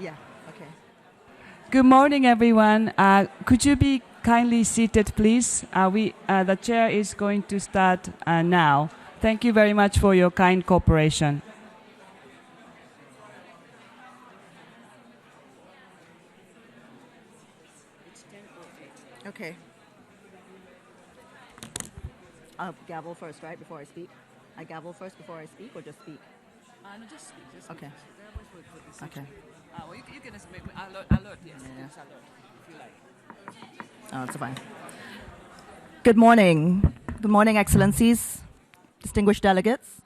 Yeah, okay. Good morning, everyone. Could you be kindly seated, please? The chair is going to start now. Thank you very much for your kind cooperation. Okay. I'll gavel first, right, before I speak? I gavel first before I speak, or just speak? No, just speak. Okay. Okay. Well, you can just make alert, yes. Yeah. Alert, if you like. Oh, it's fine. Good morning. Good morning, Excellencies, distinguished delegates.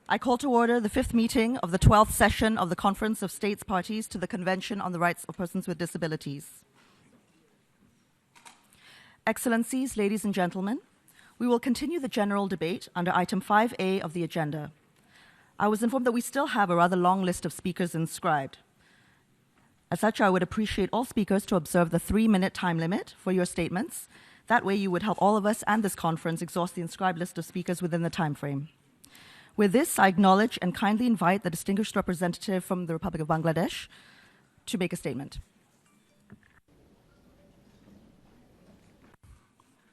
I call to order the 5th meeting of the 12th session of the Conference of States Parties to the Convention on the Rights of Persons with Disabilities. Excellencies, ladies and gentlemen, we will continue the general debate under item 5A of the agenda. I was informed that we still have a rather long list of speakers inscribed. As such, I would appreciate all speakers to observe the 3-minute time limit for your statements. That way you would help all of us and this conference exhaust the inscribed list of speakers within the time frame. With this, I acknowledge and kindly invite the distinguished representative from the Republic of Bangladesh to make a statement.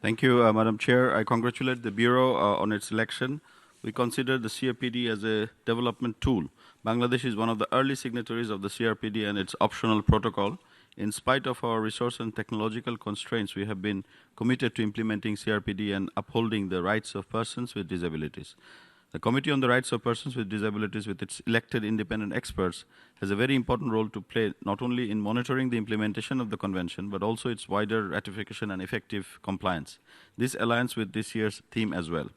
Thank you, Madam Chair. I congratulate the Bureau on its election. We consider the CRPD as a development tool. Bangladesh is one of the early signatories of the CRPD and its optional protocol. In spite of our resource and technological constraints, we have been committed to implementing CRPD and upholding the rights of persons with disabilities. The Committee on the Rights of Persons with Disabilities, with its elected independent experts, has a very important role to play, not only in monitoring the implementation of the Convention, but also its wider ratification and effective compliance. This aligns with this year's theme as well.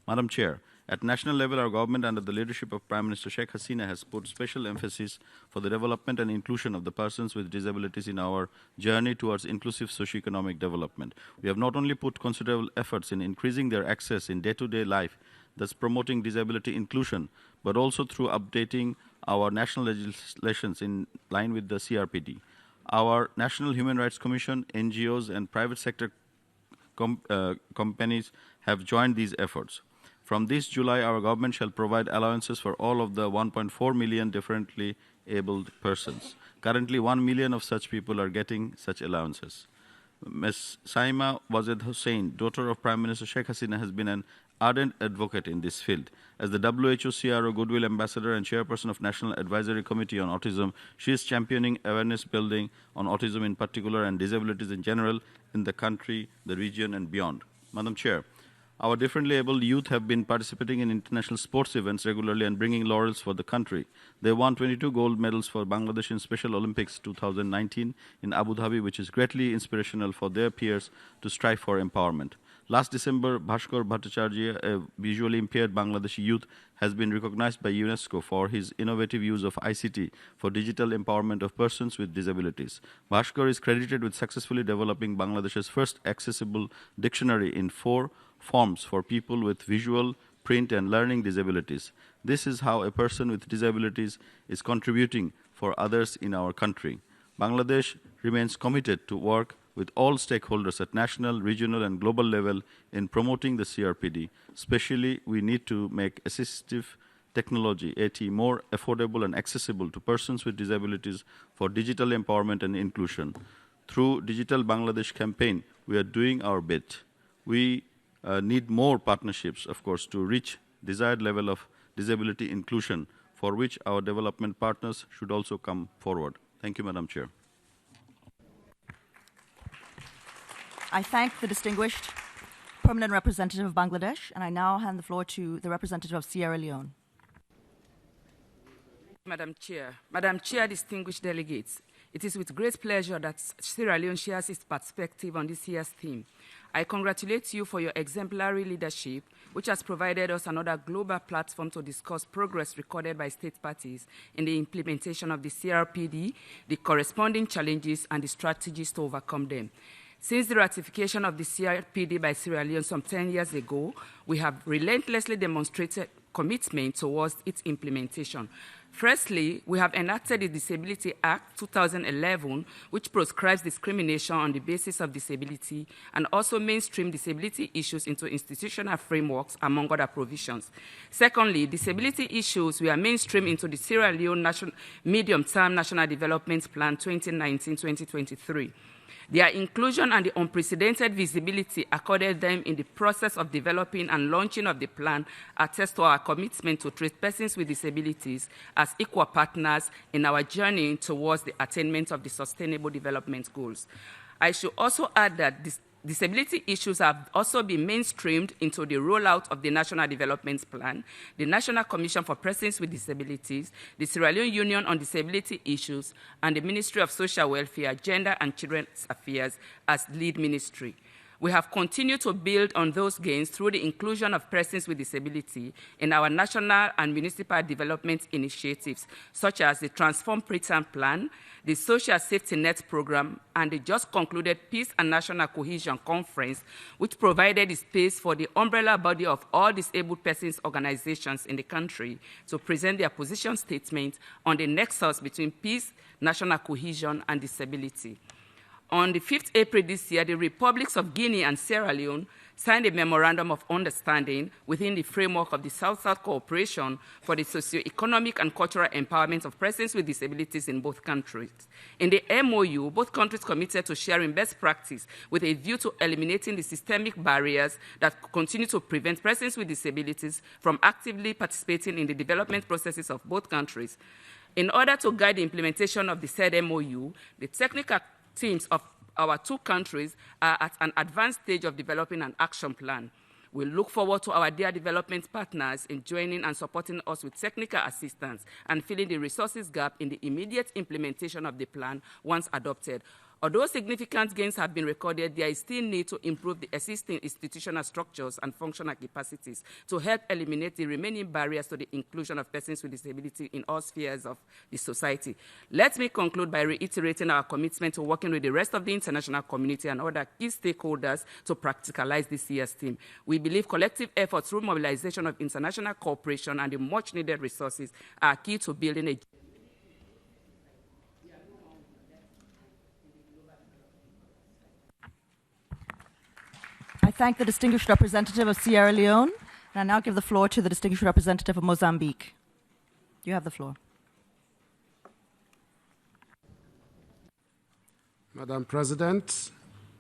Madam Chair, at national level, our government, under the leadership of Prime Minister Sheikh Hasina, has put special emphasis for the development and inclusion of the persons with disabilities in our journey towards inclusive socio-economic development. We have not only put considerable efforts in increasing their access in day-to-day life, thus promoting disability inclusion, but also through updating our national legislations in line with the CRPD. Our National Human Rights Commission, NGOs, and private sector companies have joined these efforts. From this July, our government shall provide allowances for all of the 1.4 million differently abled persons. Currently, 1 million of such people are getting such allowances. Ms. Saima Wazed Hussain, daughter of Prime Minister Sheikh Hasina, has been an ardent advocate in this field. As the WHO CRO Goodwill Ambassador and Chairperson of National Advisory Committee on Autism, she is championing awareness building on autism in particular and disabilities in general in the country, the region, and beyond. Madam Chair, our differently abled youth have been participating in international sports events regularly and bringing laurels for the country. They won 22 gold medals for Bangladesh in Special Olympics 2019 in Abu Dhabi, which is greatly inspirational for their peers to strive for empowerment. Last December, Bhaskar Bhattacharya, a visually impaired Bangladeshi youth, has been recognized by UNESCO for his innovative use of ICT for digital empowerment of persons with disabilities. Bhaskar is credited with successfully developing Bangladesh's first accessible dictionary in 4 forms for people with visual, print, and learning disabilities. This is how a person with disabilities is contributing for others in our country. Bangladesh remains committed to work with all stakeholders at national, regional, and global level in promoting the CRPD. Especially, we need to make assistive technology, AT, more affordable and accessible to persons with disabilities for digital empowerment and inclusion. Through Digital Bangladesh campaign, we are doing our bit. We need more partnerships, of course, to reach desired level of disability inclusion, for which our development partners should also come forward. Thank you, Madam Chair. I thank the distinguished permanent representative of Bangladesh, and I now hand the floor to the representative of Sierra Leone. Madam Chair, distinguished delegates, it is with great pleasure that Sierra Leone shares its perspective on this year's theme. I congratulate you for your exemplary leadership, which has provided us another global platform to discuss progress recorded by state parties in the implementation of the CRPD, the corresponding challenges, and the strategies to overcome them. Since the ratification of the CRPD by Sierra Leone some 10 years ago, we have relentlessly demonstrated commitment towards its implementation. Firstly, we have enacted the Disability Act 2011, which proscribes discrimination on the basis of disability and also mainstream disability issues into institutional frameworks, among other provisions. Secondly, disability issues were mainstreamed into the Sierra Leone Medium-Term National Development Plan 2019-2023. Their inclusion and the unprecedented visibility accorded them in the process of developing and launching of the plan attest to our commitment to treat persons with disabilities as equal partners in our journey towards the attainment of the Sustainable Development Goals. I should also add that disability issues have also been mainstreamed into the rollout of the National Development Plan, the National Commission for Persons with Disabilities, the Sierra Leone Union on Disability Issues, and the Ministry of Social Welfare, Gender and Children's Affairs as lead ministry. We have continued to build on those gains through the inclusion of persons with disability in our national and municipal development initiatives, such as the Transform Preterm Plan, the Social Safety Net Program, and the just concluded Peace and National Cohesion Conference, which provided the space for the umbrella body of all disabled persons organizations in the country to present their position statement on the nexus between peace, national cohesion, and disability. On the 5th April this year, the Republics of Guinea and Sierra Leone signed a memorandum of understanding within the framework of the South-South cooperation for the socio-economic and cultural empowerment of persons with disabilities in both countries. In the MOU, both countries committed to sharing best practice with a view to eliminating the systemic barriers that continue to prevent persons with disabilities from actively participating in the development processes of both countries. In order to guide the implementation of the said MOU, the technical teams of our two countries are at an advanced stage of developing an action plan. We look forward to our dear development partners in joining and supporting us with technical assistance and filling the resources gap in the immediate implementation of the plan once adopted. Although significant gains have been recorded, there is still need to improve the existing institutional structures and functional capacities to help eliminate the remaining barriers to the inclusion of persons with disability in all spheres of the society. Let me conclude by reiterating our commitment to working with the rest of the international community and other key stakeholders to practicalize this year's theme. We believe collective efforts through mobilization of international cooperation and the much-needed resources are key to building a I thank the distinguished representative of Sierra Leone, and I now give the floor to the distinguished representative of Mozambique. You have the floor. Madam President,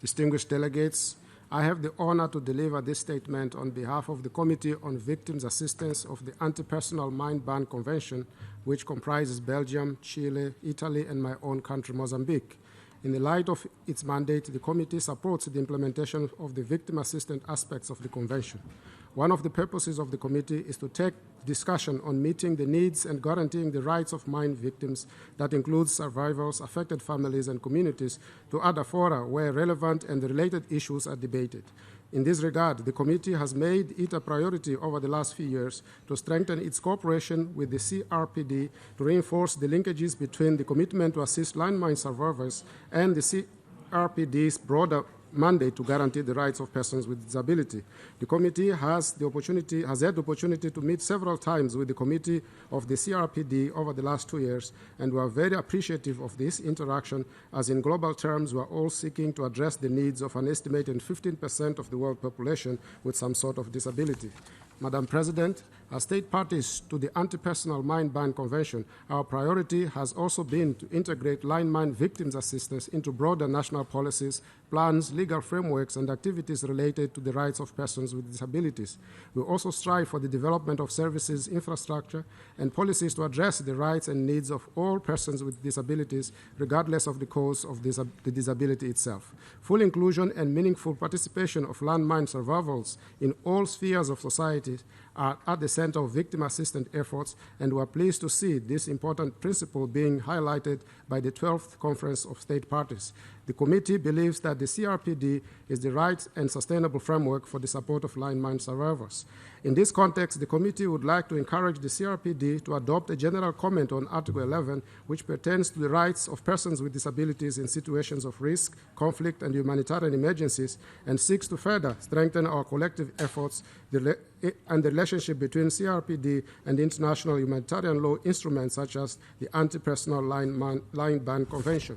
distinguished delegates, I have the honor to deliver this statement on behalf of the Committee on Victims' Assistance of the Anti-Personal Mind Ban Convention, which comprises Belgium, Chile, Italy, and my own country, Mozambique. In the light of its mandate, the committee supports the implementation of the victim assistance aspects of the convention. One of the purposes of the committee is to take discussion on meeting the needs and guaranteeing the rights of mind victims that includes survivors, affected families, and communities to other fora where relevant and related issues are debated. In this regard, the committee has made it a priority over the last few years to strengthen its cooperation with the CRPD to reinforce the linkages between the commitment to assist landmine survivors and the CRPD's broader mandate to guarantee the rights of persons with disability. The committee has had the opportunity to meet several times with the committee of the CRPD over the last 2 years, and we are very appreciative of this interaction, as in global terms, we are all seeking to address the needs of an estimated 15% of the world population with some sort of disability. Madam President, as state parties to the Anti-Personal Mind Ban Convention, our priority has also been to integrate landmine victims' assistance into broader national policies, plans, legal frameworks, and activities related to the rights of persons with disabilities. We also strive for the development of services, infrastructure, and policies to address the rights and needs of all persons with disabilities, regardless of the cause of the disability itself. Full inclusion and meaningful participation of landmine survivors in all spheres of society are at the center of victim assistance efforts, and we are pleased to see this important principle being highlighted by the 12th Conference of State Parties. The committee believes that the CRPD is the right and sustainable framework for the support of landmine survivors. In this context, the committee would like to encourage the CRPD to adopt a general comment on Article 11, which pertains to the rights of persons with disabilities in situations of risk, conflict, and humanitarian emergencies, and seeks to further strengthen our collective efforts and the relationship between CRPD and international humanitarian law instruments such as the Anti-Personal Line Ban Convention.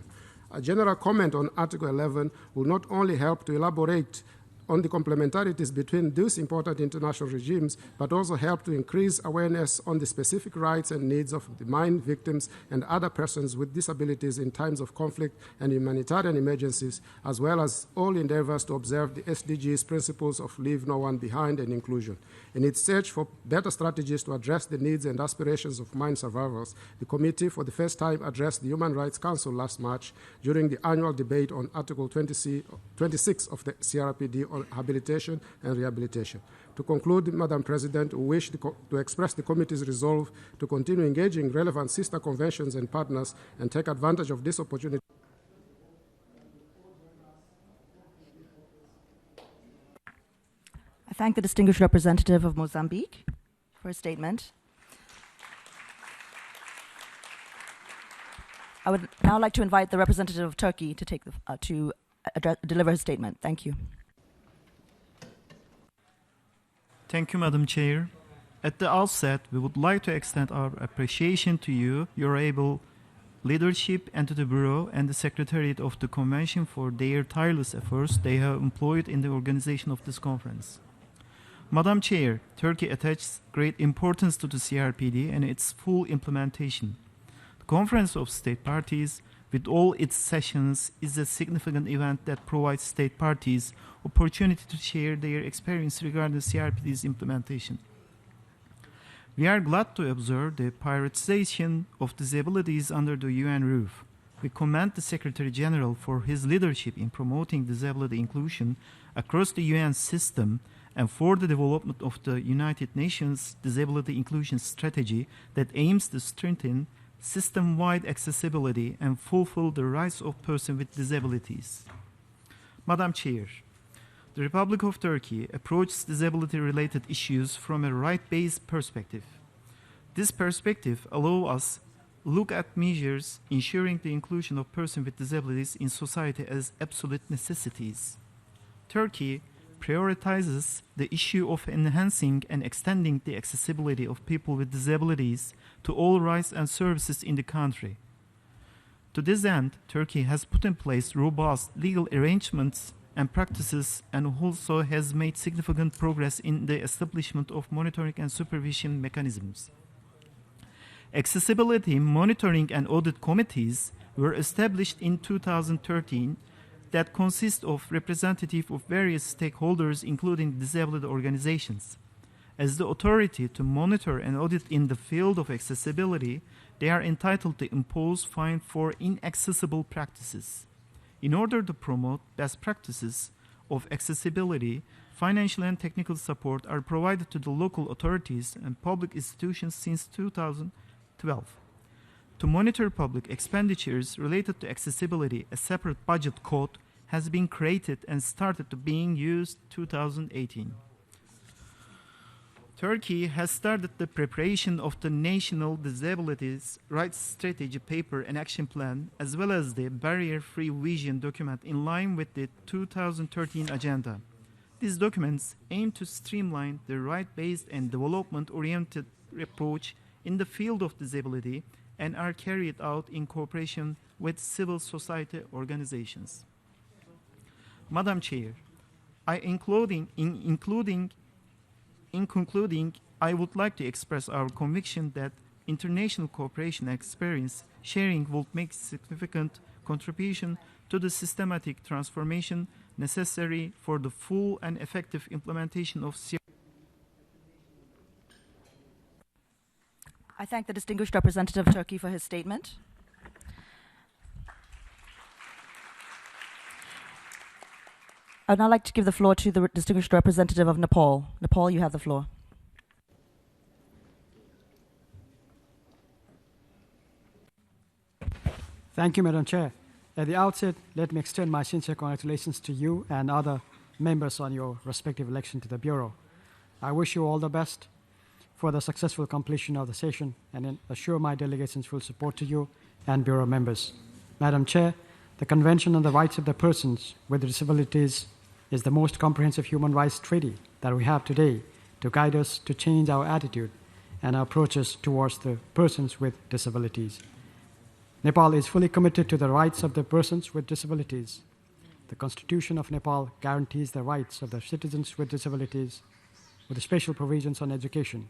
A general comment on Article 11 will not only help to elaborate on the complementarities between these important international regimes, but also help to increase awareness on the specific rights and needs of the mine victims and other persons with disabilities in times of conflict and humanitarian emergencies, as well as all endeavors to observe the SDGs principles of leave no one behind and inclusion. In its search for better strategies to address the needs and aspirations of mine survivors, the committee for the first time addressed the Human Rights Council last March during the annual debate on Article 26 of the CRPD on habilitation and rehabilitation. To conclude, Madam President, we wish to express the committee's resolve to continue engaging relevant sister conventions and partners and take advantage of this opportunity. I thank the distinguished representative of Mozambique for his statement. I would now like to invite the representative of Turkey to deliver his statement. Thank you. Thank you, Madam Chair. At the outset, we would like to extend our appreciation to you, your able leadership, and to the Bureau and the Secretariat of the Convention for their tireless efforts they have employed in the organization of this conference. Madam Chair, Turkey attaches great importance to the CRPD and its full implementation. The Conference of State Parties, with all its sessions, is a significant event that provides state parties opportunity to share their experience regarding the CRPD's implementation. We are glad to observe the prioritization of disabilities under the UN roof. We commend the Secretary General for his leadership in promoting disability inclusion across the UN system and for the development of the United Nations Disability Inclusion Strategy that aims to strengthen system-wide accessibility and fulfill the rights of persons with disabilities. Madam Chair, the Republic of Turkey approaches disability-related issues from a right-based perspective. This perspective allows us to look at measures ensuring the inclusion of persons with disabilities in society as absolute necessities. Turkey prioritizes the issue of enhancing and extending the accessibility of people with disabilities to all rights and services in the country. To this end, Turkey has put in place robust legal arrangements and practices and also has made significant progress in the establishment of monitoring and supervision mechanisms. Accessibility monitoring and audit committees were established in 2013 that consist of representatives of various stakeholders, including disability organizations. As the authority to monitor and audit in the field of accessibility, they are entitled to impose fines for inaccessible practices. In order to promote best practices of accessibility, financial and technical support are provided to the local authorities and public institutions since 2012. To monitor public expenditures related to accessibility, a separate budget code has been created and started to being used 2018. Turkey has started the preparation of the National Disabilities Rights Strategy Paper and Action Plan, as well as the Barrier-Free Vision document in line with the 2013 agenda. These documents aim to streamline the right-based and development-oriented approach in the field of disability and are carried out in cooperation with civil society organizations. Madam Chair, in concluding, I would like to express our conviction that international cooperation and experience sharing will make significant contribution to the systematic transformation necessary for the full and effective implementation of CRPD. I thank the distinguished representative of Turkey for his statement. I would now like to give the floor to the distinguished representative of Nepal. Nepal, you have the floor. Thank you, Madam Chair. At the outset, let me extend my sincere congratulations to you and other members on your respective election to the Bureau. I wish you all the best for the successful completion of the session and assure my delegation's full support to you and Bureau members. Madam Chair, the Convention on the Rights of the Persons with Disabilities is the most comprehensive human rights treaty that we have today to guide us to change our attitude and our approaches towards the persons with disabilities. Nepal is fully committed to the rights of the persons with disabilities. The Constitution of Nepal guarantees the rights of the citizens with disabilities with special provisions on education,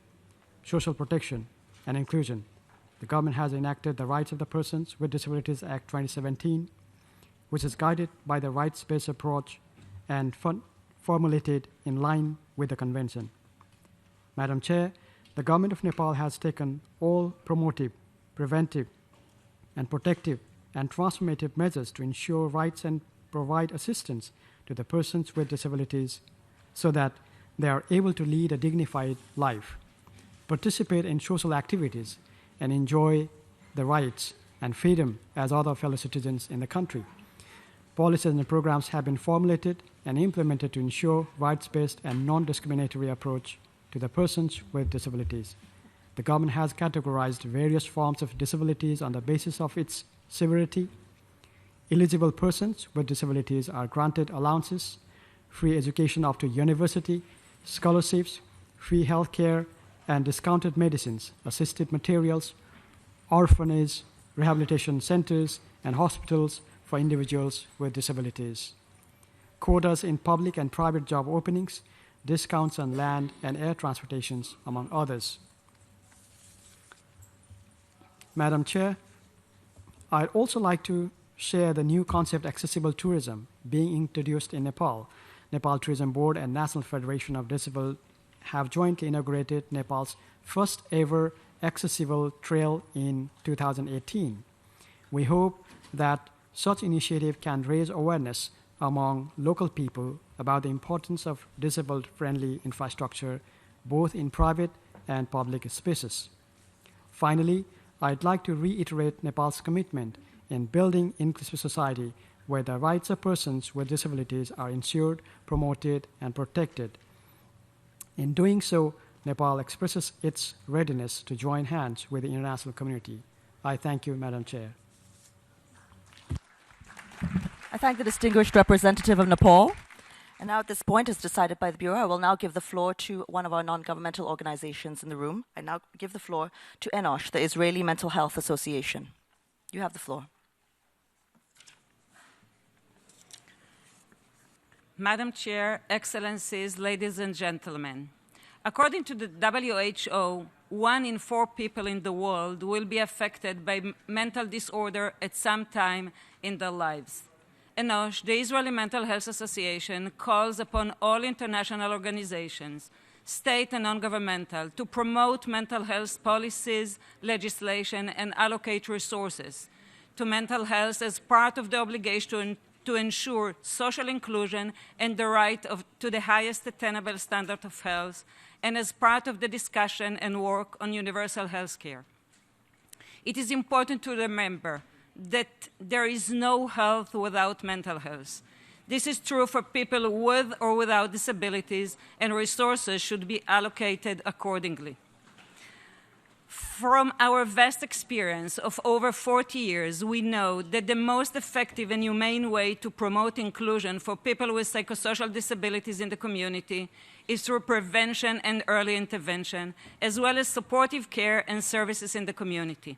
social protection, and inclusion. The government has enacted the Rights of the Persons with Disabilities Act 2017, which is guided by the rights-based approach and formulated in line with the Convention. Madam Chair, the Government of Nepal has taken all promotive, preventive, and protective and transformative measures to ensure rights and provide assistance to the persons with disabilities so that they are able to lead a dignified life, participate in social activities, and enjoy the rights and freedom as other fellow citizens in the country. Policies and programs have been formulated and implemented to ensure rights-based and non-discriminatory approach to the persons with disabilities. The government has categorized various forms of disabilities on the basis of its severity. Eligible persons with disabilities are granted allowances, free education up to university, scholarships, free health care, and discounted medicines, assisted materials, orphanage, rehabilitation centers, and hospitals for individuals with disabilities. Quotas in public and private job openings, discounts on land and air transportations, among others. Madam Chair, I'd also like to share the new concept accessible tourism being introduced in Nepal. Nepal Tourism Board and National Federation of Disabled have jointly inaugurated Nepal's first ever accessible trail in 2018. We hope that such initiative can raise awareness among local people about the importance of disabled-friendly infrastructure, both in private and public spaces. Finally, I'd like to reiterate Nepal's commitment in building inclusive society where the rights of persons with disabilities are ensured, promoted, and protected. In doing so, Nepal expresses its readiness to join hands with the international community. I thank you, Madam Chair. I thank the distinguished representative of Nepal. And now at this point, as decided by the Bureau, I will now give the floor to one of our non-governmental organizations in the room. I now give the floor to ENOSH, the Israeli Mental Health Association. You have the floor. Madam Chair, Excellencies, ladies and gentlemen, according to the WHO, 1 in 4 people in the world will be affected by mental disorder at some time in their lives. ENOSH, the Israeli Mental Health Association, calls upon all international organizations, state and non-governmental, to promote mental health policies, legislation, and allocate resources to mental health as part of the obligation to ensure social inclusion and the right to the highest attainable standard of health, and as part of the discussion and work on universal health care. It is important to remember that there is no health without mental health. This is true for people with or without disabilities, and resources should be allocated accordingly. From our vast experience of over 40 years, we know that the most effective and humane way to promote inclusion for people with psychosocial disabilities in the community is through prevention and early intervention, as well as supportive care and services in the community.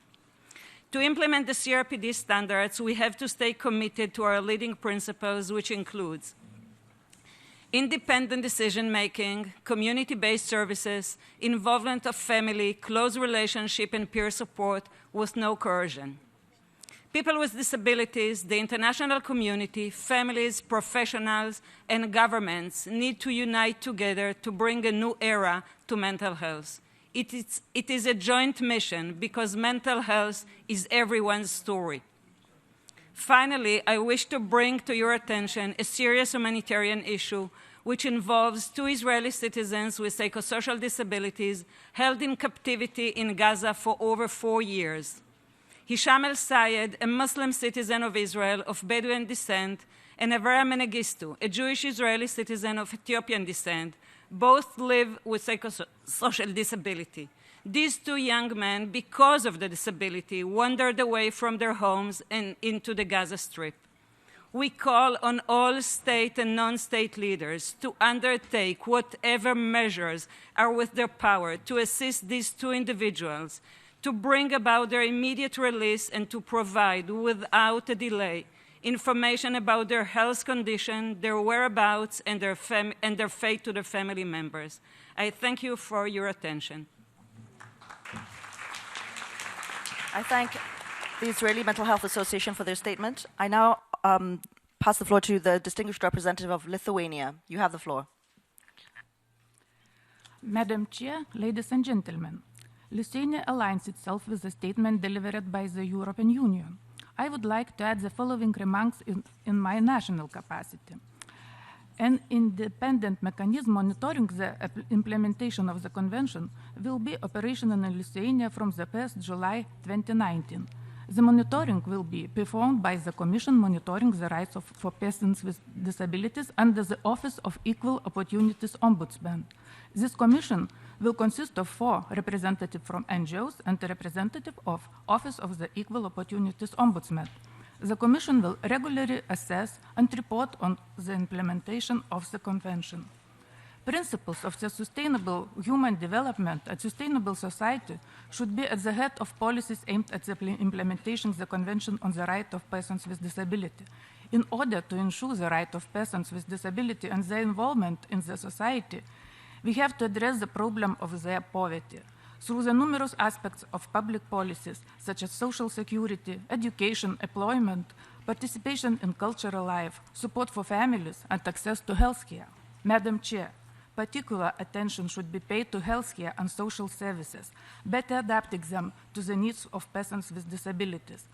To implement the CRPD standards, we have to stay committed to our leading principles, which includes independent decision-making, community-based services, involvement of family, close relationship, and peer support with no coercion. People with disabilities, the international community, families, professionals, and governments need to unite together to bring a new era to mental health. It is a joint mission because mental health is everyone's story. Finally, I wish to bring to your attention a serious humanitarian issue which involves 2 Israeli citizens with psychosocial disabilities held in captivity in Gaza for over 4 years. Hisham El-Sayed, a Muslim citizen of Israel of Bedouin descent, and Avram Mengistu, a Jewish Israeli citizen of Ethiopian descent, both live with psychosocial disability. These two young men, because of the disability, wandered away from their homes and into the Gaza Strip. We call on all state and non-state leaders to undertake whatever measures are with their power to assist these two individuals, to bring about their immediate release and to provide, without a delay, information about their health condition, their whereabouts, and their fate to their family members. I thank you for your attention. I thank the Israeli Mental Health Association for their statement. I now pass the floor to the distinguished representative of Lithuania. You have the floor. Madam Chair, ladies and gentlemen, Lithuania aligns itself with the statement delivered by the European Union. I would like to add the following remarks in my national capacity. An independent mechanism monitoring the implementation of the Convention will be operational in Lithuania from the 1st July 2019. The monitoring will be performed by the Commission monitoring the rights for persons with disabilities under the Office of Equal Opportunities Ombudsman. This commission will consist of 4 representatives from NGOs and a representative of Office of the Equal Opportunities Ombudsman. The Commission will regularly assess and report on the implementation of the Convention. Principles of the sustainable human development and sustainable society should be at the head of policies aimed at the implementation of the Convention on the Right of Persons with Disability. In order to ensure the right of persons with disability and their involvement in the society, we have to address the problem of their poverty through the numerous aspects of public policies, such as social security, education, employment, participation in cultural life, support for families, and access to healthcare. Madam Chair, particular attention should be paid to healthcare and social services, better adapting them to the needs of persons with disabilities.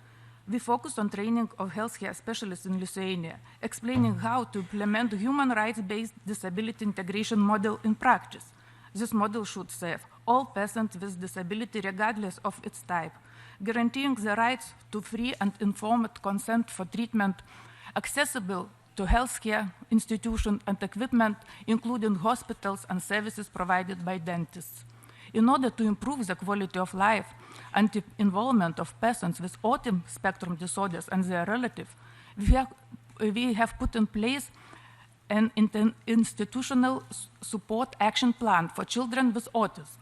We focus on training of healthcare specialists in Lithuania, explaining how to implement human rights-based disability integration model in practice. This model should serve all persons with disability regardless of its type, guaranteeing the rights to free and informed consent for treatment, accessible to healthcare institutions and equipment, including hospitals and services provided by dentists. In order to improve the quality of life and the involvement of persons with autism spectrum disorders and their relatives, we have put in place an institutional support action plan for children with autism.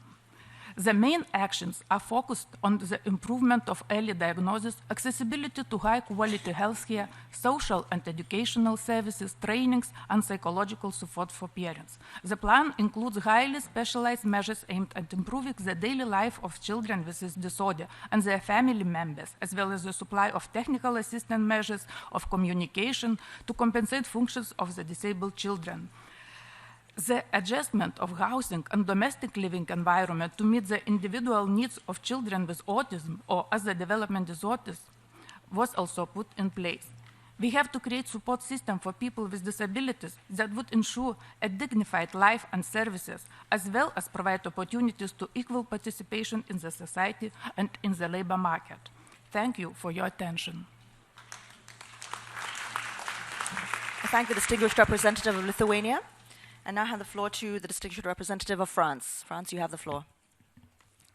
The main actions are focused on the improvement of early diagnosis, accessibility to high-quality healthcare, social and educational services, trainings, and psychological support for parents. The plan includes highly specialized measures aimed at improving the daily life of children with this disorder and their family members, as well as the supply of technical assistance measures of communication to compensate functions of the disabled children. The adjustment of housing and domestic living environment to meet the individual needs of children with autism or other development disorders was also put in place. We have to create support system for people with disabilities that would ensure a dignified life and services, as well as provide opportunities to equal participation in the society and in the labor market. Thank you for your attention. I thank the distinguished representative of Lithuania. And now hand the floor to the distinguished representative of France. France, you have the floor.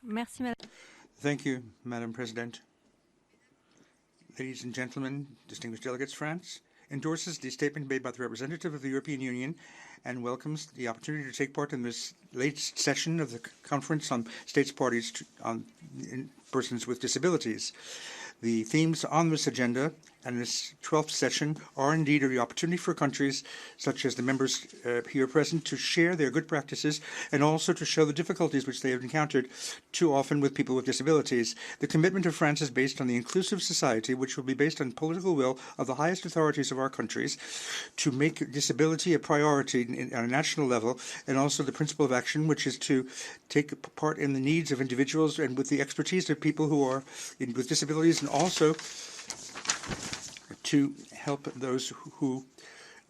Merci, Madame. Thank you, Madam President. Ladies and gentlemen, distinguished delegates, France endorses the statement made by the representative of the European Union and welcomes the opportunity to take part in this latest session of the Conference on States Parties on Persons with Disabilities. The themes on this agenda and this 12th session are indeed the opportunity for countries such as the members here present to share their good practices and also to show the difficulties which they have encountered too often with people with disabilities. The commitment of France is based on the inclusive society, which will be based on political will of the highest authorities of our countries to make disability a priority on a national level, and also the principle of action, which is to take part in the needs of individuals and with the expertise of people who are with disabilities, and also to help those who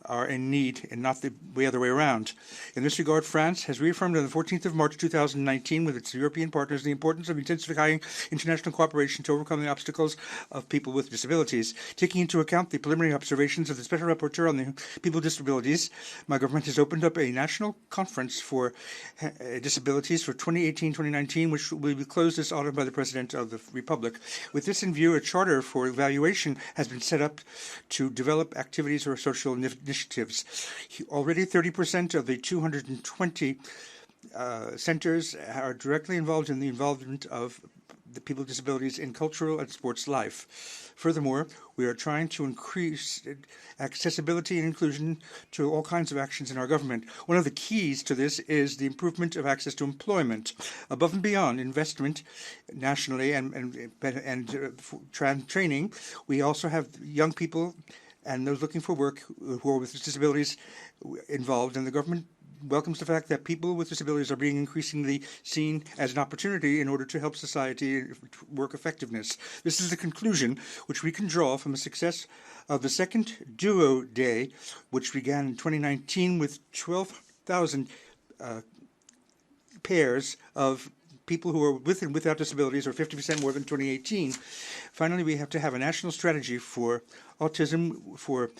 are in need and not the other way around. In this regard, France has reaffirmed on the 14th of March 2019 with its European partners the importance of intensifying international cooperation to overcome the obstacles of people with disabilities. Taking into account the preliminary observations of the Special Rapporteur on the people with disabilities, my government has opened up a national conference for disabilities for 2018-2019, which will be closed this autumn by the President of the Republic. With this in view, a charter for evaluation has been set up to develop activities or social initiatives. Already 30% of the 220 centers are directly involved in the involvement of the people with disabilities in cultural and sports life. Furthermore, we are trying to increase accessibility and inclusion to all kinds of actions in our government. One of the keys to this is the improvement of access to employment. Above and beyond investment nationally and training, we also have young people and those looking for work who are with disabilities involved, and the government welcomes the fact that people with disabilities are being increasingly seen as an opportunity in order to help society work effectiveness. This is the conclusion which we can draw from the success of the second Duo Day, which began in 2019 with 12,000 pairs of people who are with and without disabilities, or 50% more than 2018. Finally, we have to have a national strategy for autism, for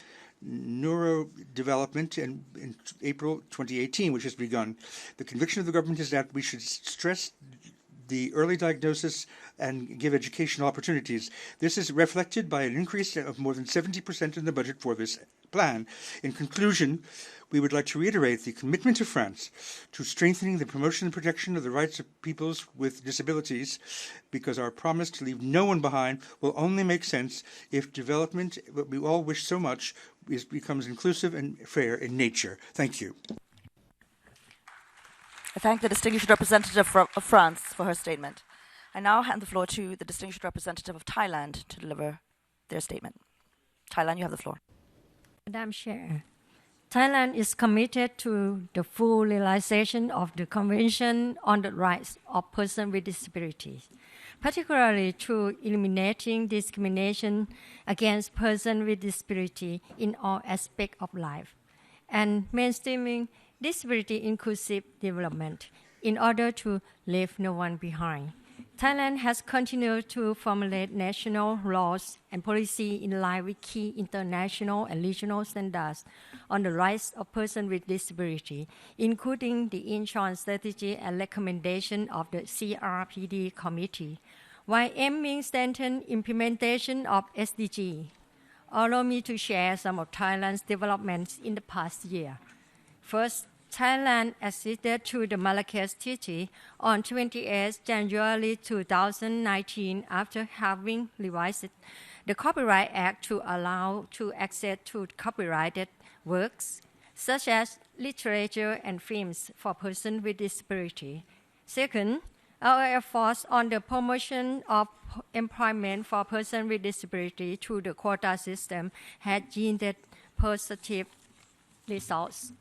neurodevelopment in April 2018, which has begun. The conviction of the government is that we should stress the early diagnosis and give educational opportunities. This is reflected by an increase of more than 70% in the budget for this plan. In conclusion, we would like to reiterate the commitment of France to strengthening the promotion and protection of the rights of peoples with disabilities, because our promise to leave no one behind will only make sense if development, what we all wish so much, becomes inclusive and fair in nature. Thank you. I thank the distinguished representative of France for her statement. I now hand the floor to the distinguished representative of Thailand to deliver their statement. Thailand, you have the floor. Madam Chair, Thailand is committed to the full realization of the Convention on the Rights of Persons with Disabilities, particularly through eliminating discrimination against persons with disability in all aspects of life, and mainstreaming disability inclusive development in order to leave no one behind. Thailand has continued to formulate national laws and policy in line with key international and regional standards on the rights of persons with disability, including the insurance strategy and recommendation of the CRPD committee, while aiming strengthen implementation of SDG. Allow me to share some of Thailand's developments in the past year. First, Thailand acceded to the Marrakesh Treaty on 28 January 2019 after having revised the Copyright Act to allow to access to copyrighted works, such as literature and films for persons with disability. Second, our efforts on the promotion of employment for persons with disability through the quota system had yielded positive results.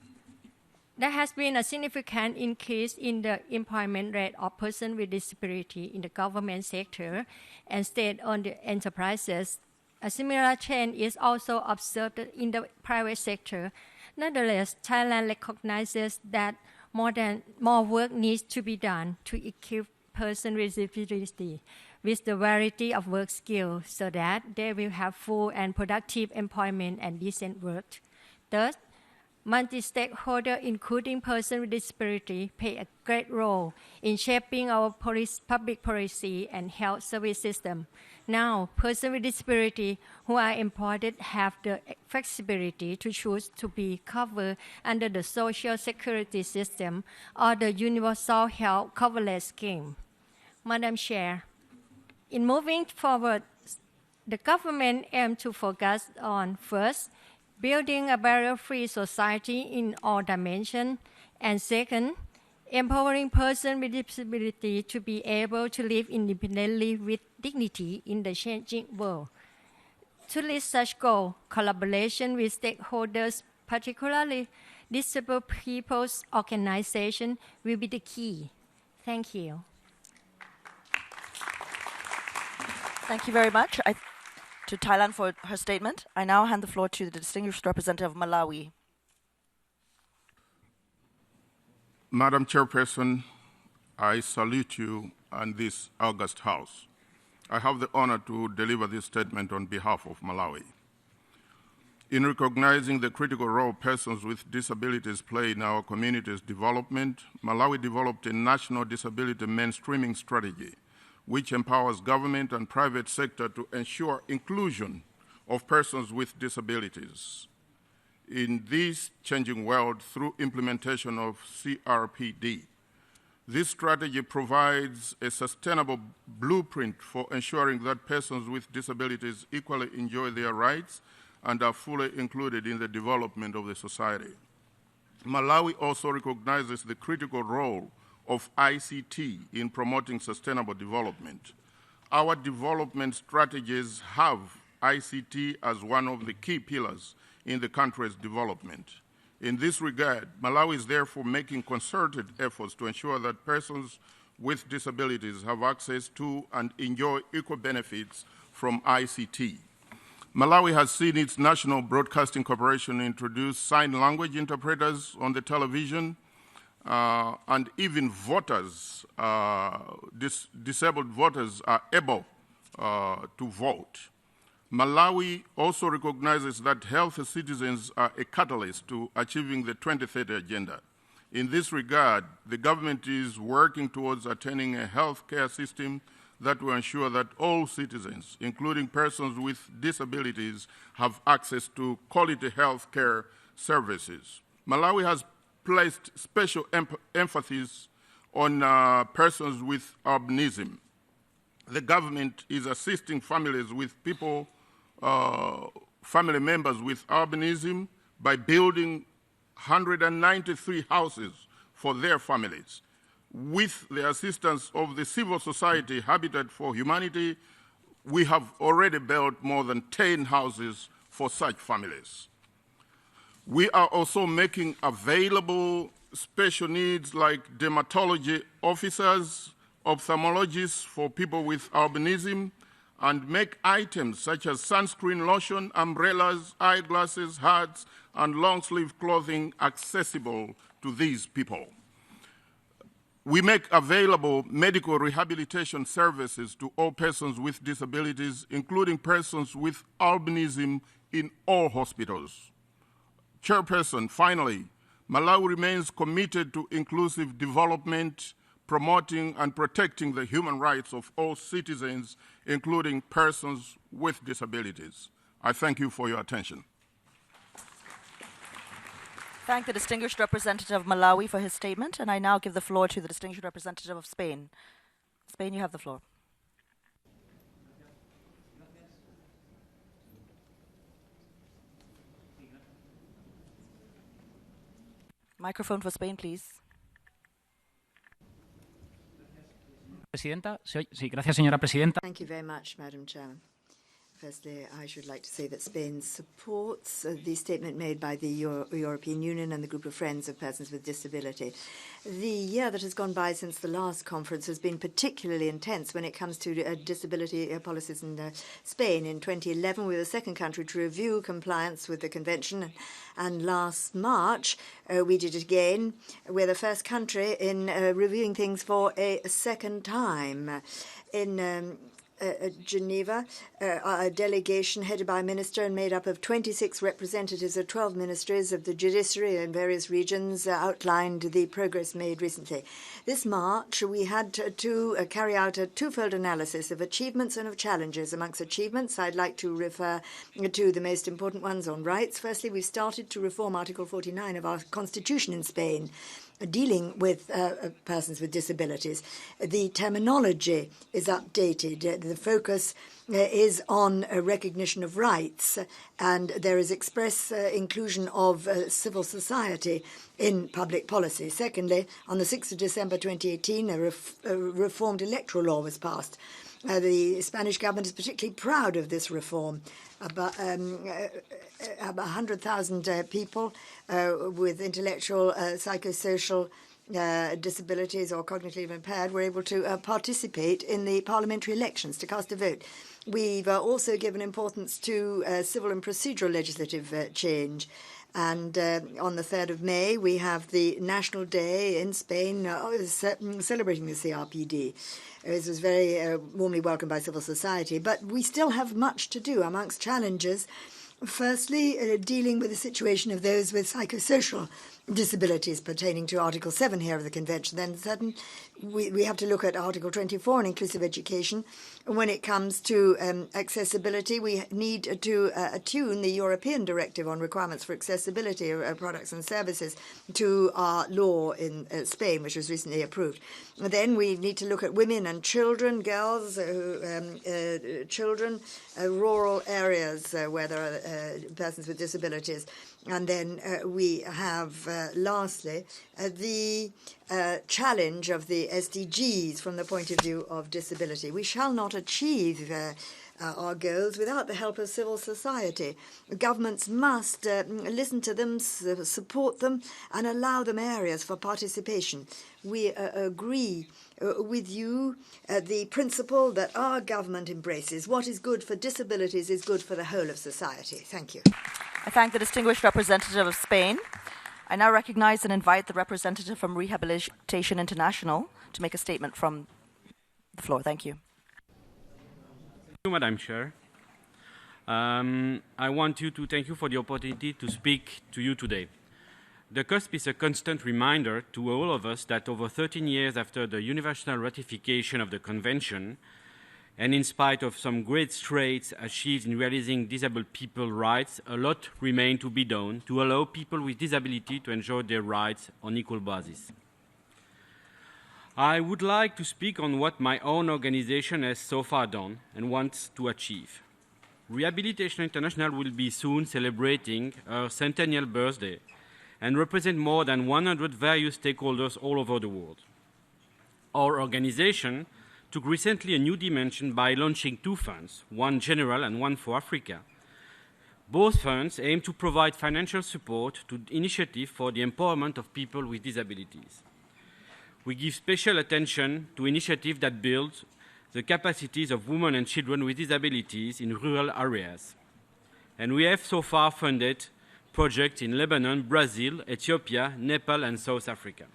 There has been a significant increase in the employment rate of persons with disability in the government sector and state-owned enterprises. A similar trend is also observed in the private sector. Nonetheless, Thailand recognizes that more work needs to be done to equip persons with disability with the variety of work skills so that they will have full and productive employment and decent work. Thus, multi-stakeholders, including persons with disability, play a great role in shaping our public policy and health service system. Now, persons with disability who are employed have the flexibility to choose to be covered under the Social Security system or the Universal Health Coverage Scheme. Madam Chair, in moving forward, the government aims to focus on, first, building a barrier-free society in all dimensions, and second, empowering persons with disability to be able to live independently with dignity in the changing world. To reach such goal, collaboration with stakeholders, particularly disabled people's organizations, will be the key. Thank you. Thank you very much. to Thailand for her statement. I now hand the floor to the distinguished representative of Malawi. Madam Chairperson, I salute you and this august House. I have the honor to deliver this statement on behalf of Malawi. In recognizing the critical role persons with disabilities play in our community's development, Malawi developed a national disability mainstreaming strategy which empowers government and private sector to ensure inclusion of persons with disabilities in this changing world through implementation of CRPD. This strategy provides a sustainable blueprint for ensuring that persons with disabilities equally enjoy their rights and are fully included in the development of the society. Malawi also recognizes the critical role of ICT in promoting sustainable development. Our development strategies have ICT as one of the key pillars in the country's development. In this regard, Malawi is therefore making concerted efforts to ensure that persons with disabilities have access to and enjoy equal benefits from ICT. Malawi has seen its National Broadcasting Corporation introduce sign language interpreters on the television, and even voters, disabled voters are able to vote. Malawi also recognizes that healthy citizens are a catalyst to achieving the 2030 agenda. In this regard, the government is working towards attaining a healthcare system that will ensure that all citizens, including persons with disabilities, have access to quality health care services. Malawi has placed special emphasis on persons with albinism. The government is assisting families with family members with albinism by building 193 houses for their families. With the assistance of the civil society Habitat for Humanity, we have already built more than 10 houses for such families. We are also making available special needs like dermatology officers, ophthalmologists for people with albinism, and make items such as sunscreen lotion, umbrellas, eyeglasses, hats, and long-sleeve clothing accessible to these people. We make available medical rehabilitation services to all persons with disabilities, including persons with albinism in all hospitals. Chairperson, finally, Malawi remains committed to inclusive development, promoting and protecting the human rights of all citizens, including persons with disabilities. I thank you for your attention. Thank the distinguished representative of Malawi for his statement, and I now give the floor to the distinguished representative of Spain. Spain, you have the floor. Microphone for Spain, please. Presidenta. Sí, gracias, señora presidenta. Thank you very much, Madam Chairman. Firstly, I should like to say that Spain supports the statement made by the European Union and the Group of Friends of Persons with Disability. The year that has gone by since the last conference has been particularly intense when it comes to disability policies in Spain. In 2011, we were the second country to review compliance with the convention, and last March, we did it again. We're the first country in reviewing things for a second time. In Geneva, a delegation headed by a minister and made up of 26 representatives of 12 ministries of the judiciary in various regions outlined the progress made recently. This March, we had to carry out a twofold analysis of achievements and of challenges. Amongst achievements, I'd like to refer to the most important ones on rights. Firstly, we started to reform Article 49 of our constitution in Spain, dealing with persons with disabilities. The terminology is updated. The focus is on recognition of rights, and there is express inclusion of civil society in public policy. Secondly, on the 6th of December 2018, a reformed electoral law was passed. The Spanish government is particularly proud of this reform. About 100,000 people with intellectual, psychosocial disabilities or cognitively impaired were able to participate in the parliamentary elections to cast a vote. We've also given importance to civil and procedural legislative change. And on the 3rd of May, we have the National Day in Spain celebrating the CRPD. It was very warmly welcomed by civil society. But we still have much to do amongst challenges. Firstly, dealing with the situation of those with psychosocial disabilities pertaining to Article 7 here of the Convention. Then we have to look at Article 24 on inclusive education. When it comes to accessibility, we need to attune the European Directive on requirements for accessibility of products and services to our law in Spain, which was recently approved. Then we need to look at women and children, girls, children, rural areas where there are persons with disabilities. And then we have, lastly, the challenge of the SDGs from the point of view of disability. We shall not achieve our goals without the help of civil society. Governments must listen to them, support them, and allow them areas for participation. We agree with you the principle that our government embraces. What is good for disabilities is good for the whole of society. Thank you. I thank the distinguished representative of Spain. I now recognize and invite the representative from Rehabilitation International to make a statement from the floor. Thank you. Thank you, Madam Chair. I want to thank you for the opportunity to speak to you today. The COSP is a constant reminder to all of us that over 13 years after the universal ratification of the Convention, and in spite of some great strides achieved in realizing disabled people's rights, a lot remains to be done to allow people with disability to enjoy their rights on equal basis. I would like to speak on what my own organization has so far done and wants to achieve. Rehabilitation International will be soon celebrating her centennial birthday and represent more than 100 various stakeholders all over the world. Our organization took recently a new dimension by launching 2 funds, one general and one for Africa. Both funds aim to provide financial support to initiatives for the empowerment of people with disabilities. We give special attention to initiatives that build the capacities of women and children with disabilities in rural areas. And we have so far funded projects in Lebanon, Brazil, Ethiopia, Nepal, and South Africa.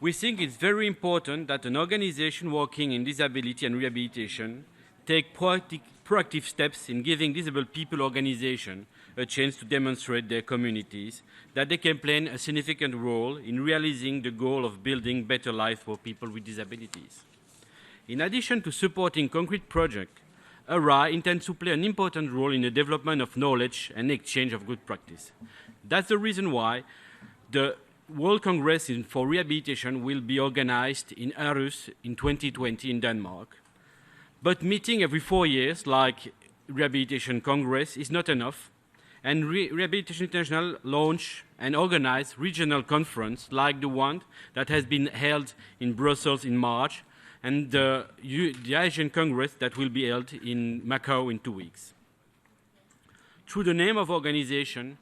We think it's very important that an organization working in disability and rehabilitation take proactive steps in giving disabled people organizations a chance to demonstrate their communities that they can play a significant role in realizing the goal of building better life for people with disabilities. In addition to supporting concrete projects, ARA intends to play an important role in the development of knowledge and exchange of good practice. That's the reason why the World Congress for Rehabilitation will be organized in Aarhus in 2020 in Denmark. But meeting every 4 years, like Rehabilitation Congress, is not enough. And Rehabilitation International launch and organize regional conference like the one that has been held in Brussels in March, and the Asian Congress that will be held in Macau in 2 weeks. Through the name of organization,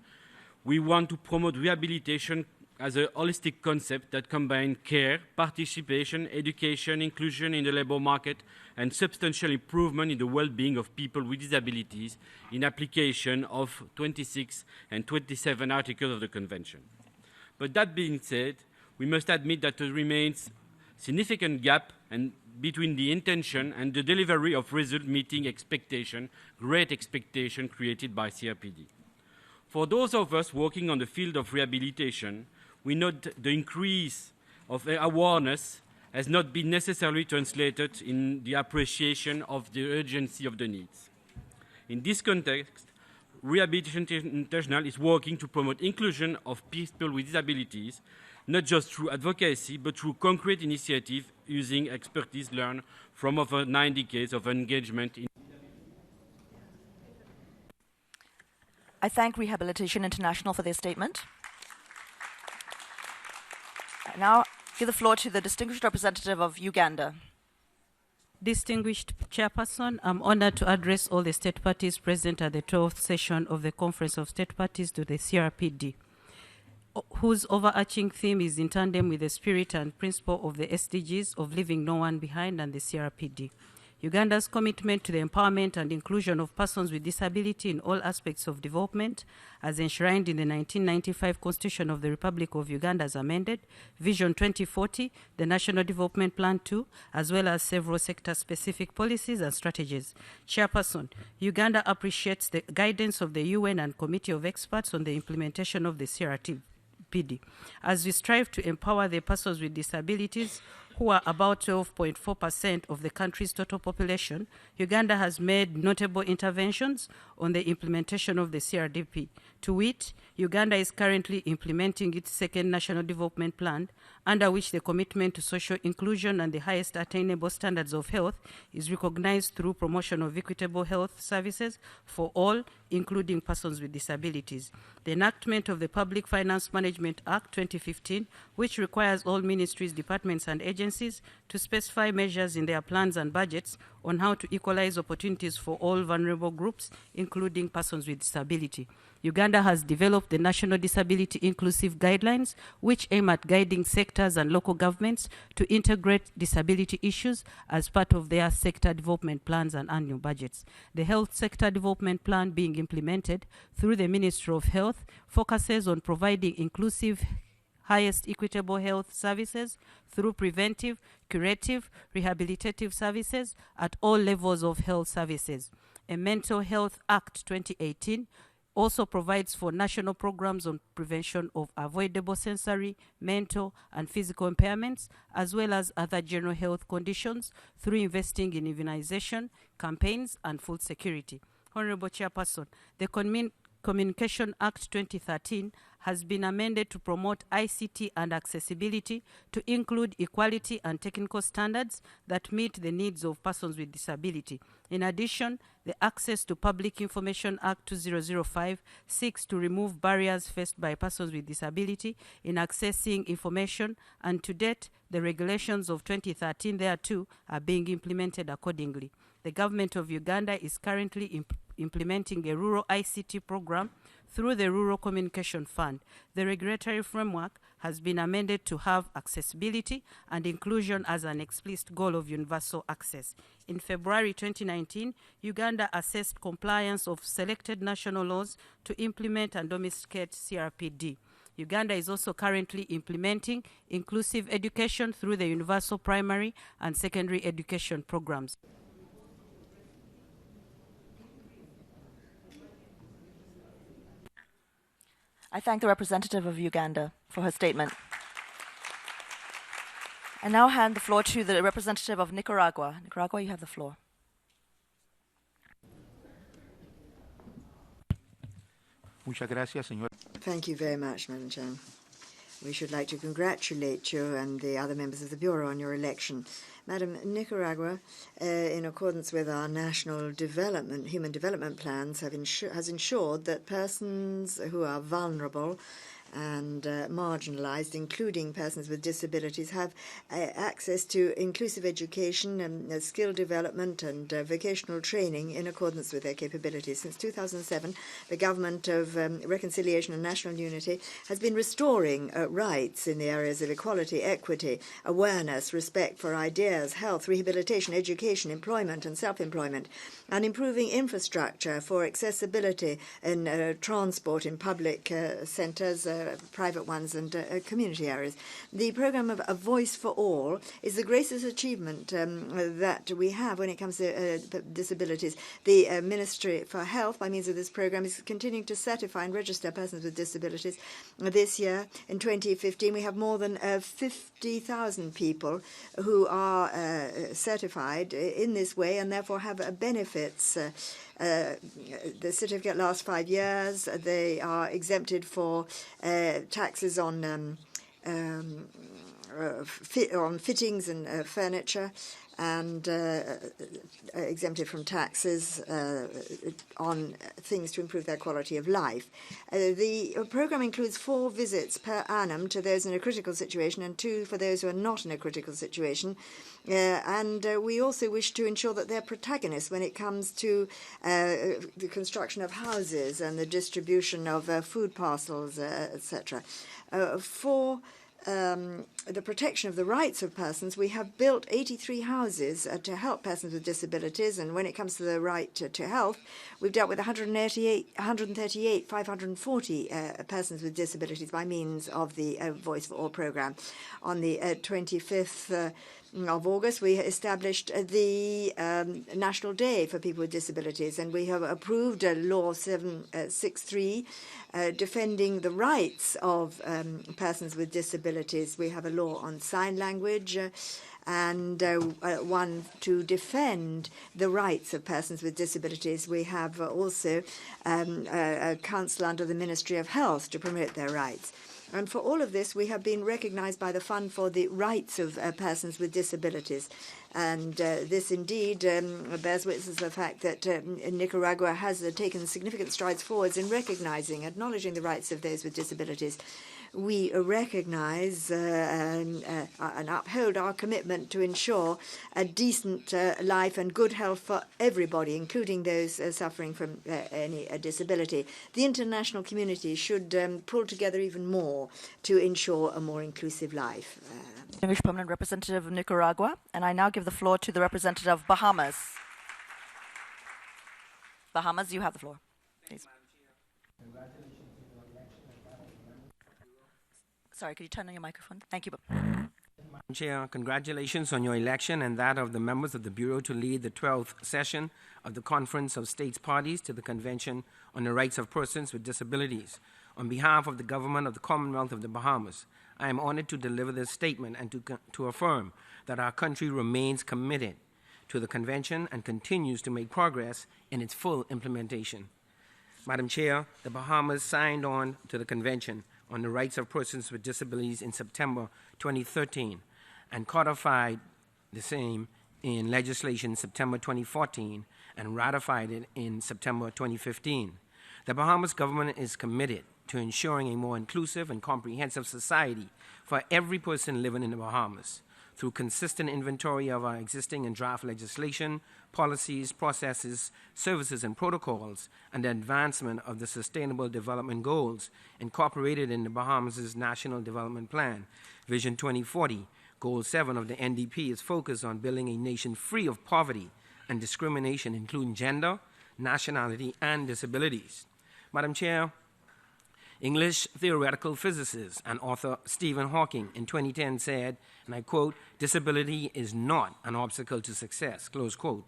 we want to promote rehabilitation as a holistic concept that combines care, participation, education, inclusion in the labor market, and substantial improvement in the well-being of people with disabilities in application of 26 and 27 articles of the Convention. But that being said, we must admit that there remains significant gap between the intention and the delivery of result meeting expectation, great expectation created by CRPD. For those of us working on the field of rehabilitation, we note the increase of awareness has not been necessarily translated in the appreciation of the urgency of the needs. In this context, Rehabilitation International is working to promote inclusion of people with disabilities, not just through advocacy, but through concrete initiatives using expertise learned from over 9 decades of engagement in. I thank Rehabilitation International for their statement. I now give the floor to the distinguished representative of Uganda. Distinguished Chairperson, I'm honored to address all the state parties present at the 12th session of the Conference of State Parties to the CRPD. whose overarching theme is in tandem with the spirit and principle of the SDGs of leaving no one behind and the CRPD. Uganda's commitment to the empowerment and inclusion of persons with disability in all aspects of development, as enshrined in the 1995 Constitution of the Republic of Uganda as amended, Vision 2040, the National Development Plan 2, as well as several sector-specific policies and strategies. Chairperson, Uganda appreciates the guidance of the UN and Committee of Experts on the implementation of the CRPD, as we strive to empower the persons with disabilities, who are about 12.4% of the country's total population. Uganda has made notable interventions on the implementation of the CRDP. To wit, Uganda is currently implementing its second National Development Plan, under which the commitment to social inclusion and the highest attainable standards of health is recognized through promotion of equitable health services for all, including persons with disabilities. The enactment of the Public Finance Management Act 2015, which requires all ministries, departments, and agencies to specify measures in their plans and budgets on how to equalize opportunities for all vulnerable groups, including persons with disability. Uganda has developed the National Disability Inclusive Guidelines, which aim at guiding sectors and local governments to integrate disability issues as part of their sector development plans and annual budgets. The Health Sector Development Plan being implemented through the Ministry of Health focuses on providing inclusive, highest equitable health services through preventive, curative, rehabilitative services at all levels of health services. A Mental Health Act 2018 also provides for national programs on prevention of avoidable sensory, mental, and physical impairments, as well as other general health conditions through investing in immunization, campaigns, and food security. Honorable Chairperson, the Communication Act 2013 has been amended to promote ICT and accessibility to include equality and technical standards that meet the needs of persons with disability. In addition, the Access to Public Information Act 2005 seeks to remove barriers faced by persons with disability in accessing information, and to date, the regulations of 2013 thereto are being implemented accordingly. The government of Uganda is currently implementing a rural ICT program through the Rural Communication Fund. The regulatory framework has been amended to have accessibility and inclusion as an explicit goal of universal access. In February 2019, Uganda assessed compliance of selected national laws to implement and domesticate CRPD. Uganda is also currently implementing inclusive education through the universal primary and secondary education programs. I thank the representative of Uganda for her statement. I now hand the floor to the representative of Nicaragua. Nicaragua, you have the floor. Thank you very much, Madam Chairman. We should like to congratulate you and the other members of the Bureau on your election. Madam, Nicaragua, in accordance with our national human development plans, has ensured that persons who are vulnerable and marginalized, including persons with disabilities, have access to inclusive education and skill development and vocational training in accordance with their capabilities. Since 2007, the Government of Reconciliation and National Unity has been restoring rights in the areas of equality, equity, awareness, respect for ideas, health, rehabilitation, education, employment and self-employment, and improving infrastructure for accessibility in transport in public centres, private ones, and community areas. The program of A Voice for All is the greatest achievement that we have when it comes to disabilities. The Ministry for Health, by means of this program, is continuing to certify and register persons with disabilities. This year, in 2015, we have more than 50,000 people who are certified in this way and therefore have benefits. The certificate lasts 5 years. They are exempted for taxes on fittings and furniture, and exempted from taxes on things to improve their quality of life. The program includes 4 visits per annum to those in a critical situation and 2 for those who are not in a critical situation. And we also wish to ensure that they're protagonists when it comes to the construction of houses and the distribution of food parcels, etc. For the protection of the rights of persons, we have built 83 houses to help persons with disabilities, and when it comes to the right to health, we've dealt with 540 persons with disabilities by means of the Voice for All program. On the 25th of August, we established the National Day for People with Disabilities, and we have approved Law 763 defending the rights of persons with disabilities. We have a law on sign language and one to defend the rights of persons with disabilities. We have also a council under the Ministry of Health to promote their rights. And for all of this, we have been recognized by the Fund for the Rights of Persons with Disabilities. And this indeed bears witness to the fact that Nicaragua has taken significant strides forwards in recognizing, acknowledging the rights of those with disabilities. We recognize and uphold our commitment to ensure a decent life and good health for everybody, including those suffering from any disability. The international community should pull together even more to ensure a more inclusive life. Distinguished Permanent Representative of Nicaragua, and I now give the floor to the representative of Bahamas. Bahamas, you have the floor, please. Sorry, could you turn on your microphone? Thank you. Madam Chair, congratulations on your election and that of the members of the Bureau to lead the 12th session of the Conference of States Parties to the Convention on the Rights of Persons with Disabilities. On behalf of the Government of the Commonwealth of the Bahamas, I am honored to deliver this statement and to affirm that our country remains committed to the Convention and continues to make progress in its full implementation. Madam Chair, the Bahamas signed on to the Convention on the Rights of Persons with Disabilities in September 2013 and codified the same in legislation September 2014 and ratified it in September 2015. The Bahamas government is committed to ensuring a more inclusive and comprehensive society for every person living in the Bahamas through consistent inventory of our existing and draft legislation, policies, processes, services, and protocols, and the advancement of the Sustainable Development Goals incorporated in the Bahamas' National Development Plan. Vision 2040, Goal 7 of the NDP is focused on building a nation free of poverty and discrimination, including gender, nationality, and disabilities. Madam Chair, English theoretical physicist and author Stephen Hawking in 2010 said, and I quote, "Disability is not an obstacle to success," close quote.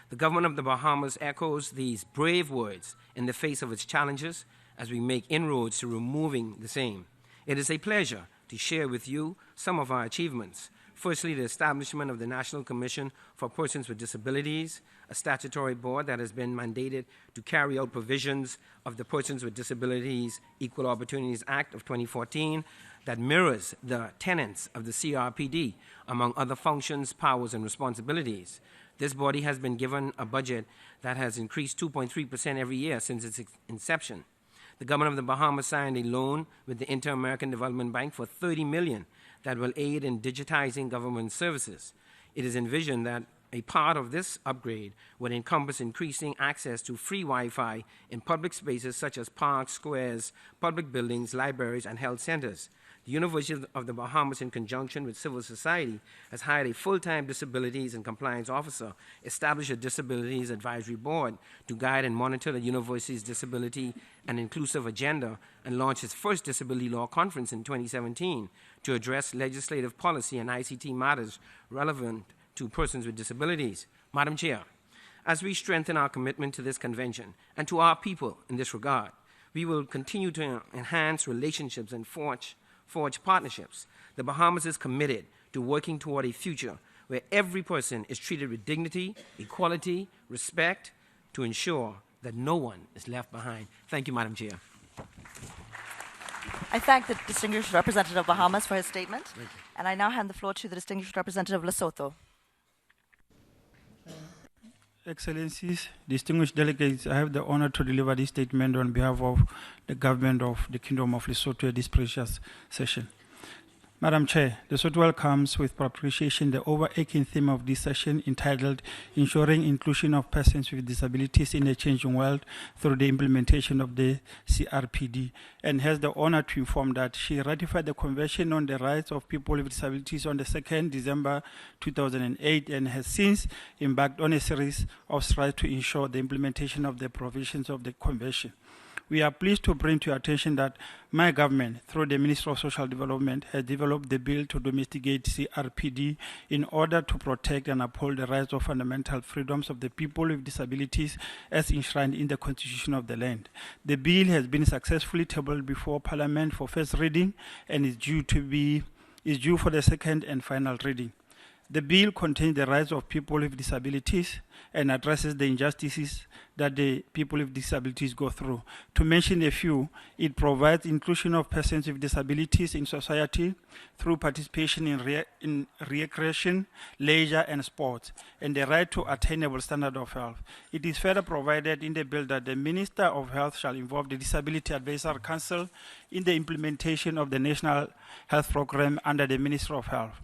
The government of the Bahamas echoes these brave words in the face of its challenges as we make inroads to removing the same. It is a pleasure to share with you some of our achievements. Firstly, the establishment of the National Commission for Persons with Disabilities, a statutory board that has been mandated to carry out provisions of the Persons with Disabilities Equal Opportunities Act of 2014 that mirrors the tenets of the CRPD, among other functions, powers, and responsibilities. This body has been given a budget that has increased 2.3% every year since its inception. The government of the Bahamas signed a loan with the Inter-American Development Bank for $30 million that will aid in digitizing government services. It is envisioned that a part of this upgrade would encompass increasing access to free Wi-Fi in public spaces such as parks, squares, public buildings, libraries, and health centers. The University of the Bahamas, in conjunction with civil society, has hired a full-time disabilities and compliance officer, established a disabilities advisory board to guide and monitor the university's disability and inclusive agenda, and launched its first disability law conference in 2017 to address legislative policy and ICT matters relevant to persons with disabilities. Madam Chair, as we strengthen our commitment to this convention and to our people in this regard, we will continue to enhance relationships and forge partnerships. The Bahamas is committed to working toward a future where every person is treated with dignity, equality, respect, to ensure that no one is left behind. Thank you, Madam Chair. I thank the distinguished representative of Bahamas for his statement. Thank you. And I now hand the floor to the distinguished representative of Lesotho. Excellencies, distinguished delegates, I have the honor to deliver this statement on behalf of the government of the Kingdom of Lesotho at this precious session. Madam Chair, Lesotho welcomes with appreciation the overarching theme of this session entitled Ensuring Inclusion of Persons with Disabilities in a Changing World through the implementation of the CRPD, and has the honor to inform that she ratified the Convention on the Rights of People with Disabilities on the 2nd December 2008 and has since embarked on a series of strides to ensure the implementation of the provisions of the Convention. We are pleased to bring to your attention that my government, through the Ministry of Social Development, has developed the bill to domesticate CRPD in order to protect and uphold the rights of fundamental freedoms of the people with disabilities as enshrined in the Constitution of the land. The bill has been successfully tabled before Parliament for first reading and is due for the second and final reading. The bill contains the rights of people with disabilities and addresses the injustices that the people with disabilities go through. To mention a few, it provides inclusion of persons with disabilities in society through participation in recreation, leisure, and sports, and the right to attainable standard of health. It is further provided in the bill that the Minister of Health shall involve the Disability Advisory Council in the implementation of the National Health Program under the Ministry of Health.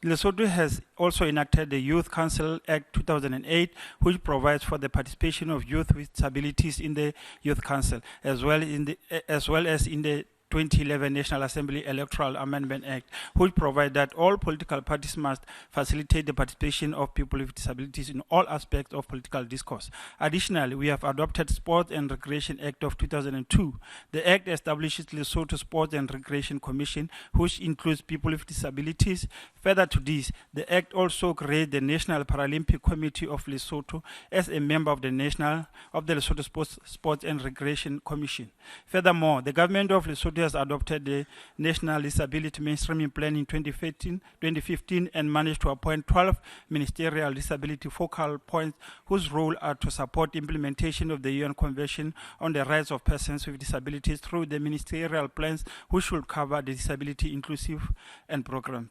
Lesotho has also enacted the Youth Council Act 2008, which provides for the participation of youth with disabilities in the Youth Council, as well as in the 2011 National Assembly Electoral Amendment Act, which provides that all political parties must facilitate the participation of people with disabilities in all aspects of political discourse. Additionally, we have adopted Sports and Recreation Act of 2002. The Act establishes Lesotho Sports and Recreation Commission, which includes people with disabilities. Further to this, the Act also creates the National Paralympic Committee of Lesotho as a member of the Lesotho Sports and Recreation Commission. Furthermore, the government of Lesotho has adopted the National Disability Mainstreaming Plan in 2015 and managed to appoint 12 ministerial disability focal points whose role are to support implementation of the UN Convention on the Rights of Persons with Disabilities through the ministerial plans which will cover the disability inclusive and program.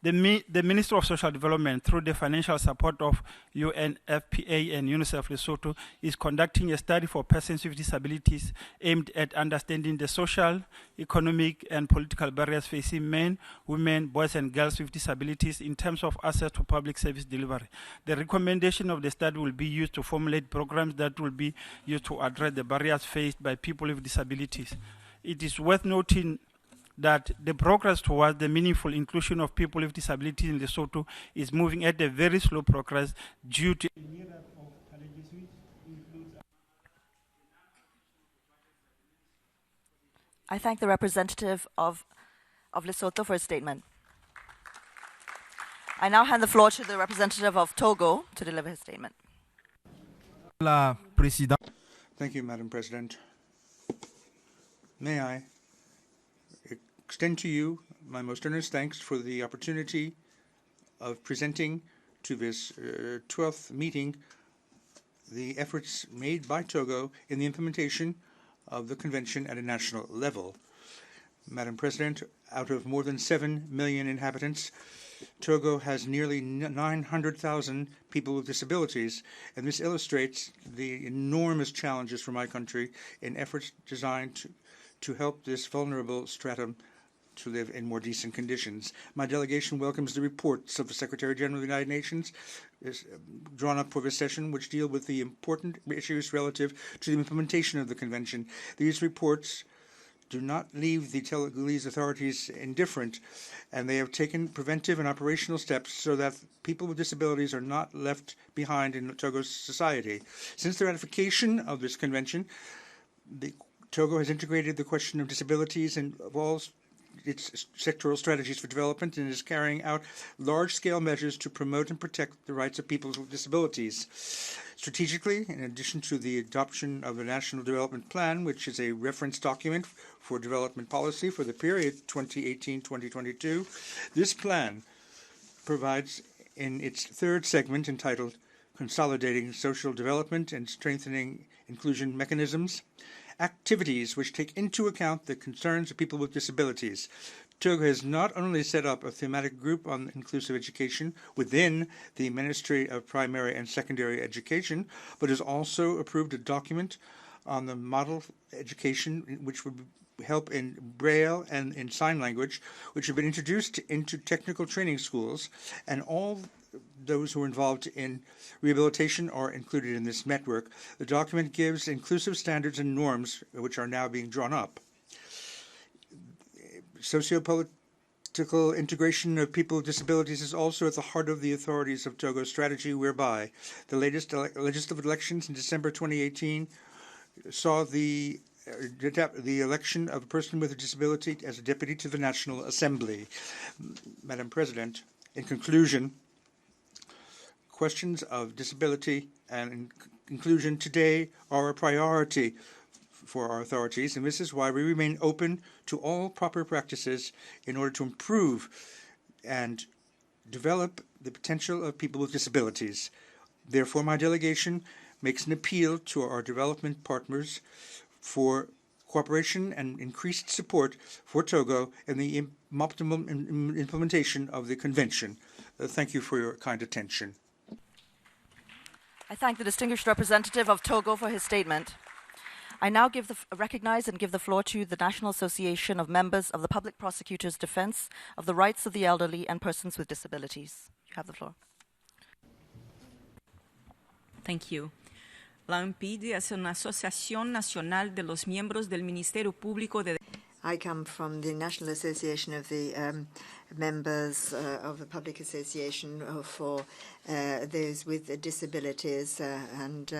The Ministry of Social Development, through the financial support of UNFPA and UNICEF Lesotho, is conducting a study for persons with disabilities aimed at understanding the social, economic, and political barriers facing men, women, boys, and girls with disabilities in terms of access to public service delivery. The recommendation of the study will be used to formulate programs that will be used to address the barriers faced by people with disabilities. It is worth noting that the progress towards the meaningful inclusion of people with disabilities in Lesotho is moving at a very slow progress due to I thank the representative of Lesotho for his statement. I now hand the floor to the representative of Togo to deliver his statement. Thank you, Madam President. May I extend to you my most earnest thanks for the opportunity of presenting to this 12th meeting the efforts made by Togo in the implementation of the Convention at a national level. Madam President, out of more than 7 million inhabitants, Togo has nearly 900,000 people with disabilities, and this illustrates the enormous challenges for my country in efforts designed to help this vulnerable stratum to live in more decent conditions. My delegation welcomes the reports of the Secretary General of the United Nations drawn up for this session, which deal with the important issues relative to the implementation of the Convention. These reports do not leave the Togolese authorities indifferent, and they have taken preventive and operational steps so that people with disabilities are not left behind in Togo's society. Since the ratification of this convention, Togo has integrated the question of disabilities in all its sectoral strategies for development and is carrying out large-scale measures to promote and protect the rights of people with disabilities. Strategically, in addition to the adoption of the National Development Plan, which is a reference document for development policy for the period 2018-2022, this plan provides in its third segment entitled Consolidating Social Development and Strengthening Inclusion Mechanisms, activities which take into account the concerns of people with disabilities. Togo has not only set up a thematic group on inclusive education within the Ministry of Primary and Secondary Education, but has also approved a document on the model education, which would help in Braille and in sign language, which have been introduced into technical training schools, and all those who are involved in rehabilitation are included in this network. The document gives inclusive standards and norms which are now being drawn up. Socio-political integration of people with disabilities is also at the heart of the authorities of Togo's strategy, whereby the latest legislative elections in December 2018 saw the election of a person with a disability as a deputy to the National Assembly. Madam President, in conclusion, questions of disability and inclusion today are a priority for our authorities, and this is why we remain open to all proper practices in order to improve and develop the potential of people with disabilities. Therefore, my delegation makes an appeal to our development partners for cooperation and increased support for Togo in the optimum implementation of the Convention. Thank you for your kind attention. I thank the distinguished representative of Togo for his statement. I now recognize and give the floor to the National Association of Members of the Public Prosecutor's Defense of the Rights of the Elderly and Persons with Disabilities. You have the floor. Thank you. La UNPID es una asociación nacional de los miembros del Ministerio Público de... I come from the National Association of the members of the Public Association for those with disabilities and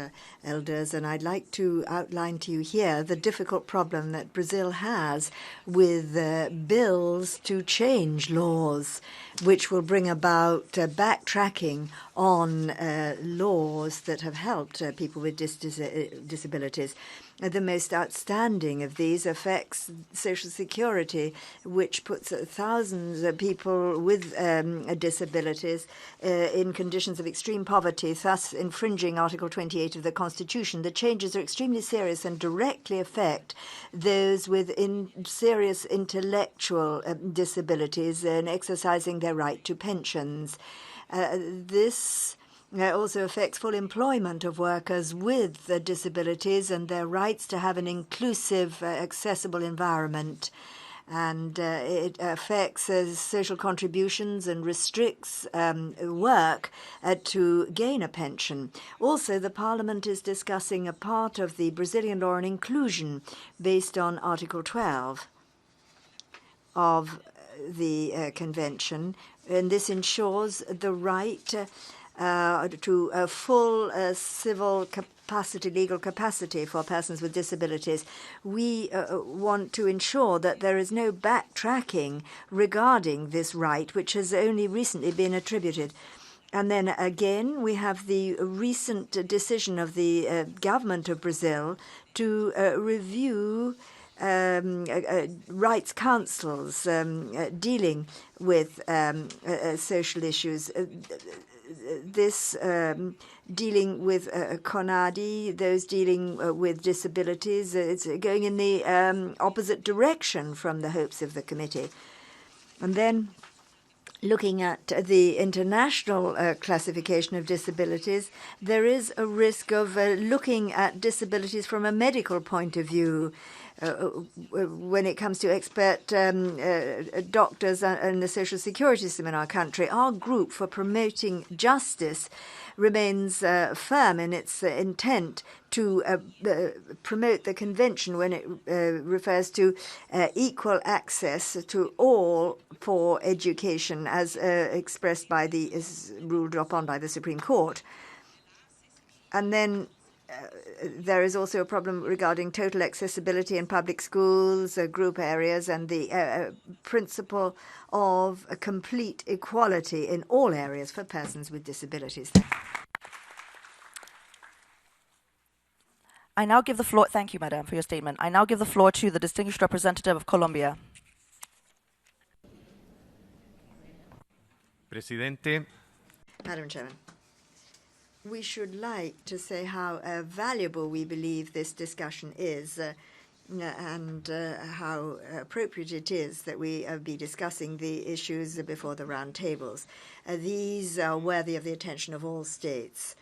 elders, and I'd like to outline to you here the difficult problem that Brazil has with bills to change laws, which will bring about backtracking on laws that have helped people with disabilities. The most outstanding of these affects Social Security, which puts thousands of people with disabilities in conditions of extreme poverty, thus infringing Article 28 of the Constitution. The changes are extremely serious and directly affect those with serious intellectual disabilities in exercising their right to pensions. This also affects full employment of workers with disabilities and their rights to have an inclusive, accessible environment. And it affects social contributions and restricts work to gain a pension. Also, the Parliament is discussing a part of the Brazilian law on inclusion based on Article 12 of the Convention, and this ensures the right to a full civil capacity, legal capacity for persons with disabilities. We want to ensure that there is no backtracking regarding this right, which has only recently been attributed. And then again, we have the recent decision of the government of Brazil to review rights councils dealing with social issues. This dealing with CONADI, those dealing with disabilities, it's going in the opposite direction from the hopes of the committee. And then looking at the international classification of disabilities, there is a risk of looking at disabilities from a medical point of view. When it comes to expert doctors and the social security system in our country, our group for promoting justice remains firm in its intent to promote the Convention when it refers to equal access to all for education, as expressed by is ruled upon by the Supreme Court. And then there is also a problem regarding total accessibility in public schools, group areas, and the principle of a complete equality in all areas for persons with disabilities. I now give the floor. Thank you, Madam, for your statement. I now give the floor to the distinguished representative of Colombia. Presidente. Madam Chairman, we should like to say how valuable we believe this discussion is and how appropriate it is that we be discussing the issues before the round tables. These are worthy of the attention of all states.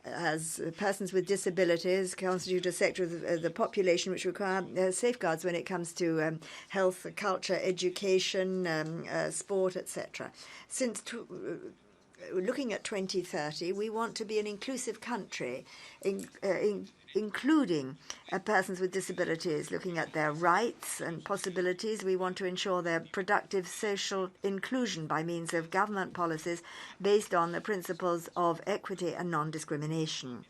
As persons with disabilities constitute a sector of the population which require safeguards when it comes to health, culture, education, sport, etc. Since looking at 2030, we want to be an inclusive country, including persons with disabilities, looking at their rights and possibilities. We want to ensure their productive social inclusion by means of government policies based on the principles of equity and non-discrimination.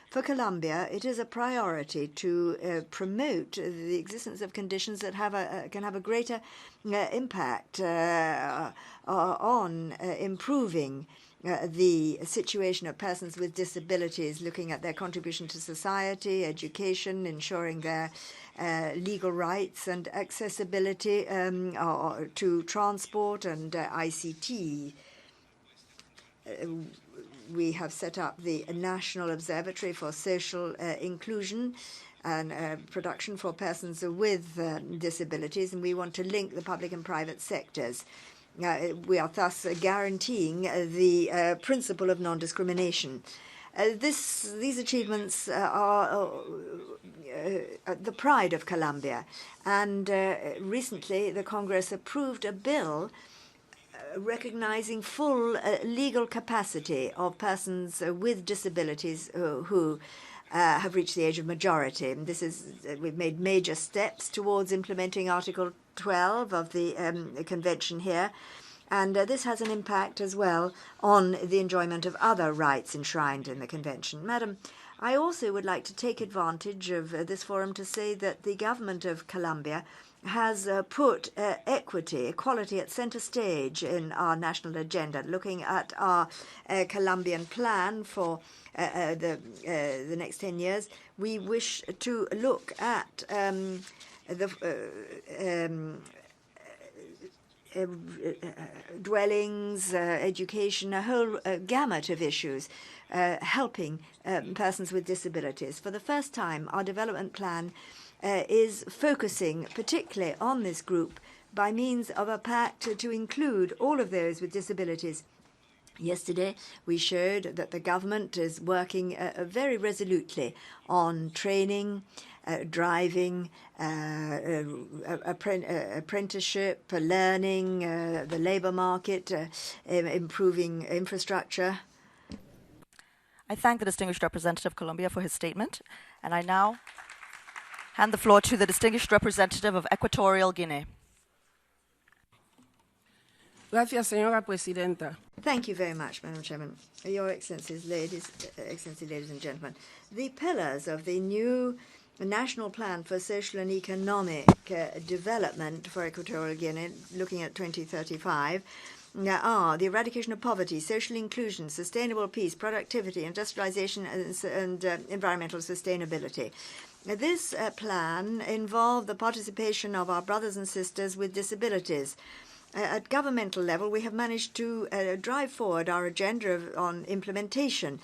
For Colombia, it is a priority to promote the existence of conditions that can have a greater impact on improving the situation of persons with disabilities, looking at their contribution to society, education, ensuring their legal rights and accessibility to transport and ICT. We have set up the National Observatory for Social Inclusion and production for persons with disabilities, and we want to link the public and private sectors. We are thus guaranteeing the principle of non-discrimination. These achievements are the pride of Colombia, and recently the Congress approved a bill recognizing full legal capacity of persons with disabilities who have reached the age of majority. We've made major steps towards implementing Article 12 of the Convention here, and this has an impact as well on the enjoyment of other rights enshrined in the Convention. Madam, I also would like to take advantage of this forum to say that the government of Colombia has put equality at center stage in our national agenda, looking at our Colombian plan for the next 10 years. We wish to look at dwellings, education, a whole gamut of issues helping persons with disabilities. For the first time, our development plan is focusing particularly on this group by means of a pact to include all of those with disabilities. Yesterday, we showed that the government is working very resolutely on training, driving, apprenticeship, learning, the labor market, improving infrastructure. I thank the distinguished representative of Colombia for his statement, and I now hand the floor to the distinguished representative of Equatorial Guinea. Gracias, señora presidenta. Thank you very much, Madam Chairman. Your Excellencies, ladies and gentlemen, the pillars of the new National Plan for Social and Economic Development for Equatorial Guinea, looking at 2035, are the eradication of poverty, social inclusion, sustainable peace, productivity, industrialization, and environmental sustainability. This plan involved the participation of our brothers and sisters with disabilities. At governmental level, we have managed to drive forward our agenda on implementation,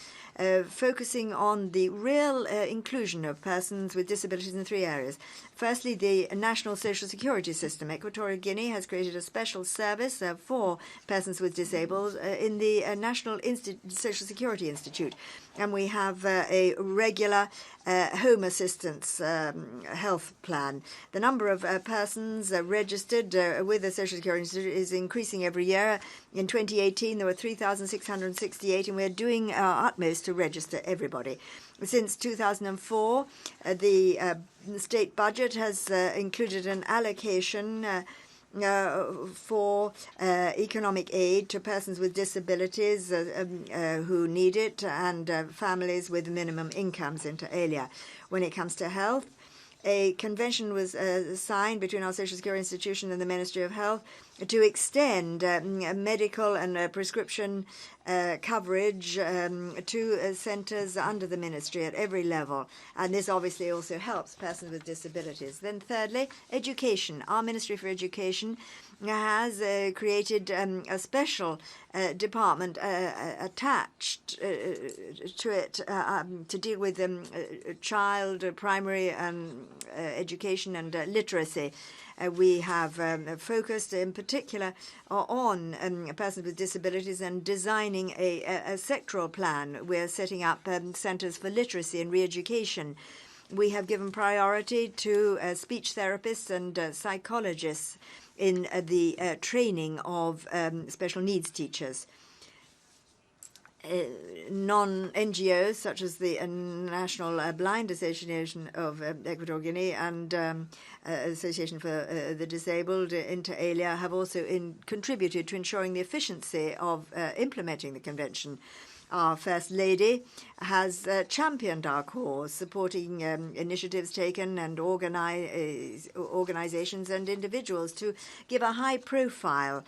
focusing on the real inclusion of persons with disabilities in three areas. Firstly, the National Social Security System. Equatorial Guinea has created a special service for persons with disabled in the National Social Security Institute. And we have a regular home assistance health plan. The number of persons registered with the Social Security Institute is increasing every year. In 2018, there were 3,668, and we're doing our utmost to register everybody. Since 2004, the state budget has included an allocation for economic aid to persons with disabilities who need it, and families with minimum incomes, inter alia. When it comes to health, a convention was signed between our Social Security Institution and the Ministry of Health to extend medical and prescription coverage to centres under the ministry at every level. And this obviously also helps persons with disabilities. Then thirdly, education. Our Ministry for Education has created a special department attached to it to deal with child primary education and literacy. We have focused in particular on persons with disabilities and designing a sectoral plan. We're setting up centres for literacy and re-education. We have given priority to speech therapists and psychologists in the training of special needs teachers. Non-NGOs such as the National Blind Association of Equatorial Guinea and Association for the Disabled, inter alia, have also contributed to ensuring the efficiency of implementing the convention. Our First Lady has championed our cause, supporting initiatives taken and organizations and individuals to give a high profile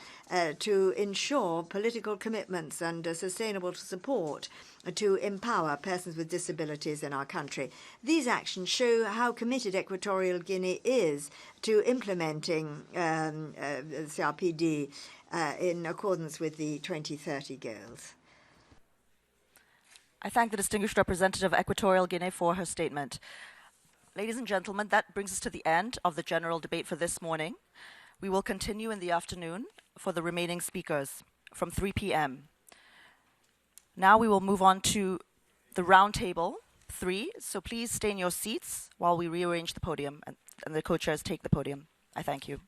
to ensure political commitments and sustainable support to empower persons with disabilities in our country. These actions show how committed Equatorial Guinea is to implementing CRPD in accordance with the 2030 goals. I thank the distinguished representative of Equatorial Guinea for her statement. Ladies and gentlemen, that brings us to the end of the general debate for this morning. We will continue in the afternoon for the remaining speakers from 3 p.m. Now we will move on to the round table 3. So please stay in your seats while we rearrange the podium and the co-chairs take the podium. I thank you.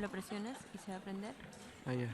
presiones y se va a prender. Ah, ya.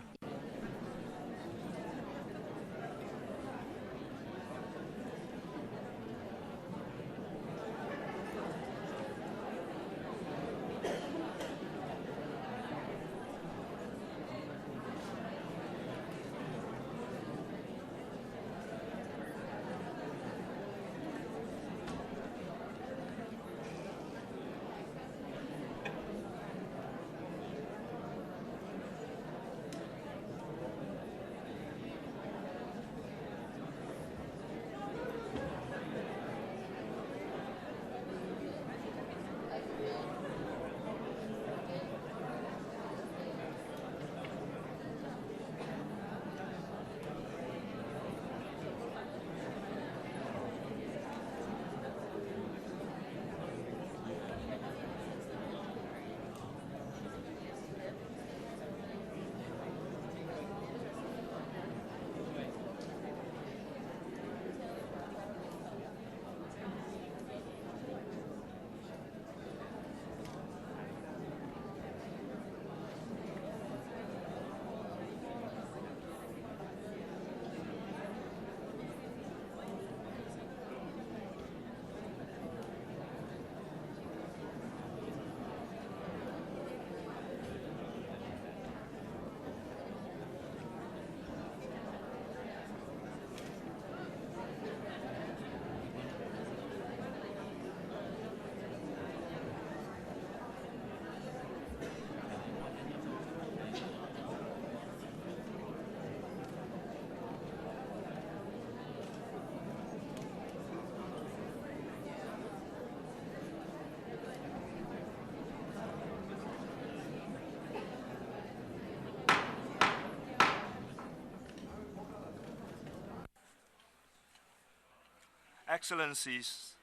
Excellencies,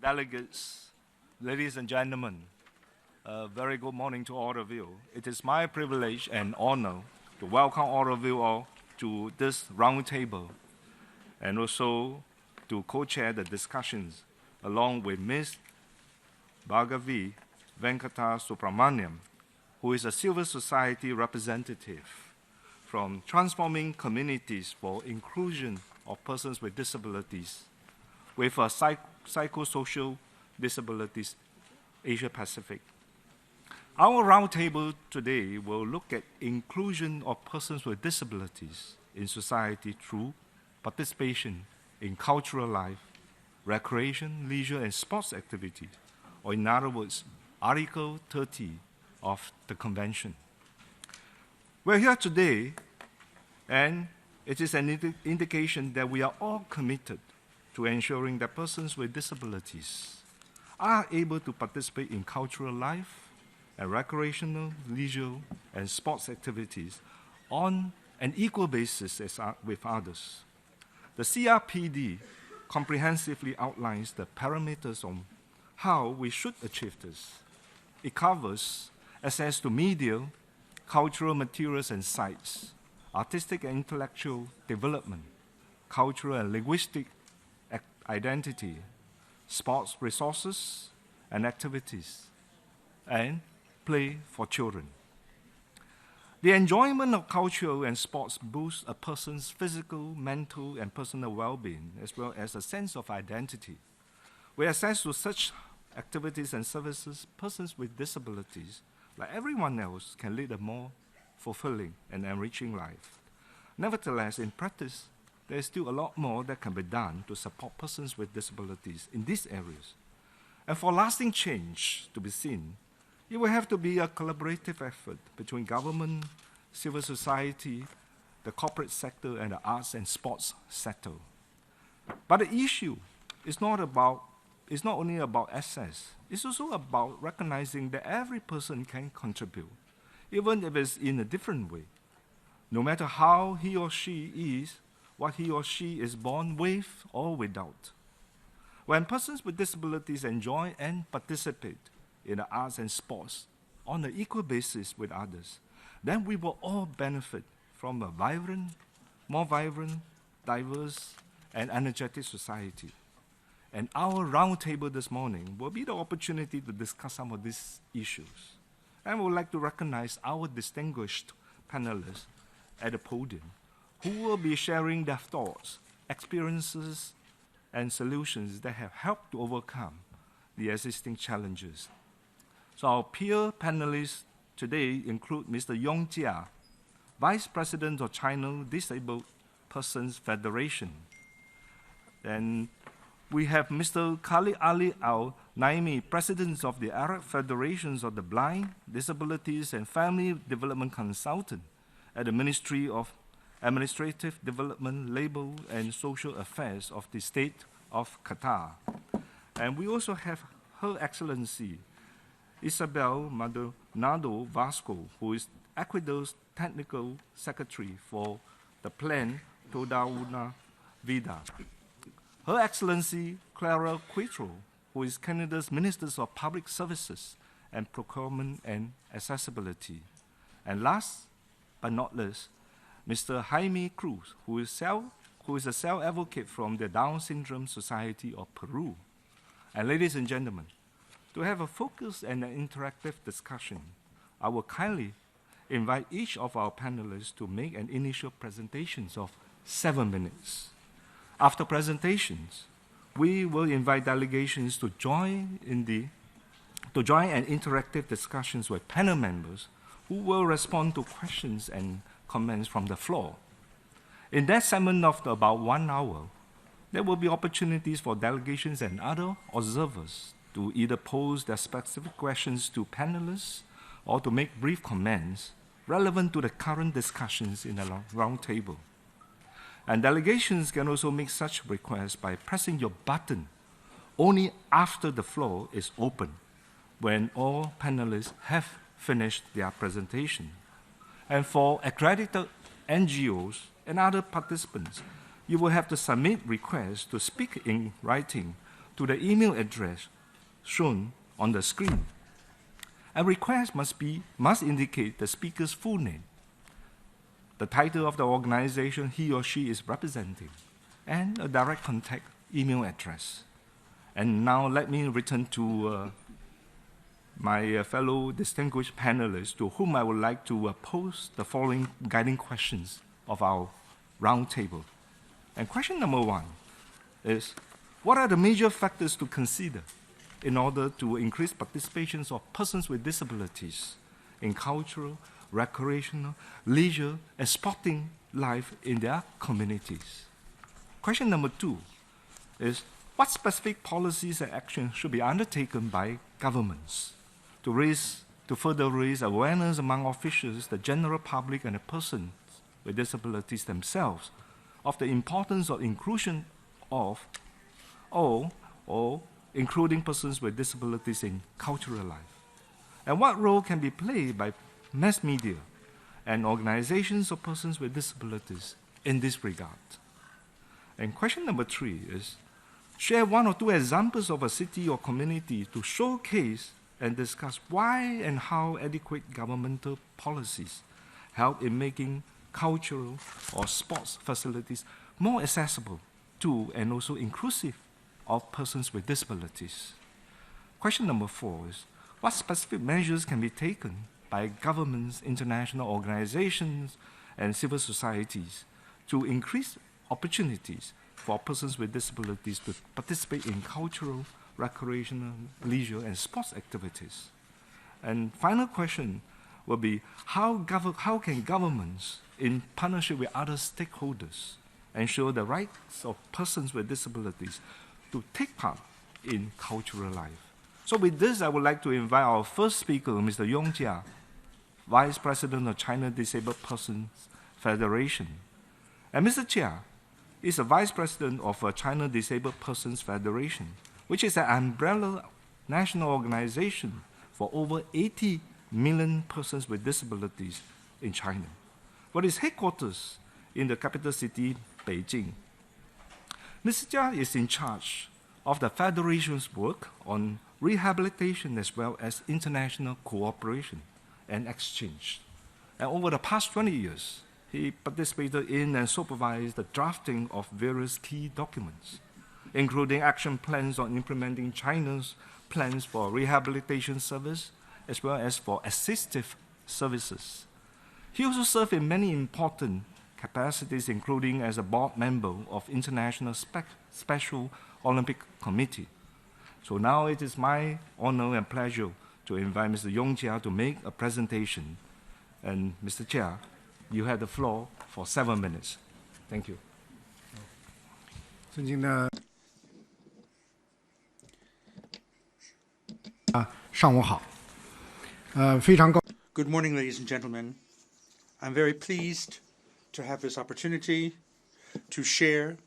delegates, ladies and gentlemen, a very good morning to all of you. It is my privilege and honor to welcome all of you all to this roundtable and also to co-chair the discussions along with Ms. Bhargavi Venkatasubramaniam, who is a civil society representative from Transforming Communities for Inclusion of Persons with Disabilities with a Psychosocial Disabilities Asia Pacific. Our roundtable today will look at inclusion of persons with disabilities in society through participation in cultural life, recreation, leisure, and sports activities, or in other words, Article 30 of the Convention. We're here today, and it is an indication that we are all committed to ensuring that persons with disabilities are able to participate in cultural life and recreational, leisure, and sports activities on an equal basis as with others. The CRPD comprehensively outlines the parameters on how we should achieve this. It covers access to media, cultural materials and sites, artistic and intellectual development, cultural and linguistic identity, sports resources and activities, and play for children. The enjoyment of culture and sports boosts a person's physical, mental, and personal well-being, as well as a sense of identity. With access to such activities and services, persons with disabilities, like everyone else, can lead a more fulfilling and enriching life. Nevertheless, in practice, there is still a lot more that can be done to support persons with disabilities in these areas. And for lasting change to be seen, it will have to be a collaborative effort between government, civil society, the corporate sector, and the arts and sports sector. But the issue is not only about access, it's also about recognizing that every person can contribute, even if it's in a different way. No matter how he or she is, what he or she is born with or without. When persons with disabilities enjoy and participate in the arts and sports on an equal basis with others, then we will all benefit from a more vibrant, diverse, and energetic society. And our roundtable this morning will be the opportunity to discuss some of these issues. And I would like to recognize our distinguished panelists at the podium who will be sharing their thoughts, experiences, and solutions that have helped to overcome the existing challenges. So our peer panelists today include Mr. Yong Jia, Vice President of China Disabled Persons Federation. And we have Mr. Khalid Ali Al-Naimi, President of the Arab Federations of the Blind, Disabilities and Family Development Consultant at the Ministry of Administrative Development, Labor and Social Affairs of the State of Qatar. And we also have Her Excellency Isabel Maldonado Vasco, who is Ecuador's Technical Secretary for the Plan Toda Una Vida. Her Excellency Clara Quitro, who is Canada's Minister of Public Services and Procurement and Accessibility. And last but not least, Mr. Jaime Cruz, who is a self-advocate from the Down Syndrome Society of Peru. And ladies and gentlemen, to have a focused and an interactive discussion, I will kindly invite each of our panelists to make an initial presentation of 7 minutes. After presentations, we will invite delegations to join an interactive discussions with panel members who will respond to questions and comments from the floor. In that segment of about 1 hour, there will be opportunities for delegations and other observers to either pose their specific questions to panelists or to make brief comments relevant to the current discussions in the round table. And delegations can also make such requests by pressing your button only after the floor is open, when all panelists have finished their presentation. And for accredited NGOs and other participants, you will have to submit requests to speak in writing to the email address shown on the screen. A request must indicate the speaker's full name, the title of the organization he or she is representing, and a direct contact email address. And now let me return to my fellow distinguished panelists, to whom I would like to pose the following guiding questions of our roundtable. And question number 1 is, what are the major factors to consider in order to increase participation of persons with disabilities in cultural, recreational, leisure, and sporting life in their communities? Question number 2 is, what specific policies and actions should be undertaken by governments to further raise awareness among officials, the general public, and the persons with disabilities themselves of the importance of inclusion of all or including persons with disabilities in cultural life? And what role can be played by mass media and organizations of persons with disabilities in this regard? And question number 3 is, share 1 or 2 examples of a city or community to showcase and discuss why and how adequate governmental policies help in making cultural or sports facilities more accessible to and also inclusive of persons with disabilities. Question number 4 is, what specific measures can be taken by governments, international organizations, and civil societies to increase opportunities for persons with disabilities to participate in cultural, recreational, leisure, and sports activities? And final question will be, how can governments, in partnership with other stakeholders, ensure the rights of persons with disabilities to take part in cultural life? So with this, I would like to invite our first speaker, Mr. Yong Jia, Vice President of China Disabled Persons Federation. And Mr. Jia is a Vice President of China Disabled Persons Federation, which is an umbrella national organization for over 80 million persons with disabilities in China, with its headquarters in the capital city, Beijing. Mr. Jia is in charge of the Federation's work on rehabilitation as well as international cooperation and exchange. And over the past 20 years, he participated in and supervised the drafting of various key documents, including action plans on implementing China's plans for rehabilitation service as well as for assistive services. He also served in many important capacities, including as a board member of International Special Olympic Committee. So now it is my honor and pleasure to invite Mr. Yong Chia to make a presentation. And Mr. Chia, you have the floor for 7 minutes. Thank you. 尊敬的上午好，非常高。Good morning, ladies and gentlemen. I'm very pleased to have this opportunity to share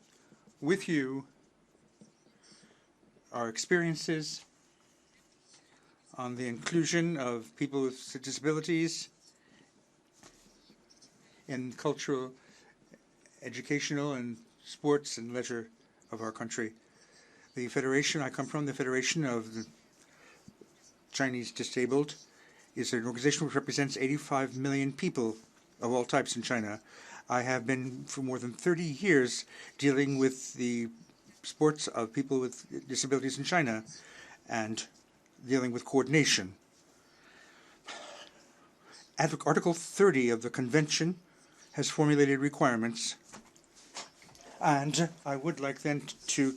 with you our experiences on the inclusion of people with disabilities in cultural, educational, and sports and leisure of our country. The federation I come from, the Federation of the Chinese Disabled, is an organization which represents 85 million people of all types in China. I have been for more than 30 years dealing with the sports of people with disabilities in China and dealing with coordination. Article 30 of the Convention has formulated requirements, and I would like then to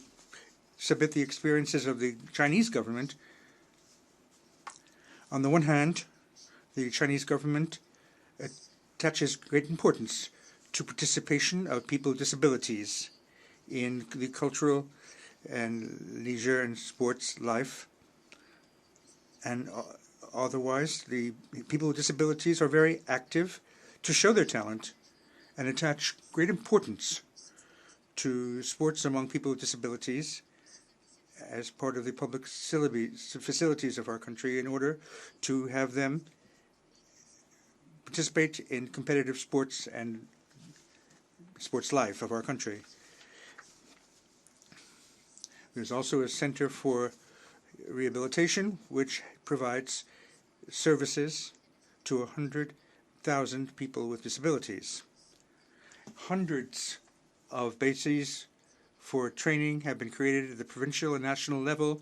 submit the experiences of the Chinese government. On the one hand, the Chinese government attaches great importance to participation of people with disabilities in the cultural and leisure and sports life. And otherwise, the people with disabilities are very active to show their talent and attach great importance to sports among people with disabilities as part of the public facilities of our country in order to have them participate in competitive sports and sports life of our country. There's also a Center for Rehabilitation, which provides services to 100,000 people with disabilities. Hundreds of bases for training have been created at the provincial and national level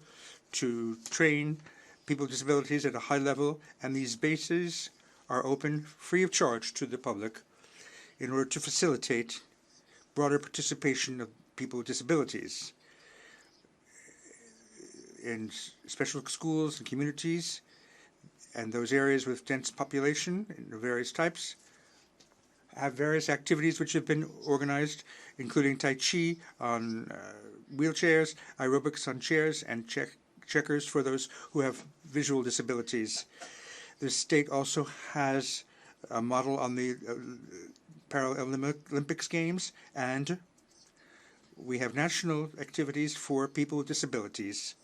to train people with disabilities at a high level, and these bases are open free of charge to the public in order to facilitate broader participation of people with disabilities in special schools and communities and those areas with dense population in various types. Have various activities which have been organized, including Tai Chi on wheelchairs, aerobics on chairs, and checkers for those who have visual disabilities. The state also has a model on the Paralympics Games, and we have national activities for people with disabilities,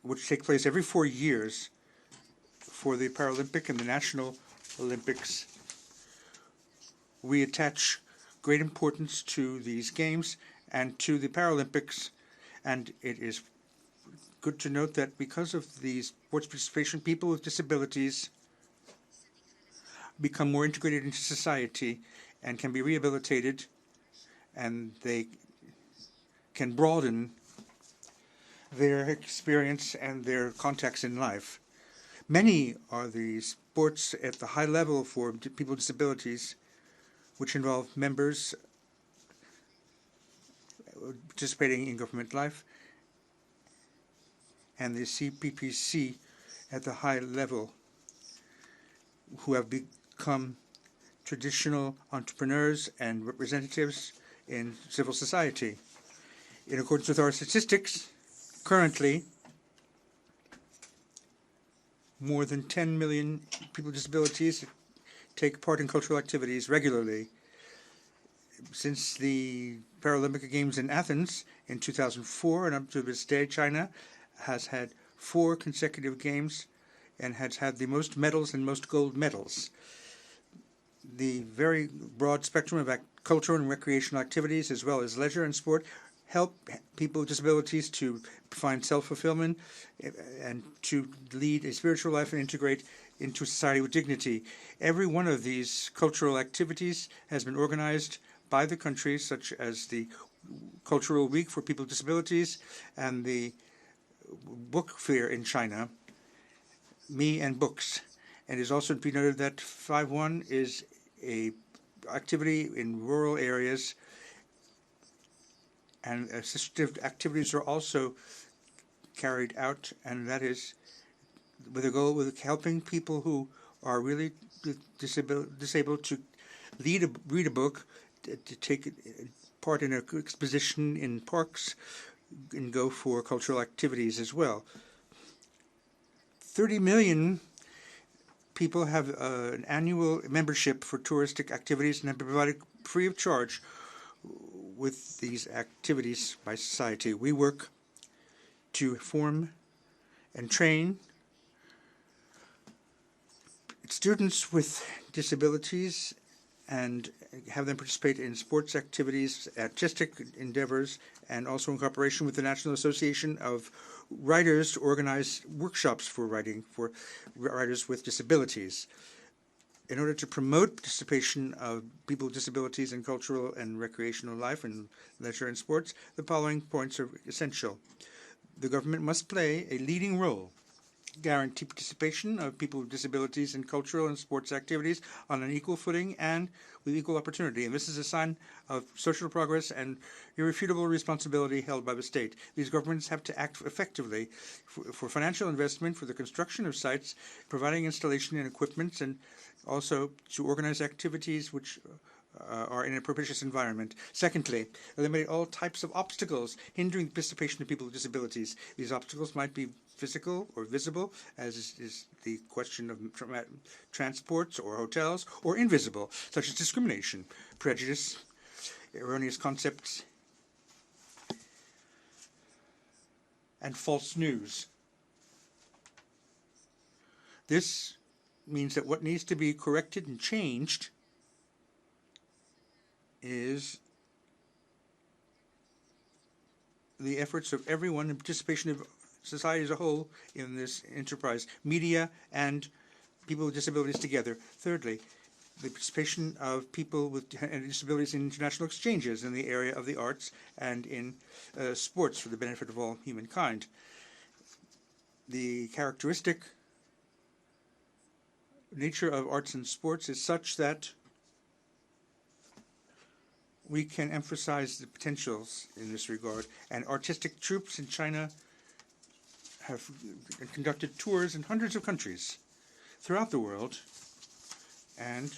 which take place every 4 years for the Paralympic and the National Olympics. We attach great importance to these games and to the Paralympics, and it is good to note that because of the sports participation, people with disabilities become more integrated into society and can be rehabilitated, and they can broaden their experience and their contacts in life. Many are the sports at the high level for people with disabilities, which involve members participating in government life, and the CPPC at the high level, who have become traditional entrepreneurs and representatives in civil society. In accordance with our statistics, currently, more than 10 million people with disabilities take part in cultural activities regularly. Since the Paralympic Games in Athens in 2004 and up to this day, China has had 4 consecutive games and has had the most medals and most gold medals. The very broad spectrum of cultural and recreational activities, as well as leisure and sport, help people with disabilities to find self-fulfillment and to lead a spiritual life and integrate into society with dignity. Every one of these cultural activities has been organized by the country, such as the Cultural Week for People with Disabilities and the Book Fair in China, me and books. And it is also to be noted that 5.1 is a activity in rural areas, and assistive activities are also carried out, and that is with a goal with helping people who are really disabled to read a book, to take part in an exposition in parks, and go for cultural activities as well. 30 million people have an annual membership for touristic activities and have been provided free of charge with these activities by society. We work to form and train students with disabilities and have them participate in sports activities, artistic endeavors, and also in cooperation with the National Association of Writers to organize workshops for writing for writers with disabilities. In order to promote participation of people with disabilities in cultural and recreational life and leisure and sports, the following points are essential. The government must play a leading role, guarantee participation of people with disabilities in cultural and sports activities on an equal footing and with equal opportunity. And this is a sign of social progress and irrefutable responsibility held by the state. These governments have to act effectively for financial investment, for the construction of sites, providing installation and equipment, and also to organize activities which are in a propitious environment. Secondly, eliminate all types of obstacles hindering the participation of people with disabilities. These obstacles might be physical or visible, as is the question of transports or hotels, or invisible, such as discrimination, prejudice, erroneous concepts, and false news. This means that what needs to be corrected and changed is the efforts of everyone and participation of society as a whole in this enterprise, media and people with disabilities together. Thirdly, the participation of people with disabilities in international exchanges in the area of the arts and in sports for the benefit of all humankind. The characteristic nature of arts and sports is such that we can emphasize the potentials in this regard, and artistic troupes in China have conducted tours in hundreds of countries throughout the world and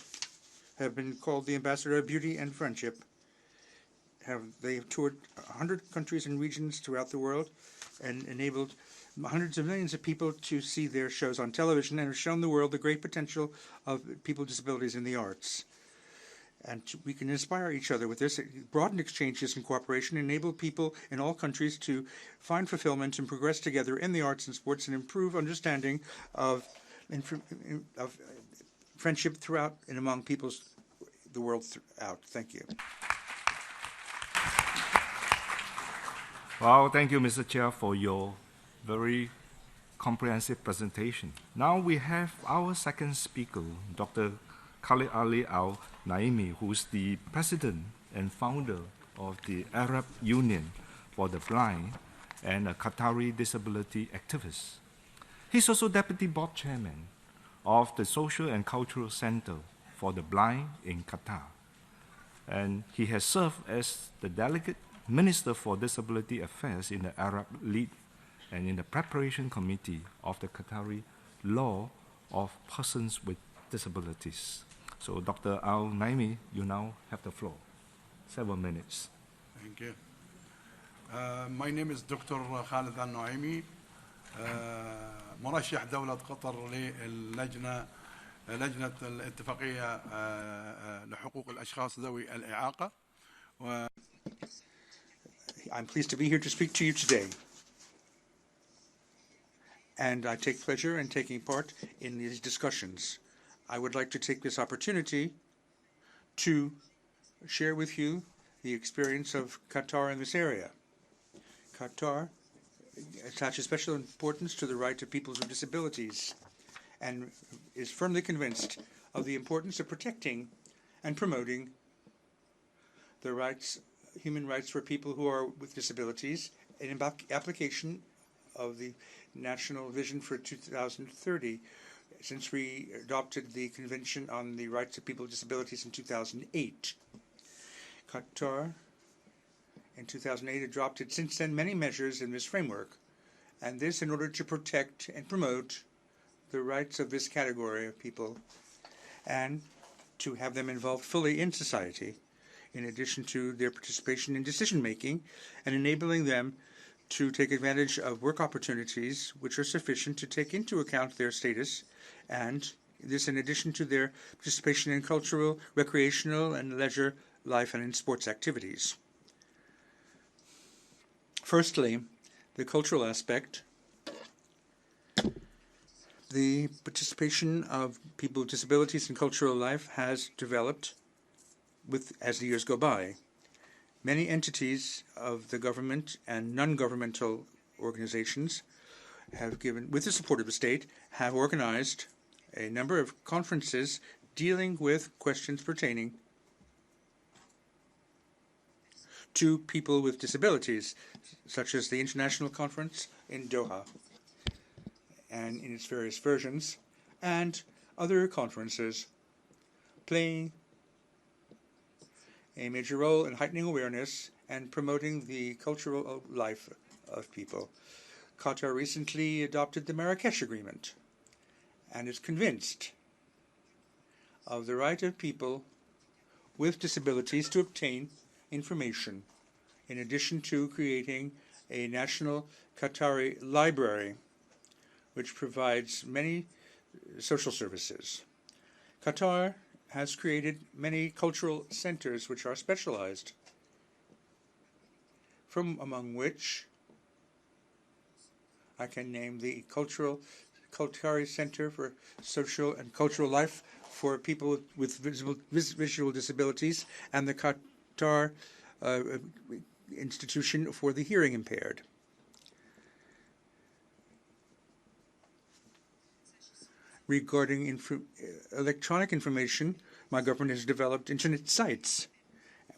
have been called the ambassador of beauty and friendship. They have toured 100 countries and regions throughout the world and enabled hundreds of millions of people to see their shows on television and have shown the world the great potential of people with disabilities in the arts. And we can inspire each other with this, broaden exchanges and cooperation, enable people in all countries to find fulfillment and progress together in the arts and sports and improve understanding of friendship throughout and among peoples the world throughout. Thank you. Well, thank you, Mr. Chair, for your very comprehensive presentation. Now we have our second speaker, Dr. Khalid Ali Al-Naimi, who is the president and founder of the Arab Union for the Blind and a Qatari disability activist. He's also deputy board chairman of the Social and Cultural Center for the Blind in Qatar. And he has served as the delegate minister for disability affairs in the Arab League and in the preparation committee of the Qatari law of persons with disabilities. So, Dr. Al-Naimi, you now have the floor. 7 minutes. Thank you. My name is Dr. Khalid Al-Naimi, مرشح دولة قطر للجنة الاتفاقية لحقوق الأشخاص ذوي الإعاقة. I'm pleased to be here to speak to you today. And I take pleasure in taking part in these discussions. I would like to take this opportunity to share with you the experience of Qatar in this area. Qatar attaches special importance to the right of people with disabilities and is firmly convinced of the importance of protecting and promoting the rights, human rights for people who are with disabilities in application of the national vision for 2030, since we adopted the Convention on the Rights of People with Disabilities in 2008. Qatar, in 2008, adopted since then many measures in this framework, and this in order to protect and promote the rights of this category of people and to have them involved fully in society, in addition to their participation in decision-making and enabling them to take advantage of work opportunities which are sufficient to take into account their status, and this in addition to their participation in cultural, recreational, and leisure life and in sports activities. Firstly, the cultural aspect. The participation of people with disabilities in cultural life has developed as the years go by. Many entities of the government and non-governmental organizations have given, with the support of the state, have organized a number of conferences dealing with questions pertaining to people with disabilities, such as the International Conference in Doha and in its various versions, and other conferences playing a major role in heightening awareness and promoting the cultural life of people. Qatar recently adopted the Marrakesh Agreement and is convinced of the right of people with disabilities to obtain information, in addition to creating a national Qatari library which provides many social services. Qatar has created many cultural centers which are specialized, from among which I can name the Qatari Center for Social and Cultural Life for people with visual disabilities, and the Qatar Institution for the Hearing Impaired. Regarding electronic information, my government has developed internet sites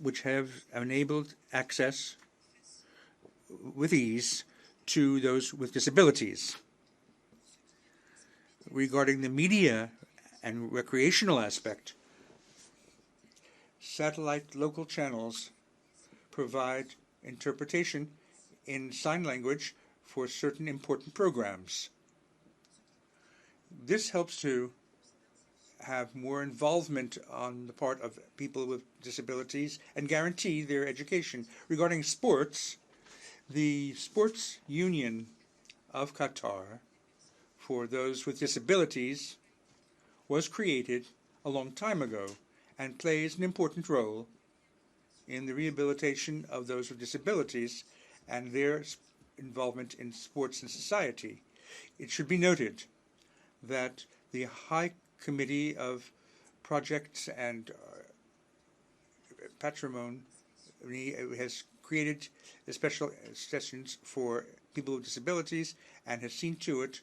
which have enabled access with ease to those with disabilities. Regarding the media and recreational aspect, satellite local channels provide interpretation in sign language for certain important programs. This helps to have more involvement on the part of people with disabilities and guarantee their education. Regarding sports, the Sports Union of Qatar for those with disabilities was created a long time ago and plays an important role in the rehabilitation of those with disabilities and their involvement in sports and society. It should be noted that the High Committee of Projects and Patrimony has created special sessions for people with disabilities and has seen to it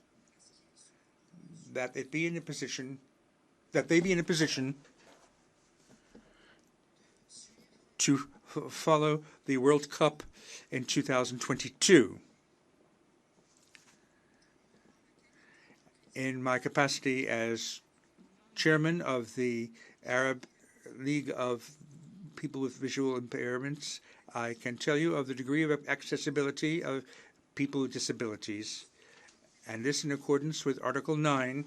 that they be in a position to follow the World Cup in 2022. In my capacity as chairman of the Arab League of People with Visual Impairments, I can tell you of the degree of accessibility of people with disabilities, and this in accordance with Article 9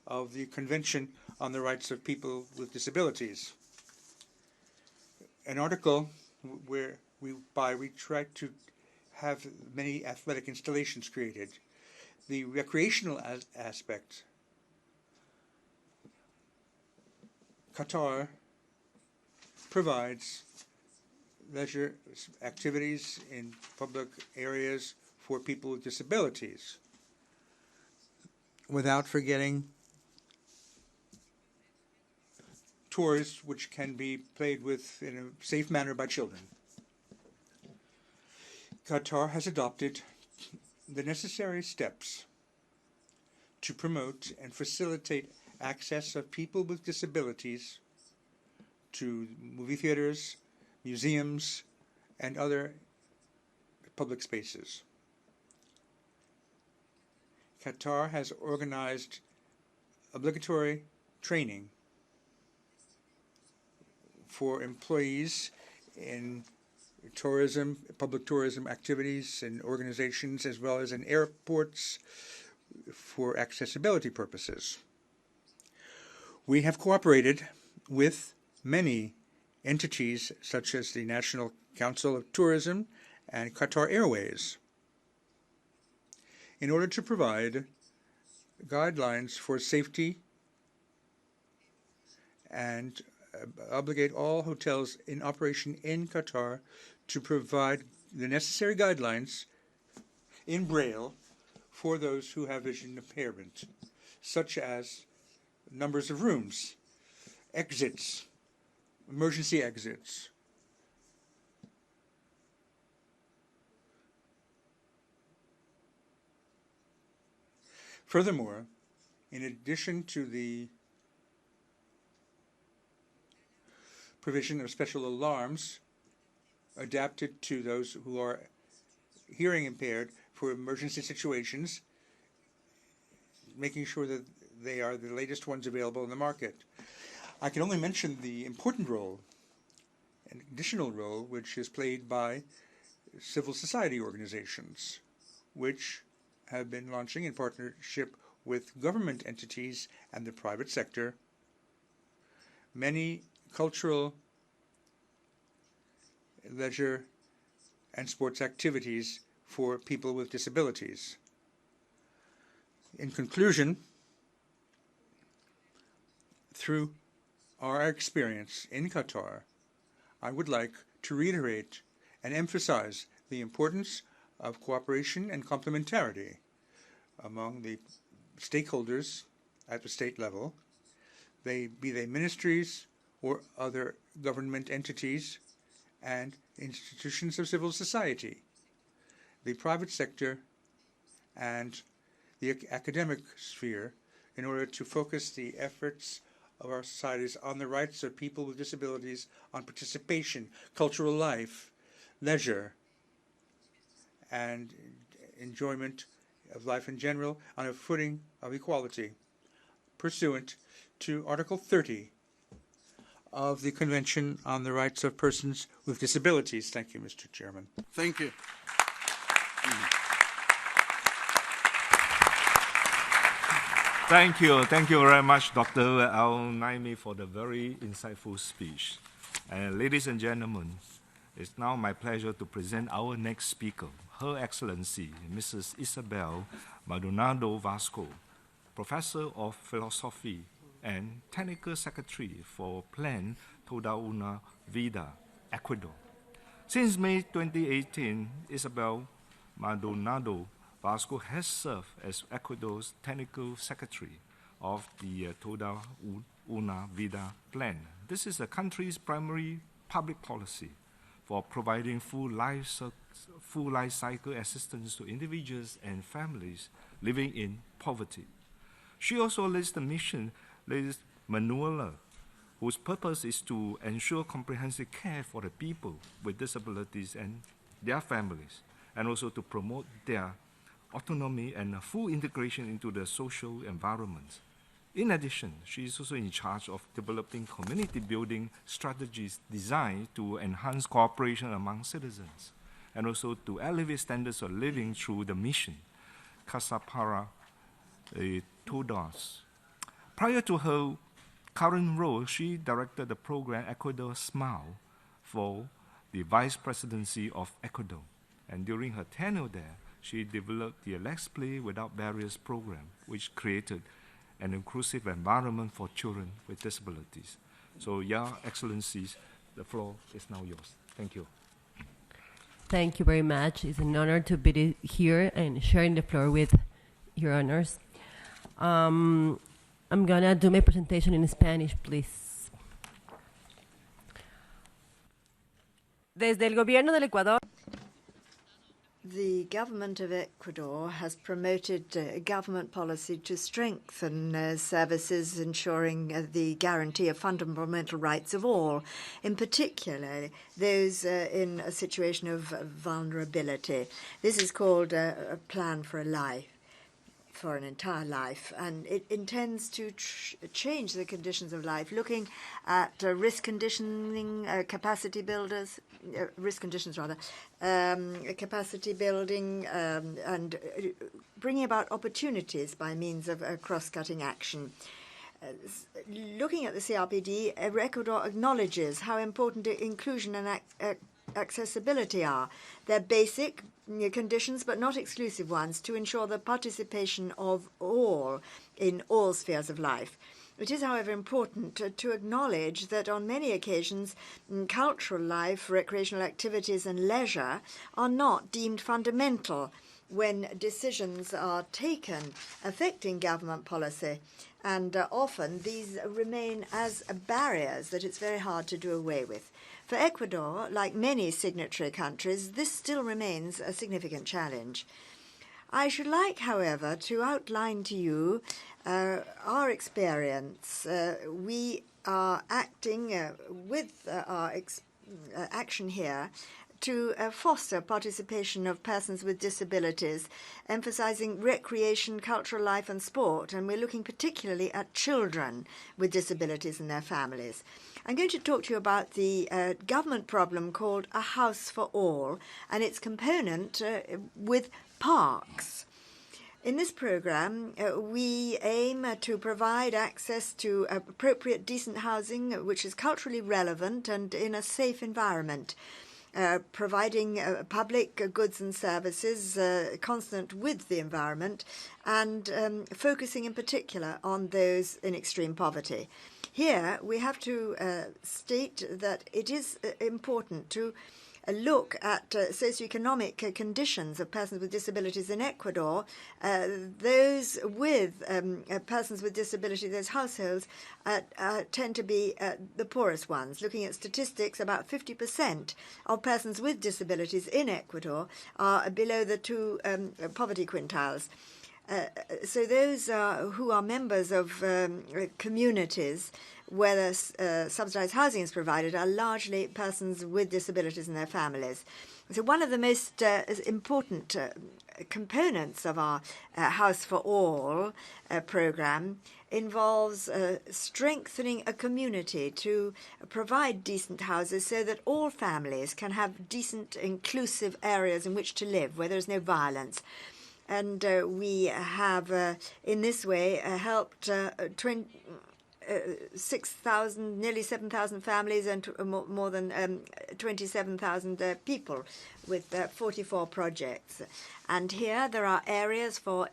of the Convention on the Rights of People with Disabilities. An article where we try to have many athletic installations created. The recreational aspect, Qatar provides leisure activities in public areas for people with disabilities, without forgetting tours which can be played with in a safe manner by children. Qatar has adopted the necessary steps to promote and facilitate access of people with disabilities to movie theaters, museums, and other public spaces. Qatar has organized obligatory training for employees in tourism, public tourism activities and organizations, as well as in airports for accessibility purposes. We have cooperated with many entities such as the National Council of Tourism and Qatar Airways in order to provide guidelines for safety and obligate all hotels in operation in Qatar to provide the necessary guidelines in Braille for those who have vision impairment, such as numbers of rooms, exits, emergency exits. Furthermore, in addition to the provision of special alarms adapted to those who are hearing impaired for emergency situations, making sure that they are the latest ones available in the market. I can only mention the important role, an additional role, which is played by civil society organizations, which have been launching in partnership with government entities and the private sector many cultural, leisure, and sports activities for people with disabilities. In conclusion, through our experience in Qatar, I would like to reiterate and emphasize the importance of cooperation and complementarity among the stakeholders at the state level, be they ministries or other government entities and institutions of civil society, the private sector, and the academic sphere, in order to focus the efforts of our societies on the rights of people with disabilities, on participation, cultural life, leisure, and enjoyment of life in general on a footing of equality, pursuant to Article 30 of the Convention on the Rights of Persons with Disabilities. Thank you, Mr. Chairman. Thank you. Thank you. Thank you very much, Dr. Al-Naimi, for the very insightful speech. And ladies and gentlemen, it's now my pleasure to present our next speaker, Her Excellency, Mrs. Isabel Maldonado Vasco, Professor of Philosophy and Technical Secretary for Plan Toda Una Vida, Ecuador. Since May 2018, Isabel Maldonado Vasco has served as Ecuador's Technical Secretary of the Toda Una Vida Plan. This is the country's primary public policy for providing full life cycle assistance to individuals and families living in poverty. She also leads the mission, leads Manuela, whose purpose is to ensure comprehensive care for the people with disabilities and their families, and also to promote their autonomy and full integration into the social environment. In addition, she is also in charge of developing community building strategies designed to enhance cooperation among citizens and also to elevate standards of living through the mission, Casa para Todos. Prior to her current role, she directed the program Ecuador Smile for the Vice Presidency of Ecuador. And during her tenure there, she developed the Let's Play Without Barriers program, which created an inclusive environment for children with disabilities. So, Your Excellencies, the floor is now yours. Thank you. Thank you very much. It's an honor to be here and sharing the floor with Your Honors. I'm going to do my presentation in Spanish, please. Desde el gobierno del Ecuador. The government of Ecuador has promoted government policy to strengthen services ensuring the guarantee of fundamental rights of all, in particular those in a situation of vulnerability. This is called a plan for a life. for an entire life, and it intends to change the conditions of life, looking at risk conditioning, capacity builders, risk conditions rather, capacity building, and bringing about opportunities by means of cross-cutting action. Looking at the CRPD, Ecuador acknowledges how important inclusion and accessibility are. They're basic conditions, but not exclusive ones, to ensure the participation of all in all spheres of life. It is, however, important to acknowledge that on many occasions, cultural life, recreational activities and leisure are not deemed fundamental when decisions are taken affecting government policy. And often these remain as barriers that it's very hard to do away with. For Ecuador, like many signatory countries, this still remains a significant challenge. I should like, however, to outline to you our experience. We are acting with our action here to foster participation of persons with disabilities, emphasizing recreation, cultural life and sport, and we're looking particularly at children with disabilities and their families. I'm going to talk to you about the government problem called A House for All and its component with parks. In this program, we aim to provide access to appropriate, decent housing which is culturally relevant and in a safe environment, providing public goods and services consonant with the environment, and focusing in particular on those in extreme poverty. Here, we have to state that it is important to look at socioeconomic conditions of persons with disabilities in Ecuador. Those with persons with disability, those households, tend to be the poorest ones. Looking at statistics, about 50% of persons with disabilities in Ecuador are below the two poverty quintiles. So those who are members of communities where subsidized housing is provided are largely persons with disabilities and their families. So one of the most important components of our House for All program involves strengthening a community to provide decent houses so that all families can have decent, inclusive areas in which to live where there's no violence. And we have, in this way, helped 6,000, nearly 7,000 families and more than 27,000 people with 44 projects. And here there are areas for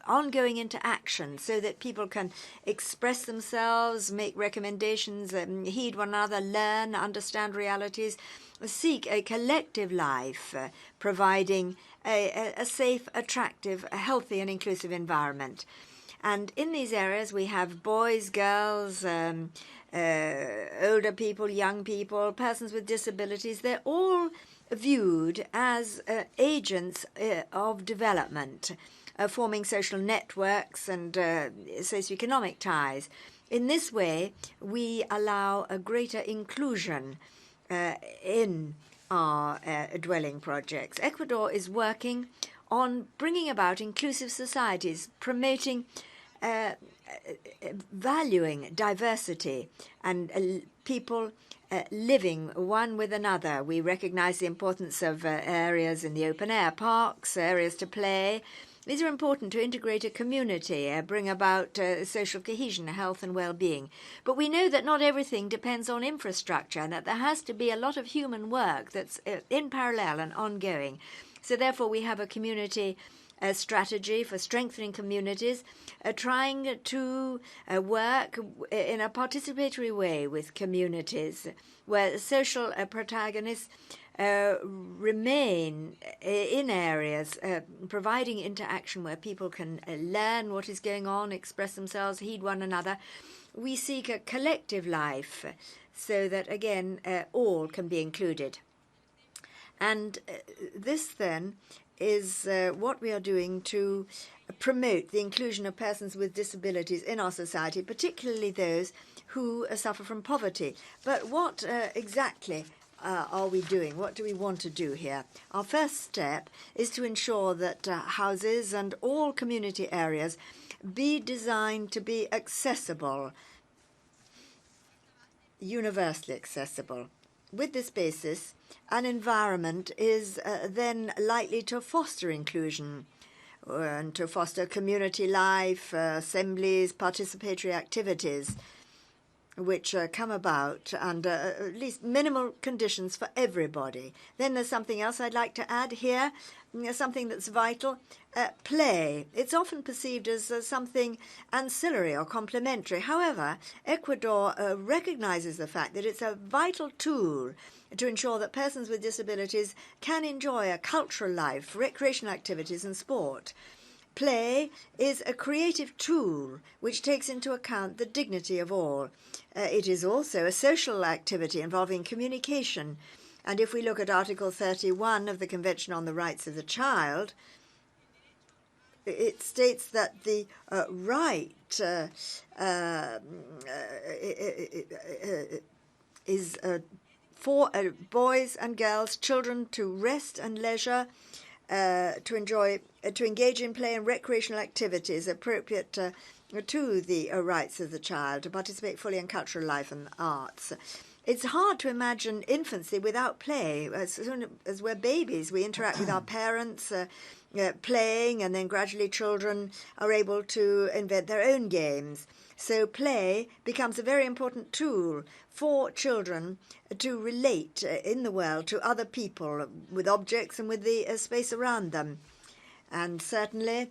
ongoing interaction so that people can express themselves, make recommendations, heed one another, learn, understand realities, seek a collective life, providing a safe, attractive, healthy and inclusive environment. And in these areas we have boys, girls, older people, young people, persons with disabilities. They're all viewed as agents of development, forming social networks and socioeconomic ties. In this way, we allow a greater inclusion in our dwelling projects. Ecuador is working on bringing about inclusive societies, promoting valuing diversity and people living one with another. We recognize the importance of areas in the open air, parks, areas to play. These are important to integrate a community, bring about social cohesion, health and well-being. But we know that not everything depends on infrastructure and that there has to be a lot of human work that's in parallel and ongoing. So therefore we have a community strategy for strengthening communities, trying to work in a participatory way with communities where social protagonists remain in areas providing interaction where people can learn what is going on, express themselves, heed one another. We seek a collective life so that, again, all can be included. And this, then, is what we are doing to promote the inclusion of persons with disabilities in our society, particularly those who suffer from poverty. But what exactly are we doing? What do we want to do here? Our first step is to ensure that houses and all community areas be designed to be accessible, universally accessible. With this basis, an environment is then likely to foster inclusion and to foster community life, assemblies, participatory activities, which come about under at least minimal conditions for everybody. Then there's something else I'd like to add here, something that's vital, play. It's often perceived as something ancillary or complementary. However, Ecuador recognizes the fact that it's a vital tool to ensure that persons with disabilities can enjoy a cultural life, recreational activities and sport. Play is a creative tool which takes into account the dignity of all. It is also a social activity involving communication. And if we look at Article 31 of the Convention on the Rights of the Child, it states that the right is for boys and girls, children, to rest and leisure, to engage in play and recreational activities appropriate to the rights of the child, to participate fully in cultural life and arts. It's hard to imagine infancy without play. As soon as we're babies, we interact with our parents, playing, and then gradually children are able to invent their own games. So play becomes a very important tool for children to relate in the world to other people, with objects and with the space around them. And certainly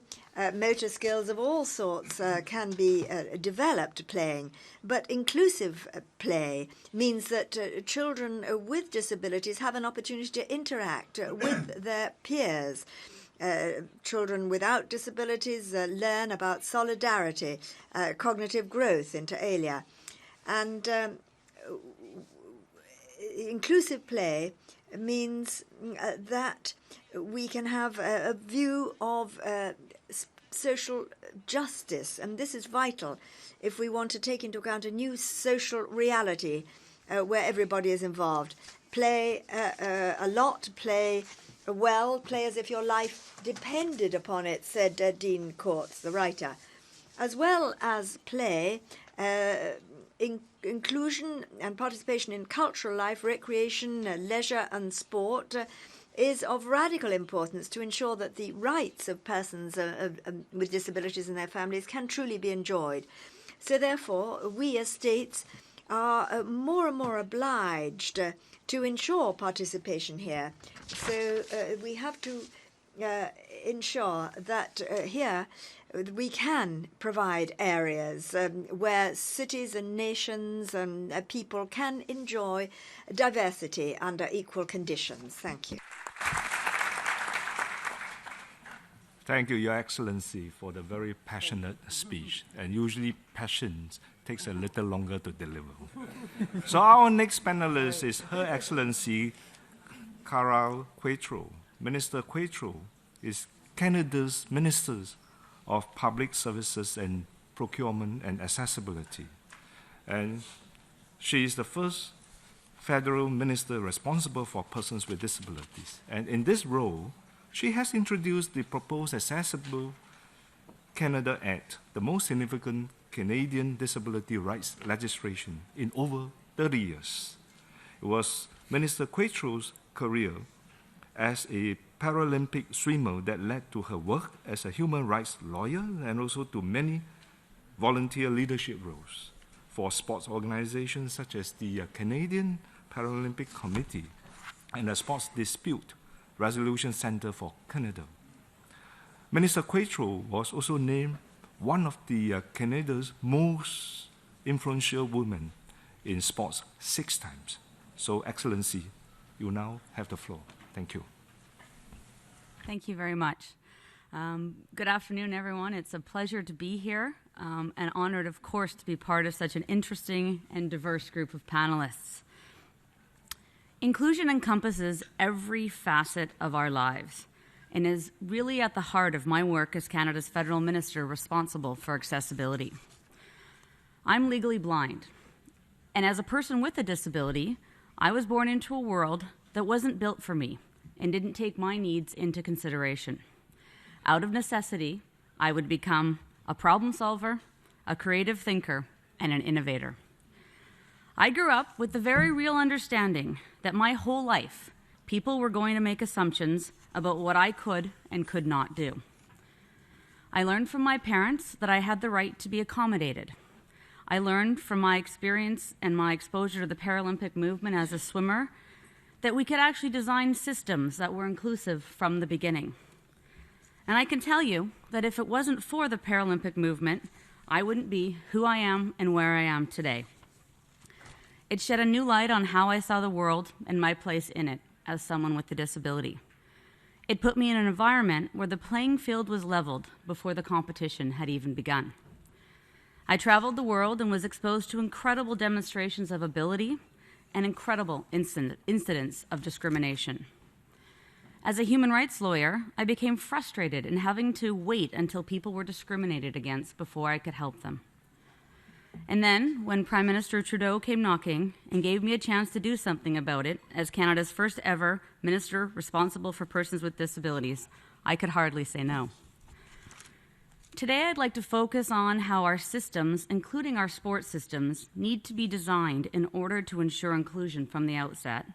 motor skills of all sorts can be developed playing. But inclusive play means that children with disabilities have an opportunity to interact with their peers. Children without disabilities learn about solidarity, cognitive growth, inter alia. And inclusive play means that we can have a view of social justice, and this is vital if we want to take into account a new social reality where everybody is involved. Play a lot, play well, play as if your life depended upon it, said Dean Courts, the writer. As well as play, inclusion and participation in cultural life, recreation, leisure and sport is of radical importance to ensure that the rights of persons with disabilities and their families can truly be enjoyed. So therefore, we as states are more and more obliged to ensure participation here. So we have to ensure that here we can provide areas where cities and nations and people can enjoy diversity under equal conditions. Thank you. Thank you, Your Excellency, for the very passionate speech. And usually passion takes a little longer to deliver. So our next panelist is Her Excellency Carol Quatro. Minister Quatro is Canada's Minister of Public Services and Procurement and Accessibility. And she is the first federal minister responsible for persons with disabilities. And in this role, she has introduced the proposed Accessible Canada Act, the most significant Canadian disability rights legislation in over 30 years. It was Minister Quatro's career as a Paralympic swimmer that led to her work as a human rights lawyer and also to many volunteer leadership roles for sports organizations such as the Canadian Paralympic Committee and the Sports Dispute Resolution Center for Canada. Minister Quatro was also named one of the Canada's most influential women in sports 6 times. So, Excellency, you now have the floor. Thank you. Thank you very much. Good afternoon, everyone. It's a pleasure to be here and honored, of course, to be part of such an interesting and diverse group of panelists. Inclusion encompasses every facet of our lives and is really at the heart of my work as Canada's federal minister responsible for accessibility. I'm legally blind, and as a person with a disability, I was born into a world that wasn't built for me and didn't take my needs into consideration. Out of necessity, I would become a problem solver, a creative thinker, and an innovator. I grew up with the very real understanding that my whole life, people were going to make assumptions about what I could and could not do. I learned from my parents that I had the right to be accommodated. I learned from my experience and my exposure to the Paralympic movement as a swimmer that we could actually design systems that were inclusive from the beginning. And I can tell you that if it wasn't for the Paralympic movement, I wouldn't be who I am and where I am today. It shed a new light on how I saw the world and my place in it as someone with a disability. It put me in an environment where the playing field was leveled before the competition had even begun. I traveled the world and was exposed to incredible demonstrations of ability and incredible incidents of discrimination. As a human rights lawyer, I became frustrated in having to wait until people were discriminated against before I could help them. And then, when Prime Minister Trudeau came knocking and gave me a chance to do something about it, as Canada's first ever minister responsible for persons with disabilities, I could hardly say no. Today, I'd like to focus on how our systems, including our sports systems, need to be designed in order to ensure inclusion from the outset,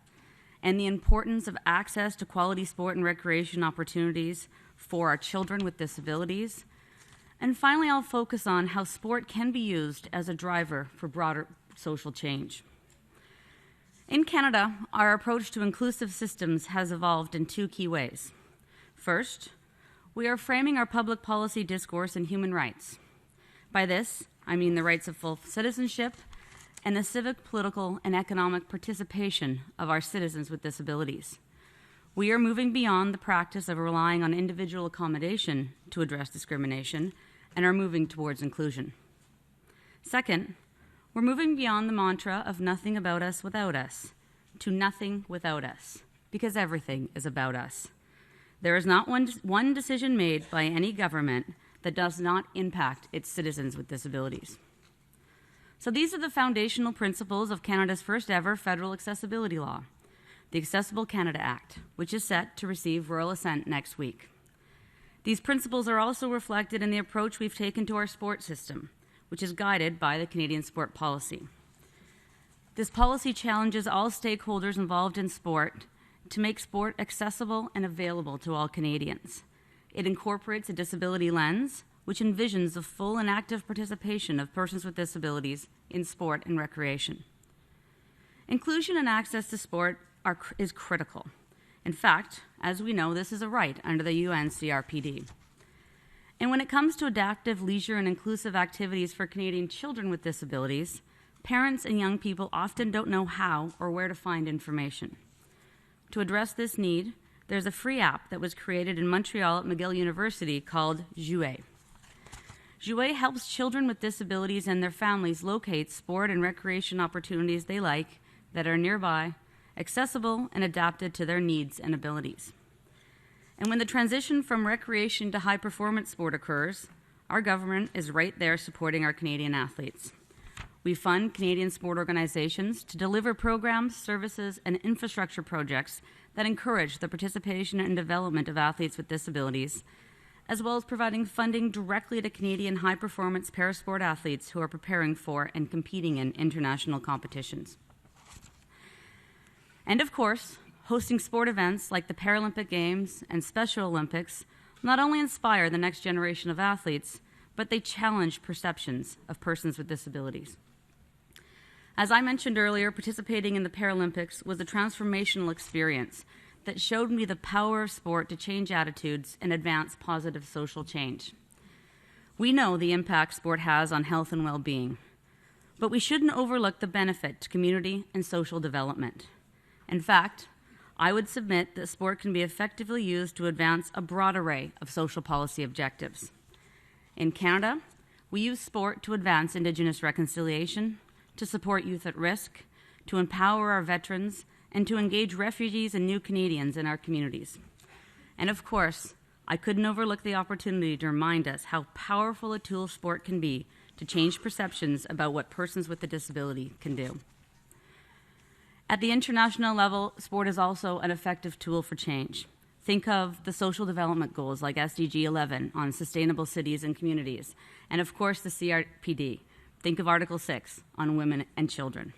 and the importance of access to quality sport and recreation opportunities for our children with disabilities. And finally, I'll focus on how sport can be used as a driver for broader social change. In Canada, our approach to inclusive systems has evolved in two key ways. First, we are framing our public policy discourse in human rights. By this, I mean the rights of full citizenship and the civic, political, and economic participation of our citizens with disabilities. We are moving beyond the practice of relying on individual accommodation to address discrimination and are moving towards inclusion. Second, we're moving beyond the mantra of nothing about us without us to nothing without us, because everything is about us. There is not one decision made by any government that does not impact its citizens with disabilities. So these are the foundational principles of Canada's first ever federal accessibility law, the Accessible Canada Act, which is set to receive royal assent next week. These principles are also reflected in the approach we've taken to our sport system, which is guided by the Canadian sport policy. This policy challenges all stakeholders involved in sport to make sport accessible and available to all Canadians. It incorporates a disability lens, which envisions the full and active participation of persons with disabilities in sport and recreation. Inclusion and access to sport is critical. In fact, as we know, this is a right under the UN CRPD. And when it comes to adaptive, leisure, and inclusive activities for Canadian children with disabilities, parents and young people often don't know how or where to find information. To address this need, there's a free app that was created in Montreal at McGill University called Jouer. Jouer helps children with disabilities and their families locate sport and recreation opportunities they like that are nearby, accessible, and adapted to their needs and abilities. And when the transition from recreation to high-performance sport occurs, our government is right there supporting our Canadian athletes. We fund Canadian sport organizations to deliver programs, services, and infrastructure projects that encourage the participation and development of athletes with disabilities, as well as providing funding directly to Canadian high-performance parasport athletes who are preparing for and competing in international competitions. And of course, hosting sport events like the Paralympic Games and Special Olympics not only inspire the next generation of athletes, but they challenge perceptions of persons with disabilities. As I mentioned earlier, participating in the Paralympics was a transformational experience that showed me the power of sport to change attitudes and advance positive social change. We know the impact sport has on health and well-being, but we shouldn't overlook the benefit to community and social development. In fact, I would submit that sport can be effectively used to advance a broad array of social policy objectives. In Canada, we use sport to advance Indigenous reconciliation, to support youth at risk, to empower our veterans, and to engage refugees and new Canadians in our communities. And of course, I couldn't overlook the opportunity to remind us how powerful a tool sport can be to change perceptions about what persons with a disability can do. At the international level, sport is also an effective tool for change. Think of the social development goals like SDG 11 on sustainable cities and communities, and of course the CRPD. Think of Article 6 on women and children.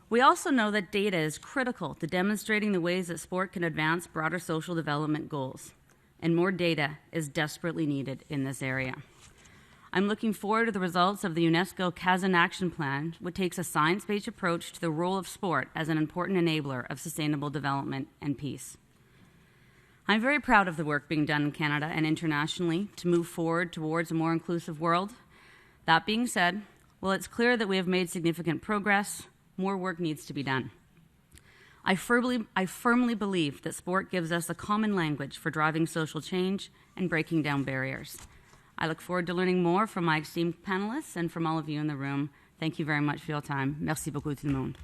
We also know that data is critical to demonstrating the ways that sport can advance broader social development goals, and more data is desperately needed in this area. I'm looking forward to the results of the UNESCO Kazan Action Plan, which takes a science-based approach to the role of sport as an important enabler of sustainable development and peace. I'm very proud of the work being done in Canada and internationally to move forward towards a more inclusive world. That being said, while it's clear that we have made significant progress, more work needs to be done. I firmly believe that sport gives us a common language for driving social change and breaking down barriers. I look forward to learning more from my esteemed panelists and from all of you in the room. Thank you very much for your time. Merci beaucoup tout le monde.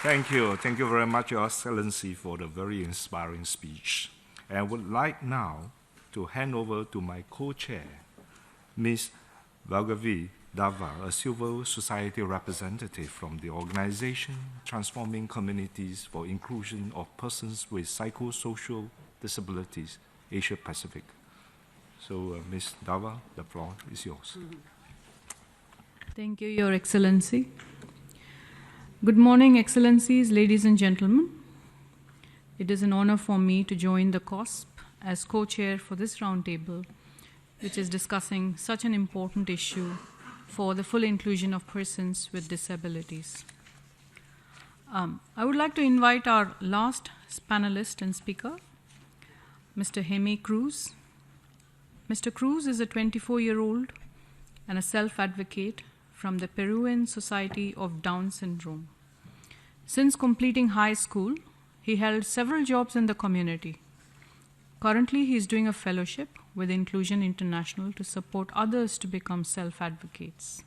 Thank you. Thank you very much, Your Excellency, for the very inspiring speech. And I would like now to hand over to my co-chair, Ms. Bhargavi Venkatasubramaniam, a civil society representative from the organization Transforming Communities for Inclusion of Persons with Psychosocial Disabilities Asia Pacific. So, Ms. Dava, the floor is yours. Thank you, Your Excellency. Good morning, Excellencies, ladies and gentlemen. It is an honor for me to join the COSP as co-chair for this roundtable, which is discussing such an important issue for the full inclusion of persons with disabilities. I would like to invite our last panelist and speaker, Mr. Jaime Cruz. Mr. Cruz is a 24-year-old and a self-advocate from the Peruvian Society of Down Syndrome. Since completing high school, he held several jobs in the community. Currently, he is doing a fellowship with Inclusion International to support others to become self-advocates.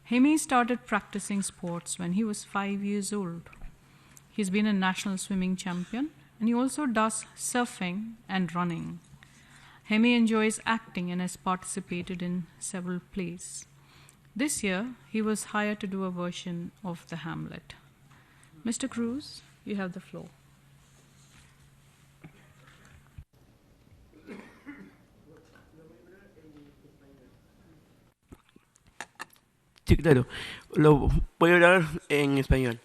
Jaime started practicing sports when he was 5 years old. He's been a national swimming champion, and he also does surfing and running. Jaime enjoys acting and has participated in several plays. This year, he was hired to do a version of The Hamlet. Mr. Cruz, you have the floor. Sí, claro. Lo voy a hablar en español.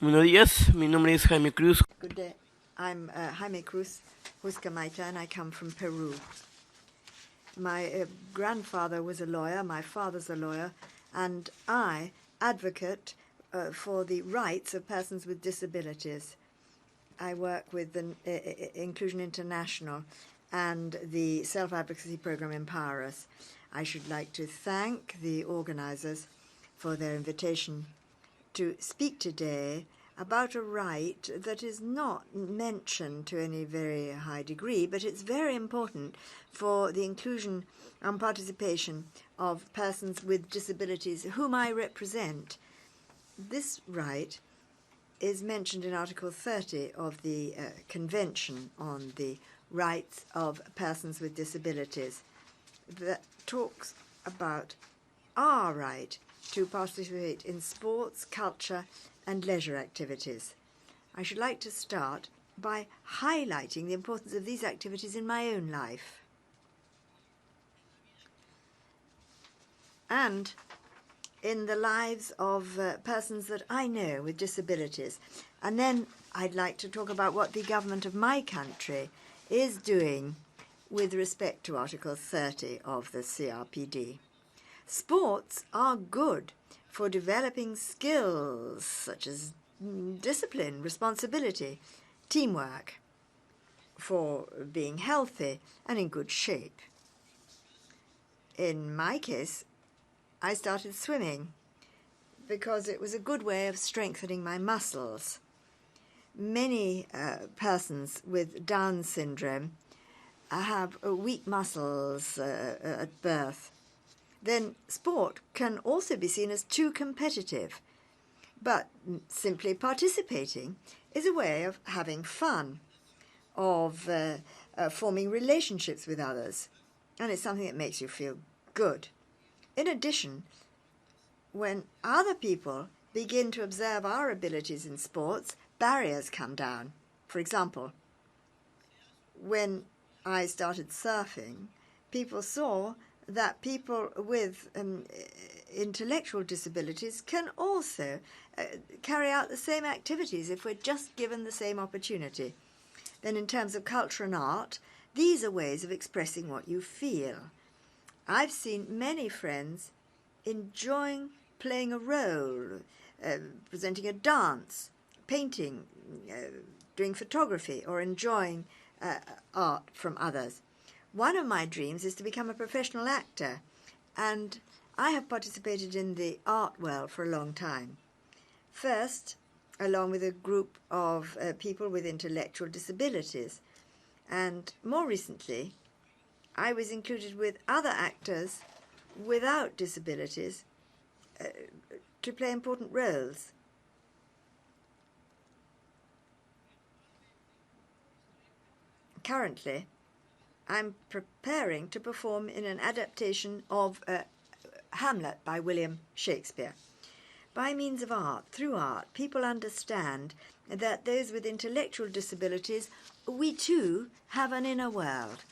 Buenos días, mi nombre es Jaime Cruz. Good day. I'm Jaime Cruz Huscamaita, and I come from Peru. My grandfather was a lawyer, my father's a lawyer, and I advocate for the rights of persons with disabilities. I work with the Inclusion International and the self-advocacy program Empower Us. I should like to thank the organizers for their invitation to speak today about a right that is not mentioned to any very high degree, but it's very important for the inclusion and participation of persons with disabilities whom I represent. This right is mentioned in Article 30 of the Convention on the Rights of Persons with Disabilities that talks about our right to participate in sports, culture, and leisure activities. I should like to start by highlighting the importance of these activities in my own life. And in the lives of persons that I know with disabilities. And then I'd like to talk about what the government of my country is doing with respect to Article 30 of the CRPD. Sports are good for developing skills such as discipline, responsibility, teamwork, for being healthy and in good shape. In my case, I started swimming because it was a good way of strengthening my muscles. Many persons with Down syndrome have weak muscles at birth. Then sport can also be seen as too competitive. But simply participating is a way of having fun, of forming relationships with others, and it's something that makes you feel good. In addition, when other people begin to observe our abilities in sports, barriers come down. For example, when I started surfing, people saw that people with intellectual disabilities can also carry out the same activities if we're just given the same opportunity. Then in terms of culture and art, these are ways of expressing what you feel. I've seen many friends enjoying playing a role, presenting a dance, painting, doing photography, or enjoying art from others. One of my dreams is to become a professional actor, and I have participated in the art world for a long time. First, along with a group of people with intellectual disabilities, and more recently, I was included with other actors without disabilities to play important roles. Currently, I'm preparing to perform in an adaptation of Hamlet by William Shakespeare. By means of art, through art, people understand that those with intellectual disabilities, we too have an inner world.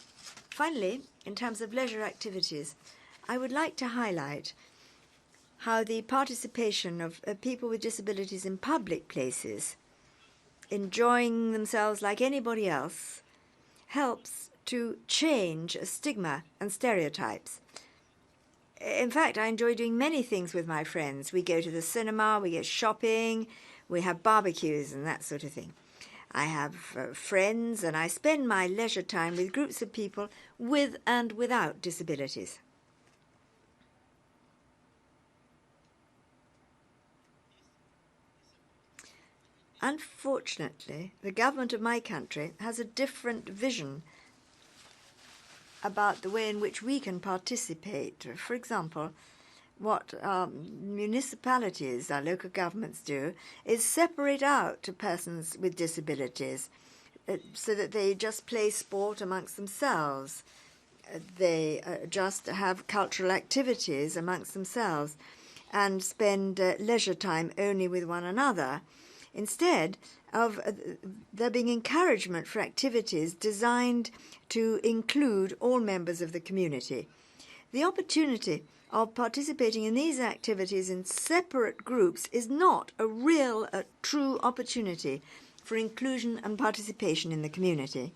Finally, in terms of leisure activities, I would like to highlight how the participation of people with disabilities in public places, enjoying themselves like anybody else, helps to change stigma and stereotypes. In fact, I enjoy doing many things with my friends. We go to the cinema, we go shopping, we have barbecues and that sort of thing. I have friends, and I spend my leisure time with groups of people with and without disabilities. Unfortunately, the government of my country has a different vision about the way in which we can participate. For example, what municipalities, our local governments do, is separate out persons with disabilities so that they just play sport amongst themselves. They just have cultural activities amongst themselves and spend leisure time only with one another, instead of there being encouragement for activities designed to include all members of the community. The opportunity of participating in these activities in separate groups is not a real, true opportunity for inclusion and participation in the community.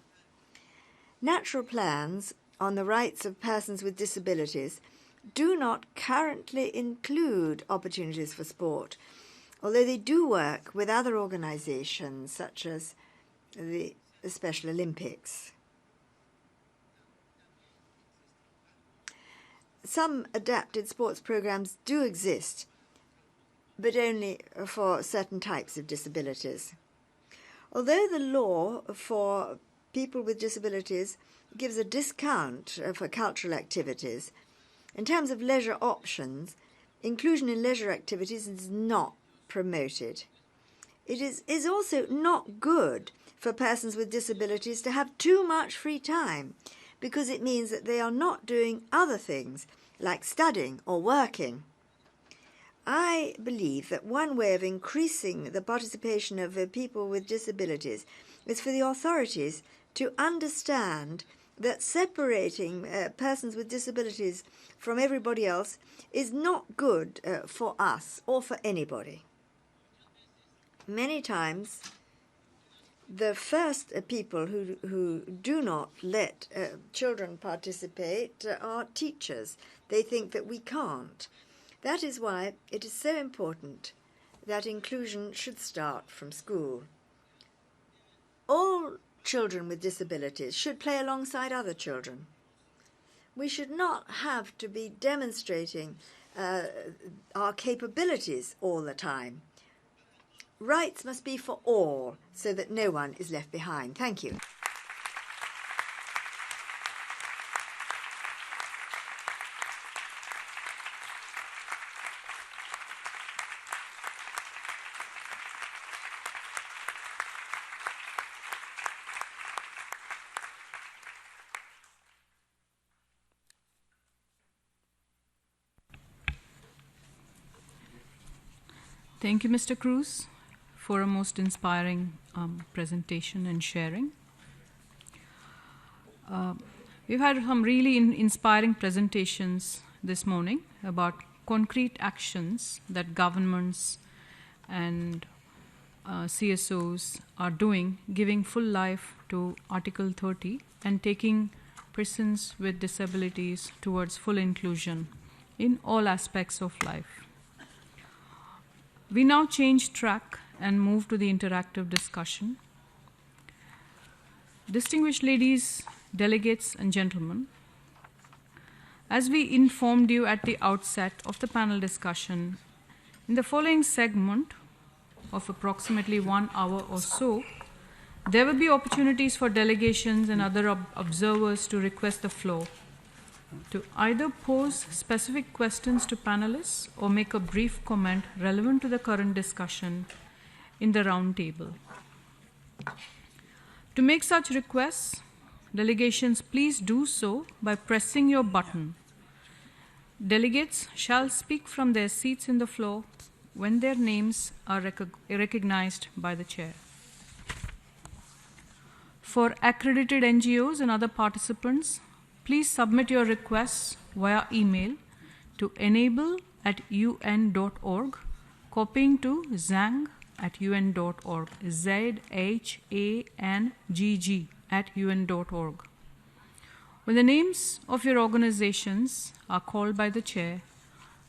National plans on the rights of persons with disabilities do not currently include opportunities for sport, although they do work with other organizations such as the Special Olympics. Some adapted sports programs do exist, but only for certain types of disabilities. Although the law for people with disabilities gives a discount for cultural activities, in terms of leisure options, inclusion in leisure activities is not promoted. It is also not good for persons with disabilities to have too much free time, because it means that they are not doing other things like studying or working. I believe that one way of increasing the participation of people with disabilities is for the authorities to understand that separating persons with disabilities from everybody else is not good for us or for anybody. Many times, the first people who do not let children participate are teachers. They think that we can't. That is why it is so important that inclusion should start from school. All children with disabilities should play alongside other children. We should not have to be demonstrating our capabilities all the time. Rights must be for all, so that no one is left behind. Thank you. Thank you, Mr. Cruz, for a most inspiring presentation and sharing. We've had some really inspiring presentations this morning about concrete actions that governments and CSOs are doing, giving full life to Article 30 and taking persons with disabilities towards full inclusion in all aspects of life. We now change track and move to the interactive discussion. Distinguished ladies, delegates, and gentlemen, as we informed you at the outset of the panel discussion, in the following segment of approximately 1 hour or so, there will be opportunities for delegations and other observers to request the floor, to either pose specific questions to panelists or make a brief comment relevant to the current discussion in the round table. To make such requests, delegations, please do so by pressing your button. Delegates shall speak from their seats in the floor when their names are recognized by the chair. For accredited NGOs and other participants, please submit your requests via email to enable@un.org, copying to zhang@un.org, ZHANGG@un.org. When the names of your organizations are called by the chair,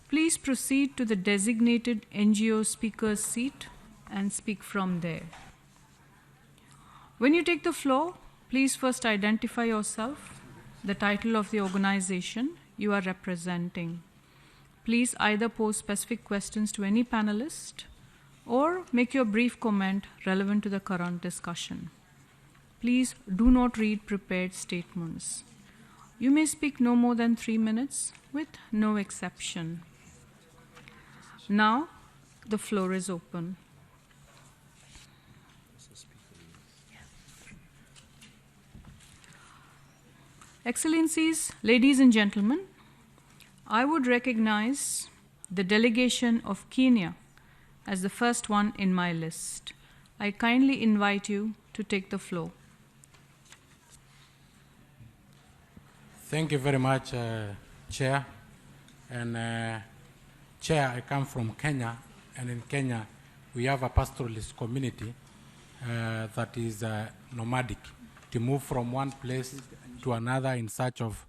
please proceed to the designated NGO speaker's seat and speak from there. When you take the floor, please first identify yourself, the title of the organization you are representing. Please either pose specific questions to any panelist or make your brief comment relevant to the current discussion. Please do not read prepared statements. You may speak no more than 3 minutes, with no exception. Now, the floor is open. Excellencies, ladies and gentlemen, I would recognize the delegation of Kenya as the first one in my list. I kindly invite you to take the floor. Thank you very much, Chair. And Chair, I come from Kenya, and in Kenya we have a pastoralist community that is nomadic, to move from one place to another in search of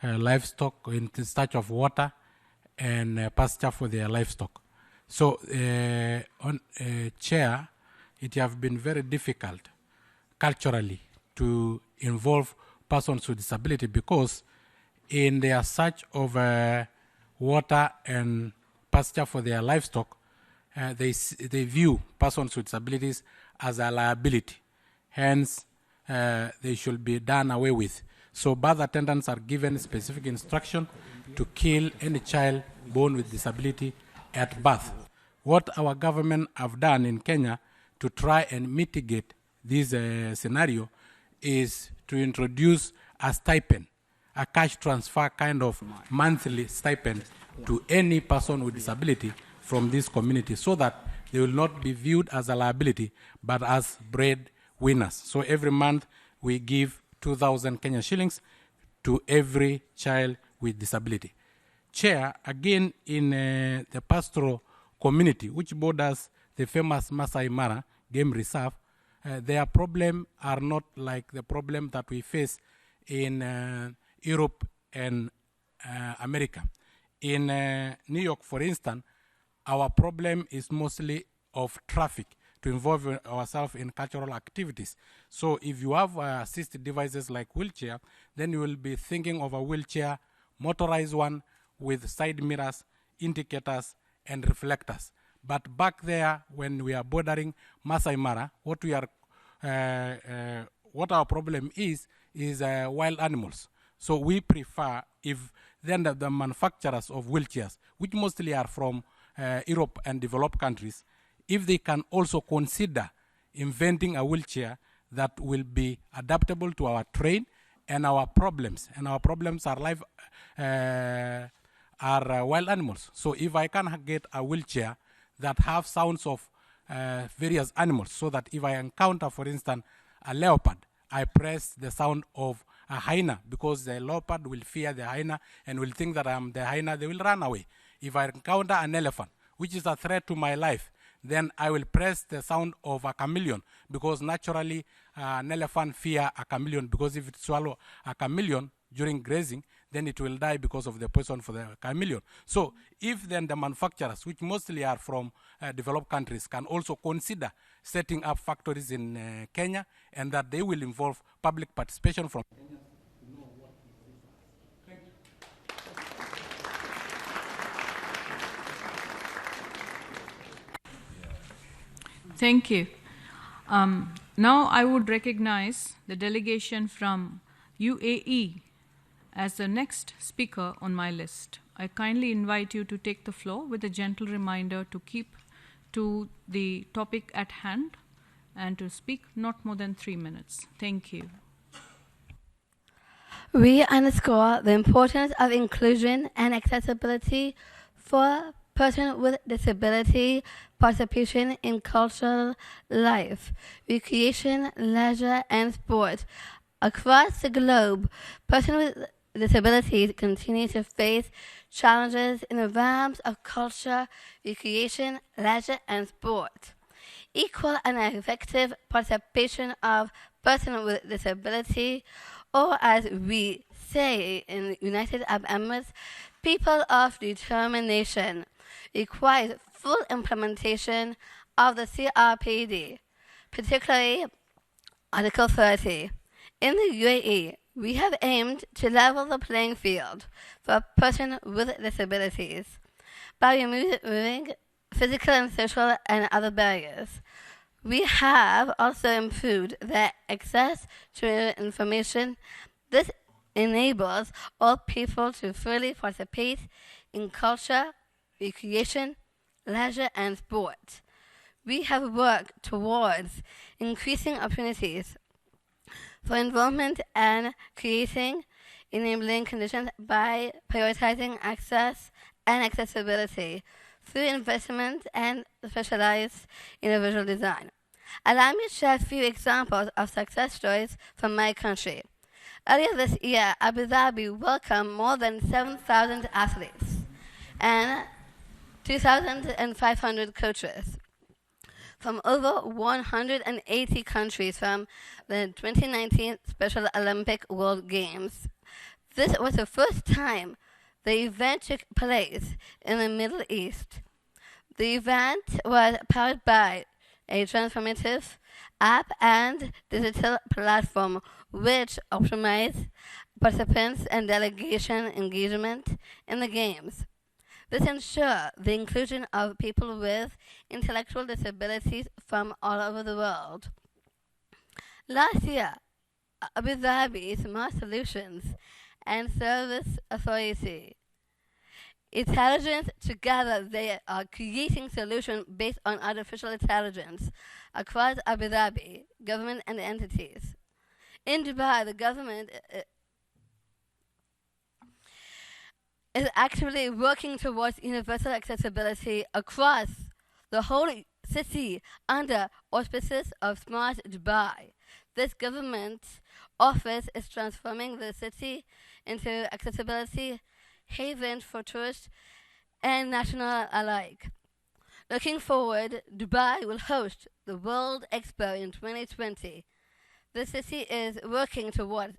livestock, in search of water and pasture for their livestock. So, Chair, it has been very difficult culturally to involve persons with disability, because in their search of water and pasture for their livestock, they view persons with disabilities as a liability. Hence, they should be done away with. So birth attendants are given specific instruction to kill any child born with disability at birth. What our government have done in Kenya to try and mitigate this scenario is to introduce a stipend, a cash transfer kind of monthly stipend to any person with disability from this community, so that they will not be viewed as a liability but as breadwinners. So every month we give 2,000 Kenya shillings to every child with disability. Chair, again in the pastoral community, which borders the famous Masai Mara Game Reserve, their problem are not like the problem that we face in Europe and America. In New York, for instance, our problem is mostly of traffic, to involve ourselves in cultural activities. So if you have assisted devices like wheelchair, then you will be thinking of a wheelchair, motorized one with side mirrors, indicators, and reflectors. But back there, when we are bordering Masai Mara, what our problem is wild animals. So we prefer, if then the manufacturers of wheelchairs, which mostly are from Europe and developed countries, if they can also consider inventing a wheelchair that will be adaptable to our terrain and our problems are wild animals. So if I can get a wheelchair that have sounds of various animals, so that if I encounter, for instance, a leopard, I press the sound of a hyena, because the leopard will fear the hyena and will think that I'm the hyena, they will run away. If I encounter an elephant, which is a threat to my life, then I will press the sound of a chameleon, because naturally an elephant fear a chameleon, because if it swallows a chameleon during grazing, then it will die because of the poison for the chameleon. So if then the manufacturers, which mostly are from developed countries, can also consider setting up factories in Kenya, and that they will involve public participation from Kenya. Thank you. Now I would recognize the delegation from UAE as the next speaker on my list. I kindly invite you to take the floor with a gentle reminder to keep to the topic at hand and to speak not more than 3 minutes. Thank you. We underscore the importance of inclusion and accessibility for persons with disability participation in cultural life, recreation, leisure, and sport. Across the globe, persons with disabilities continue to face challenges in the realms of culture, recreation, leisure, and sport. Equal and effective participation of persons with disability, or as we say in the United Arab Emirates, people of determination, requires full implementation of the CRPD, particularly Article 30. In the UAE, we have aimed to level the playing field for persons with disabilities by removing physical and social and other barriers. We have also improved their access to information. This enables all people to fully participate in culture, recreation, leisure, and sport. We have worked towards increasing opportunities for involvement and creating enabling conditions by prioritizing access and accessibility through investment and specialized individual design. Allow me to share a few examples of success stories from my country. Earlier this year, Abu Dhabi welcomed more than 7,000 athletes and 2,500 coaches from over 180 countries from the 2019 Special Olympic World Games. This was the first time the event took place in the Middle East. The event was powered by a transformative app and digital platform which optimized participants and delegation engagement in the Games. This ensures the inclusion of people with intellectual disabilities from all over the world. Last year, Abu Dhabi Smart Solutions and Service Authority Intelligence together, they are creating solutions based on artificial intelligence across Abu Dhabi, government and entities. In Dubai, the government is actively working towards universal accessibility across the whole city under auspices of Smart Dubai. This government office is transforming the city into accessibility haven for tourists and national alike. Looking forward, Dubai will host the World Expo in 2020. The city is working towards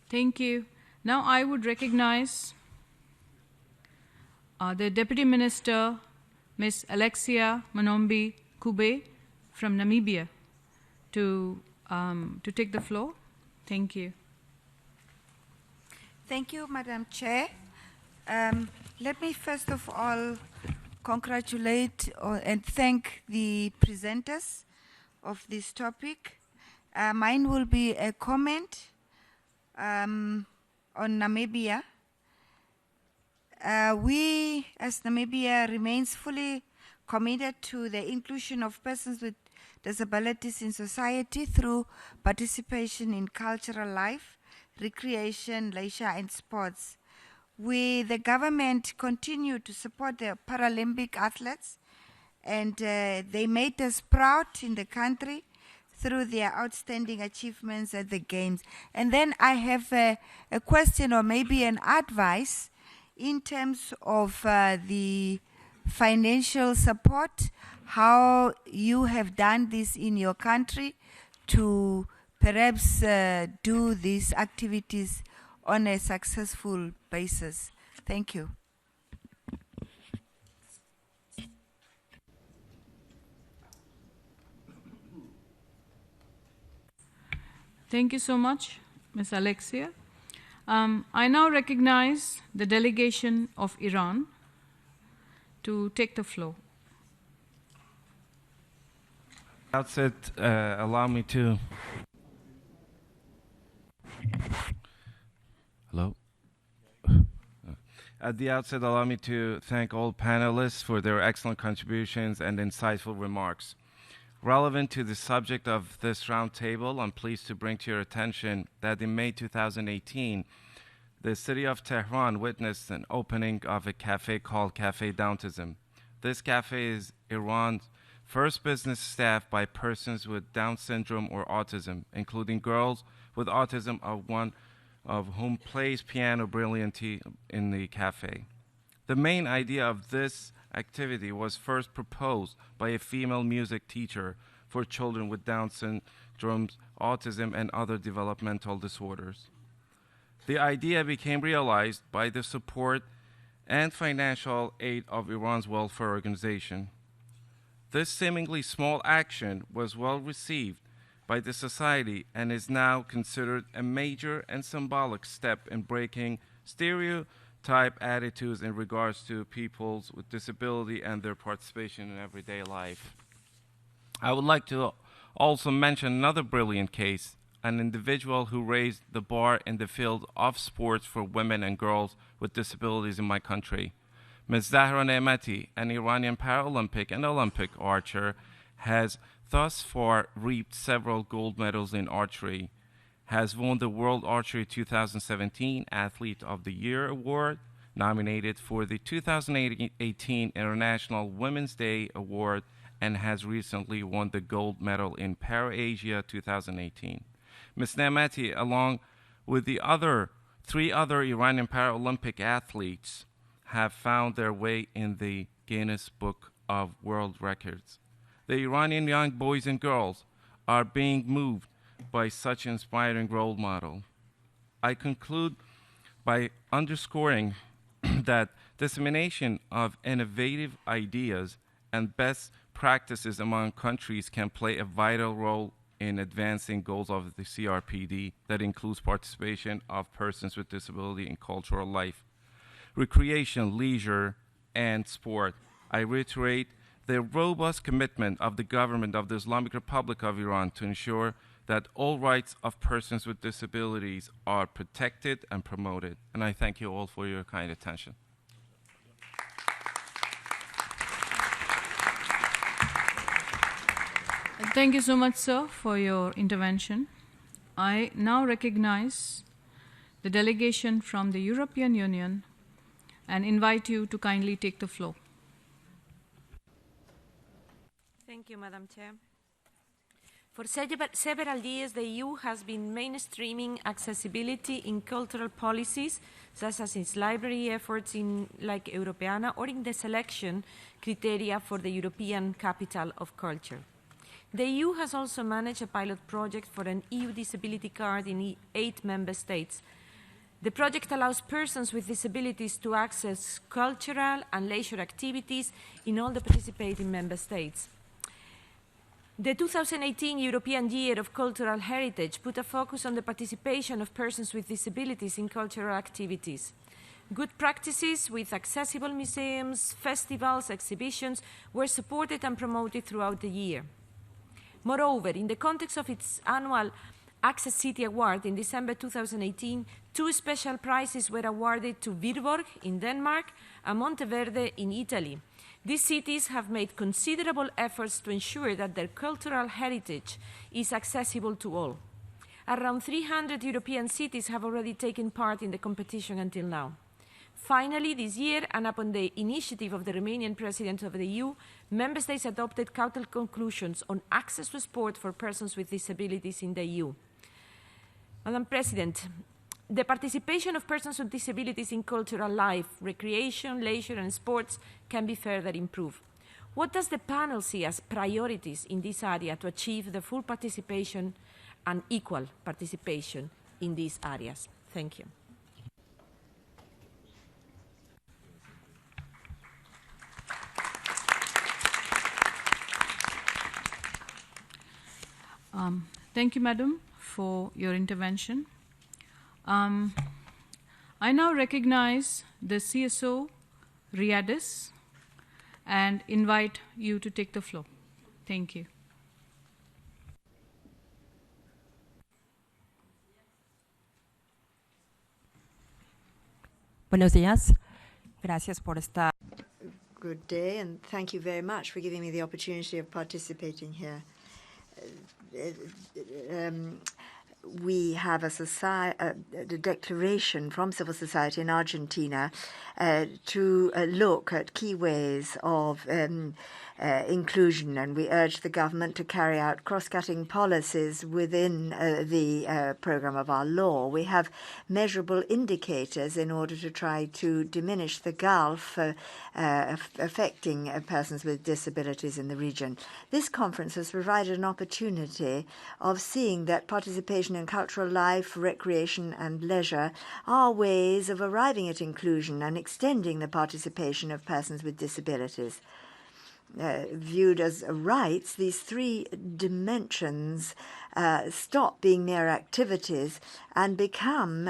Thank you. Now I would recognize the Deputy Minister, Ms. Alexia Manombi Kube from Namibia to take the floor. Thank you. Thank you, Madam Chair. Let me first of all congratulate and thank the presenters of this topic. Mine will be a comment on Namibia. We, as Namibia, remains fully committed to the inclusion of persons with disabilities in society through participation in cultural life, recreation, leisure, and sports. The government continue to support the Paralympic athletes, and they made us proud in the country through their outstanding achievements at the Games. And then I have a question or maybe an advice in terms of the financial support, how you have done this in your country to perhaps do these activities on a successful basis. Thank you. Thank you so much, Ms. Alexia. I now recognize the delegation of Iran to take the floor. Outset, allow me to. Hello. At the outset, allow me to thank all panelists for their excellent contributions and insightful remarks. Relevant to the subject of this roundtable, I'm pleased to bring to your attention that in May 2018, the city of Tehran witnessed an opening of a cafe called Cafe Downtism. This cafe is Iran's first business staffed by persons with Down syndrome or autism, including girls with autism, one of whom plays piano brilliantly in the cafe. The main idea of this activity was first proposed by a female music teacher for children with Down syndrome, autism, and other developmental disorders. The idea became realized by the support and financial aid of Iran's welfare organization. This seemingly small action was well received by the society and is now considered a major and symbolic step in breaking stereotype attitudes in regards to people with disability and their participation in everyday life. I would like to also mention another brilliant case, an individual who raised the bar in the field of sports for women and girls with disabilities in my country. Ms. Zahra Nemati, an Iranian Paralympic and Olympic archer, has thus far reaped several gold medals in archery, has won the World Archery 2017 Athlete of the Year Award, nominated for the 2018 International Women's Day Award, and has recently won the gold medal in Para-Asia 2018. Ms. Nemati, along with the three other Iranian Paralympic athletes, have found their way in the Guinness Book of World Records. The Iranian young boys and girls are being moved by such an inspiring role model. I conclude by underscoring that dissemination of innovative ideas and best practices among countries can play a vital role in advancing goals of the CRPD that includes participation of persons with disability in cultural life, recreation, leisure, and sport. I reiterate the robust commitment of the government of the Islamic Republic of Iran to ensure that all rights of persons with disabilities are protected and promoted. And I thank you all for your kind attention. Thank you so much, sir, for your intervention. I now recognize the delegation from the European Union and invite you to kindly take the floor. Thank you, Madam Chair. For several years, the EU has been mainstreaming accessibility in cultural policies, such as its library efforts like Europeana, or in the selection criteria for the European Capital of Culture. The EU has also managed a pilot project for an EU disability card in 8 member states. The project allows persons with disabilities to access cultural and leisure activities in all the participating member states. The 2018 European Year of Cultural Heritage put a focus on the participation of persons with disabilities in cultural activities. Good practices with accessible museums, festivals, exhibitions were supported and promoted throughout the year. Moreover, in the context of its annual Access City Award in December 2018, 2 special prizes were awarded to Viborg in Denmark and Monteverde in Italy. These cities have made considerable efforts to ensure that their cultural heritage is accessible to all. Around 300 European cities have already taken part in the competition until now. Finally, this year, and upon the initiative of the Romanian President of the EU, Member States adopted Council conclusions on access to sport for persons with disabilities in the EU. Madam President, the participation of persons with disabilities in cultural life, recreation, leisure, and sports can be further improved. What does the panel see as priorities in this area to achieve the full participation and equal participation in these areas? Thank you. Thank you, Madam, for your intervention. I now recognize the CSO, Riadis, and invite you to take the floor. Thank you. Buenos días. Gracias por esta. Good day, and thank you very much for giving me the opportunity of participating here. We have a declaration from civil society in Argentina to look at key ways of inclusion, and we urge the government to carry out cross-cutting policies within the program of our law. We have measurable indicators in order to try to diminish the gulf affecting persons with disabilities in the region. This conference has provided an opportunity of seeing that participation in cultural life, recreation, and leisure are ways of arriving at inclusion and extending the participation of persons with disabilities. Viewed as rights, these 3 dimensions stop being mere activities and become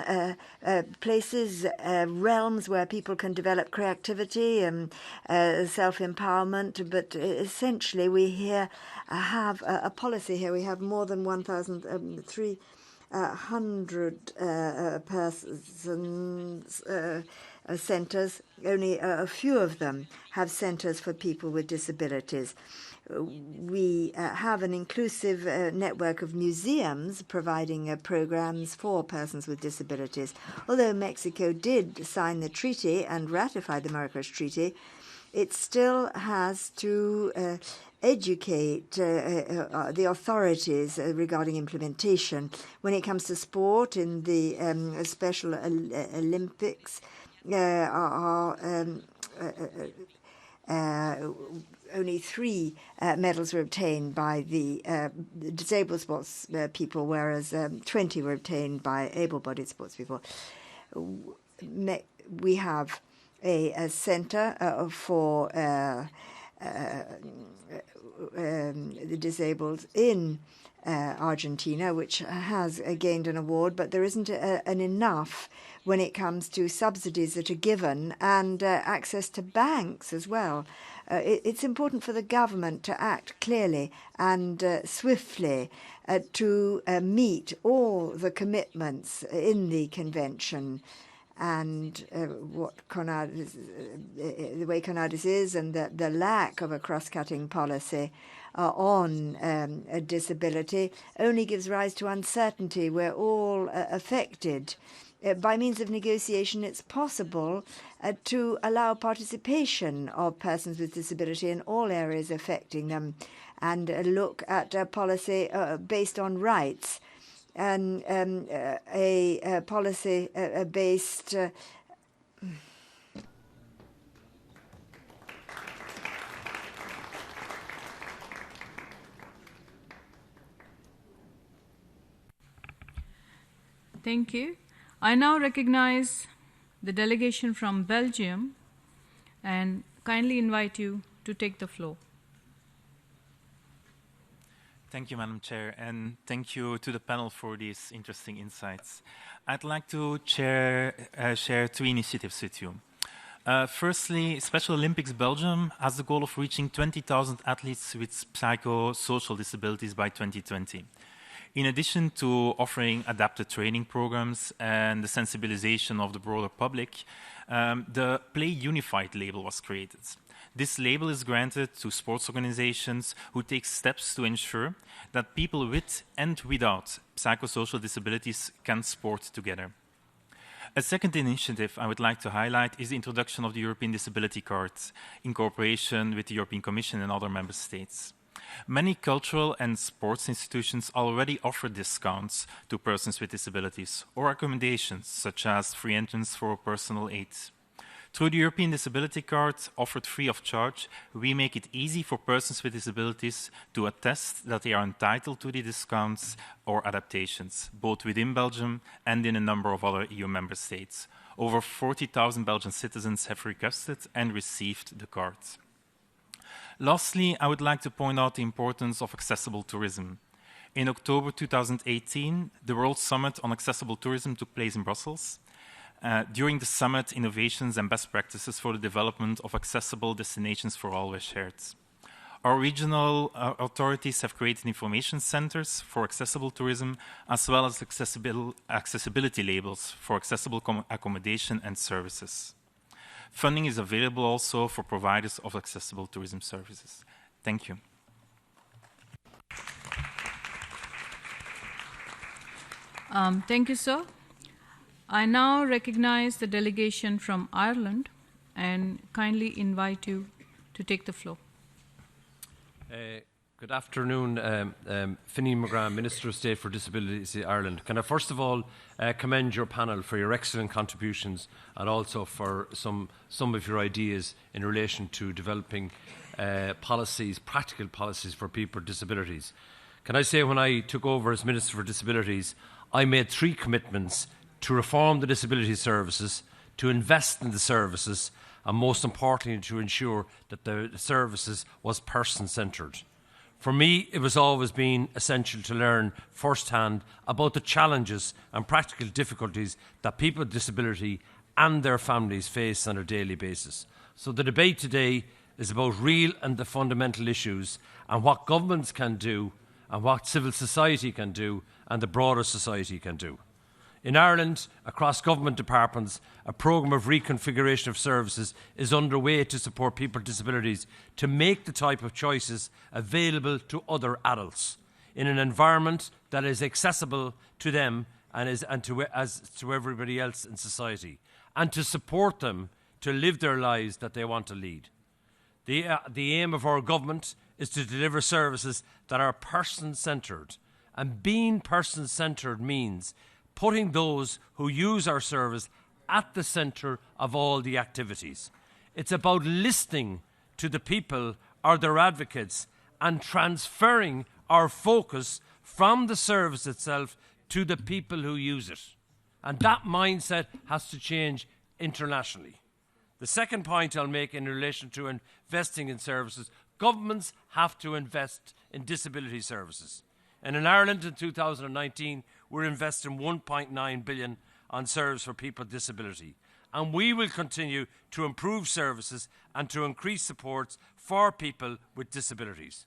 places, realms where people can develop creativity and self-empowerment. But essentially, we here have a policy here. We have more than 1,300 persons centers. Only a few of them have centers for people with disabilities. We have an inclusive network of museums providing programs for persons with disabilities. Although Mexico did sign the treaty and ratify the Marrakesh Treaty, it still has to educate the authorities regarding implementation. When it comes to sport, in the Special Olympics, only 3 medals were obtained by the disabled sports people, whereas 20 were obtained by able-bodied sports people. We have a center for the disabled in Argentina, which has gained an award, but there isn't an enough when it comes to subsidies that are given and access to banks as well. It's important for the government to act clearly and swiftly to meet all the commitments in the convention. And what CONADIS, the way CONADIS is, and the lack of a cross-cutting policy on a disability only gives rise to uncertainty. We're all affected. By means of negotiation, it's possible to allow participation of persons with disability in all areas affecting them and look at a policy based on rights. And a policy based Thank you. I now recognize the delegation from Belgium and kindly invite you to take the floor. Thank you, Madam Chair, and thank you to the panel for these interesting insights. I'd like to share 3 initiatives with you. Firstly, Special Olympics Belgium has the goal of reaching 20,000 athletes with psychosocial disabilities by 2020. In addition to offering adapted training programs and the sensibilization of the broader public, the Play Unified label was created. This label is granted to sports organizations who take steps to ensure that people with and without psychosocial disabilities can sport together. A second initiative I would like to highlight is the introduction of the European Disability Card in cooperation with the European Commission and other member states. Many cultural and sports institutions already offer discounts to persons with disabilities or accommodations such as free entrance for personal aid. Through the European Disability Card, offered free of charge, we make it easy for persons with disabilities to attest that they are entitled to the discounts or adaptations, both within Belgium and in a number of other EU member states. Over 40,000 Belgian citizens have requested and received the card. Lastly, I would like to point out the importance of accessible tourism. In October 2018, the World Summit on Accessible Tourism took place in Brussels. During the summit, innovations and best practices for the development of accessible destinations for all were shared. Our regional authorities have created information centers for accessible tourism, as well as accessibility labels for accessible accommodation and services. Funding is available also for providers of accessible tourism services. Thank you. Thank you, sir. I now recognize the delegation from Ireland and kindly invite you to take the floor. Good afternoon, Finney McGrath, Minister of State for Disabilities in Ireland. Can I first of all commend your panel for your excellent contributions and also for some of your ideas in relation to developing policies, practical policies for people with disabilities. Can I say when I took over as Minister for Disabilities, I made 3 commitments: to reform the disability services, to invest in the services, and most importantly, to ensure that the services was person-centred. For me, it was always been essential to learn firsthand about the challenges and practical difficulties that people with disability and their families face on a daily basis. So the debate today is about real and the fundamental issues and what governments can do and what civil society can do and the broader society can do. In Ireland, across government departments, a programme of reconfiguration of services is underway to support people with disabilities to make the type of choices available to other adults in an environment that is accessible to them and to everybody else in society, and to support them to live their lives that they want to lead. The aim of our government is to deliver services that are person-centred, and being person-centred means putting those who use our service at the centre of all the activities. It's about listening to the people or their advocates and transferring our focus from the service itself to the people who use it. And that mindset has to change internationally. The second point I'll make in relation to investing in services, governments have to invest in disability services. And in Ireland in 2019, we're investing 1.9 billion on service for people with disability. And we will continue to improve services and to increase supports for people with disabilities.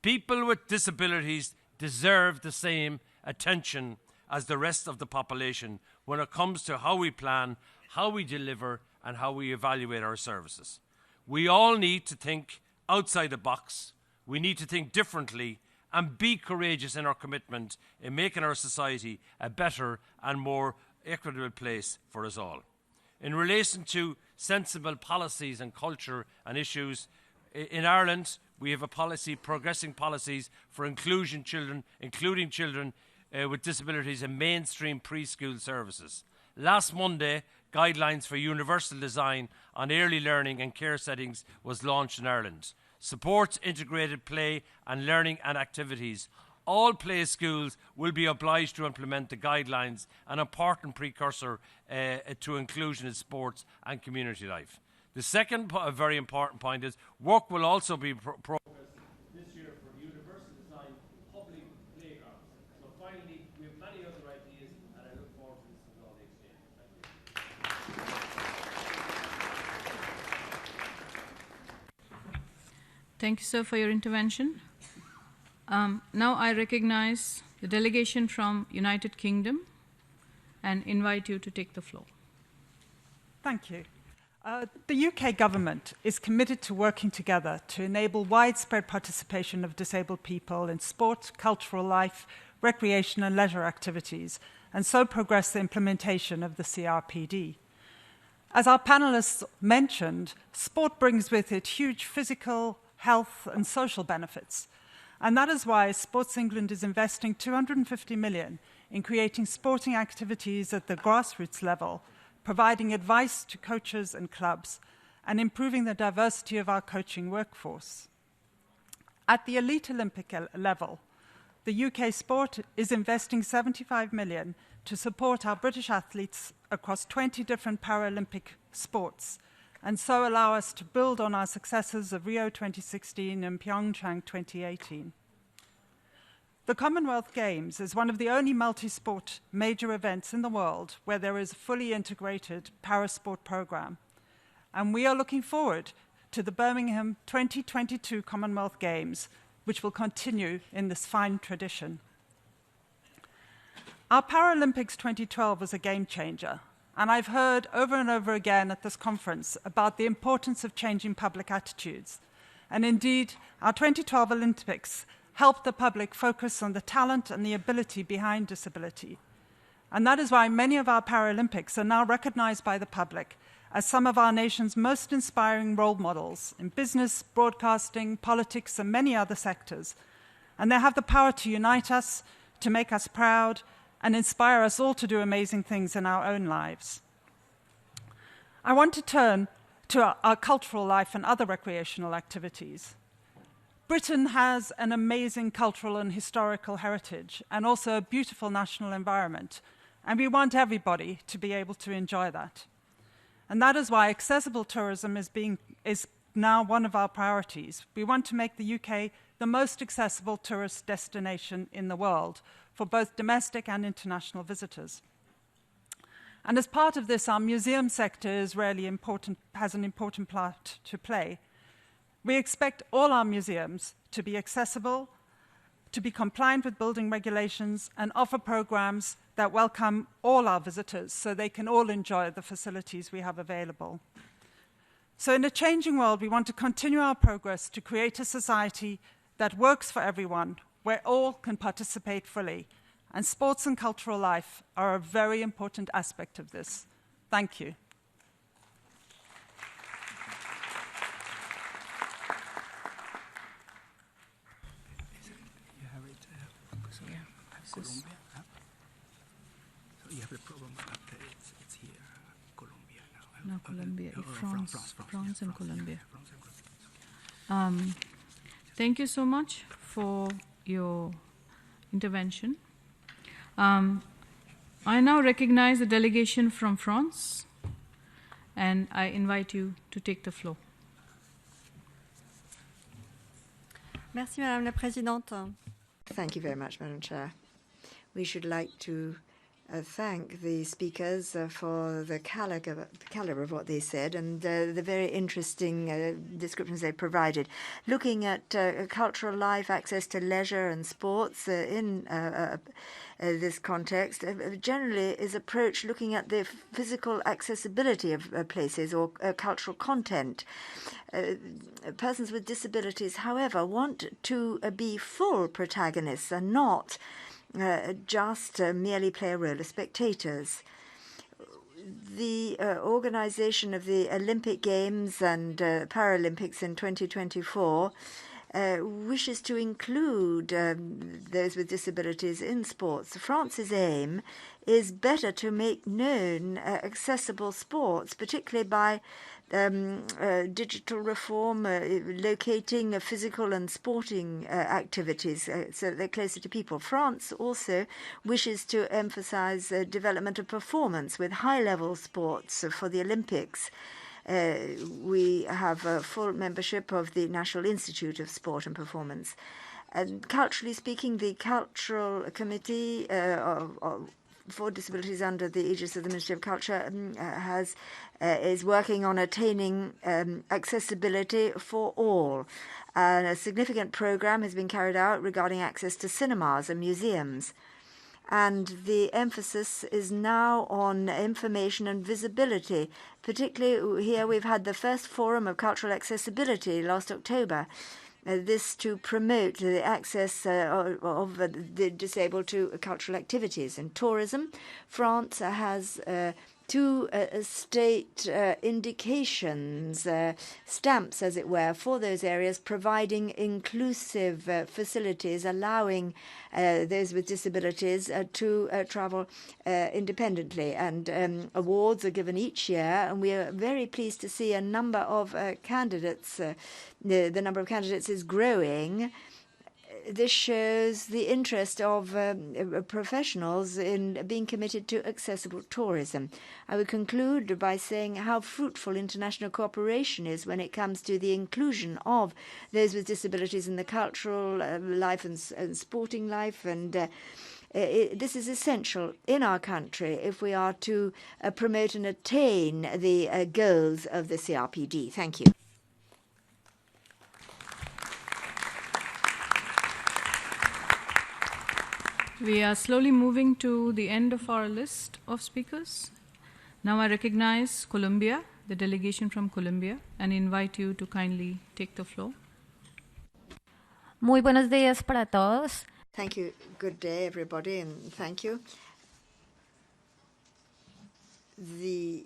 People with disabilities deserve the same attention as the rest of the population when it comes to how we plan, how we deliver, and how we evaluate our services. We all need to think outside the box. We need to think differently and be courageous in our commitment in making our society a better and more equitable place for us all. In relation to sensible policies and culture and issues, in Ireland we have a policy, progressing policies for including children with disabilities in mainstream preschool services. Last Monday, guidelines for universal design on early learning and care settings was launched in Ireland. Supports integrated play and learning and activities. All play schools will be obliged to implement the guidelines, an important precursor to inclusion in sports and community life. The second very important point is work will also be progressed this year for universal design We have many other ideas, and I look forward to this all the exchange. Thank you, sir, for your intervention. Now I recognize the delegation from United Kingdom and invite you to take the floor. Thank you. The UK government is committed to working together to enable widespread participation of disabled people in sport, cultural life, recreation and leisure activities, and so progress the implementation of the CRPD. As our panelists mentioned, sport brings with it huge physical, health and social benefits. And that is why Sports England is investing $250 million in creating sporting activities at the grassroots level, providing advice to coaches and clubs, and improving the diversity of our coaching workforce. At the elite Olympic level, the UK Sport is investing $75 million to support our British athletes across 20 different Paralympic sports, and so allow us to build on our successes of Rio 2016 and Pyeongchang 2018. The Commonwealth Games is one of the only multi-sport major events in the world where there is a fully integrated parasport program. And we are looking forward to the Birmingham 2022 Commonwealth Games, which will continue in this fine tradition. Our Paralympics 2012 was a game changer, and I've heard over and over again at this conference about the importance of changing public attitudes. And indeed, our 2012 Olympics help the public focus on the talent and the ability behind disability. And that is why many of our Paralympics are now recognized by the public as some of our nation's most inspiring role models in business, broadcasting, politics, and many other sectors. And they have the power to unite us, to make us proud, and inspire us all to do amazing things in our own lives. I want to turn to our cultural life and other recreational activities. Britain has an amazing cultural and historical heritage and also a beautiful national environment, and we want everybody to be able to enjoy that. And that is why accessible tourism is now one of our priorities. We want to make the UK the most accessible tourist destination in the world for both domestic and international visitors. And as part of this, our museum sector is really important, has an important part to play. We expect all our museums to be accessible, to be compliant with building regulations, and offer programs that welcome all our visitors so they can all enjoy the facilities we have available. So in a changing world, we want to continue our progress to create a society that works for everyone, where all can participate fully. And sports and cultural life are a very important aspect of this. Thank you. Colombia. So you have the problem that it's here, Colombia now. No, Colombia, France and Colombia. Thank you so much for your intervention. I now recognize the delegation from France, and I invite you to take the floor. Merci, Madame la Présidente. Thank you very much, Madam Chair. We should like to thank the speakers for the caliber of what they said and the very interesting descriptions they provided. Looking at cultural life, access to leisure and sports in this context, generally is approached looking at the physical accessibility of places or cultural content. Persons with disabilities, however, want to be full protagonists and not just merely play a role as spectators. The organization of the Olympic Games and Paralympics in 2024 wishes to include those with disabilities in sports. France's aim is better to make known accessible sports, particularly by digital reform, locating physical and sporting activities so they're closer to people. France also wishes to emphasize development of performance with high-level sports for the Olympics. We have a full membership of the National Institute of Sport and Performance. Culturally speaking, the Cultural Committee for Disabilities under the aegis of the Ministry of Culture is working on attaining accessibility for all. A significant program has been carried out regarding access to cinemas and museums. And the emphasis is now on information and visibility. Particularly here we've had the first Forum of Cultural Accessibility last October. This to promote the access of the disabled to cultural activities. In tourism, France has two state indications, stamps, as it were, for those areas, providing inclusive facilities, allowing those with disabilities to travel independently. And awards are given each year, and we are very pleased to see a number of candidates. The number of candidates is growing. This shows the interest of professionals in being committed to accessible tourism. I would conclude by saying how fruitful international cooperation is when it comes to the inclusion of those with disabilities in the cultural life and sporting life. And this is essential in our country if we are to promote and attain the goals of the CRPD. Thank you. We are slowly moving to the end of our list of speakers. Now I recognize Colombia, the delegation from Colombia, and invite you to kindly take the floor. Muy buenos días para todos. Thank you. Good day, everybody, and thank you. The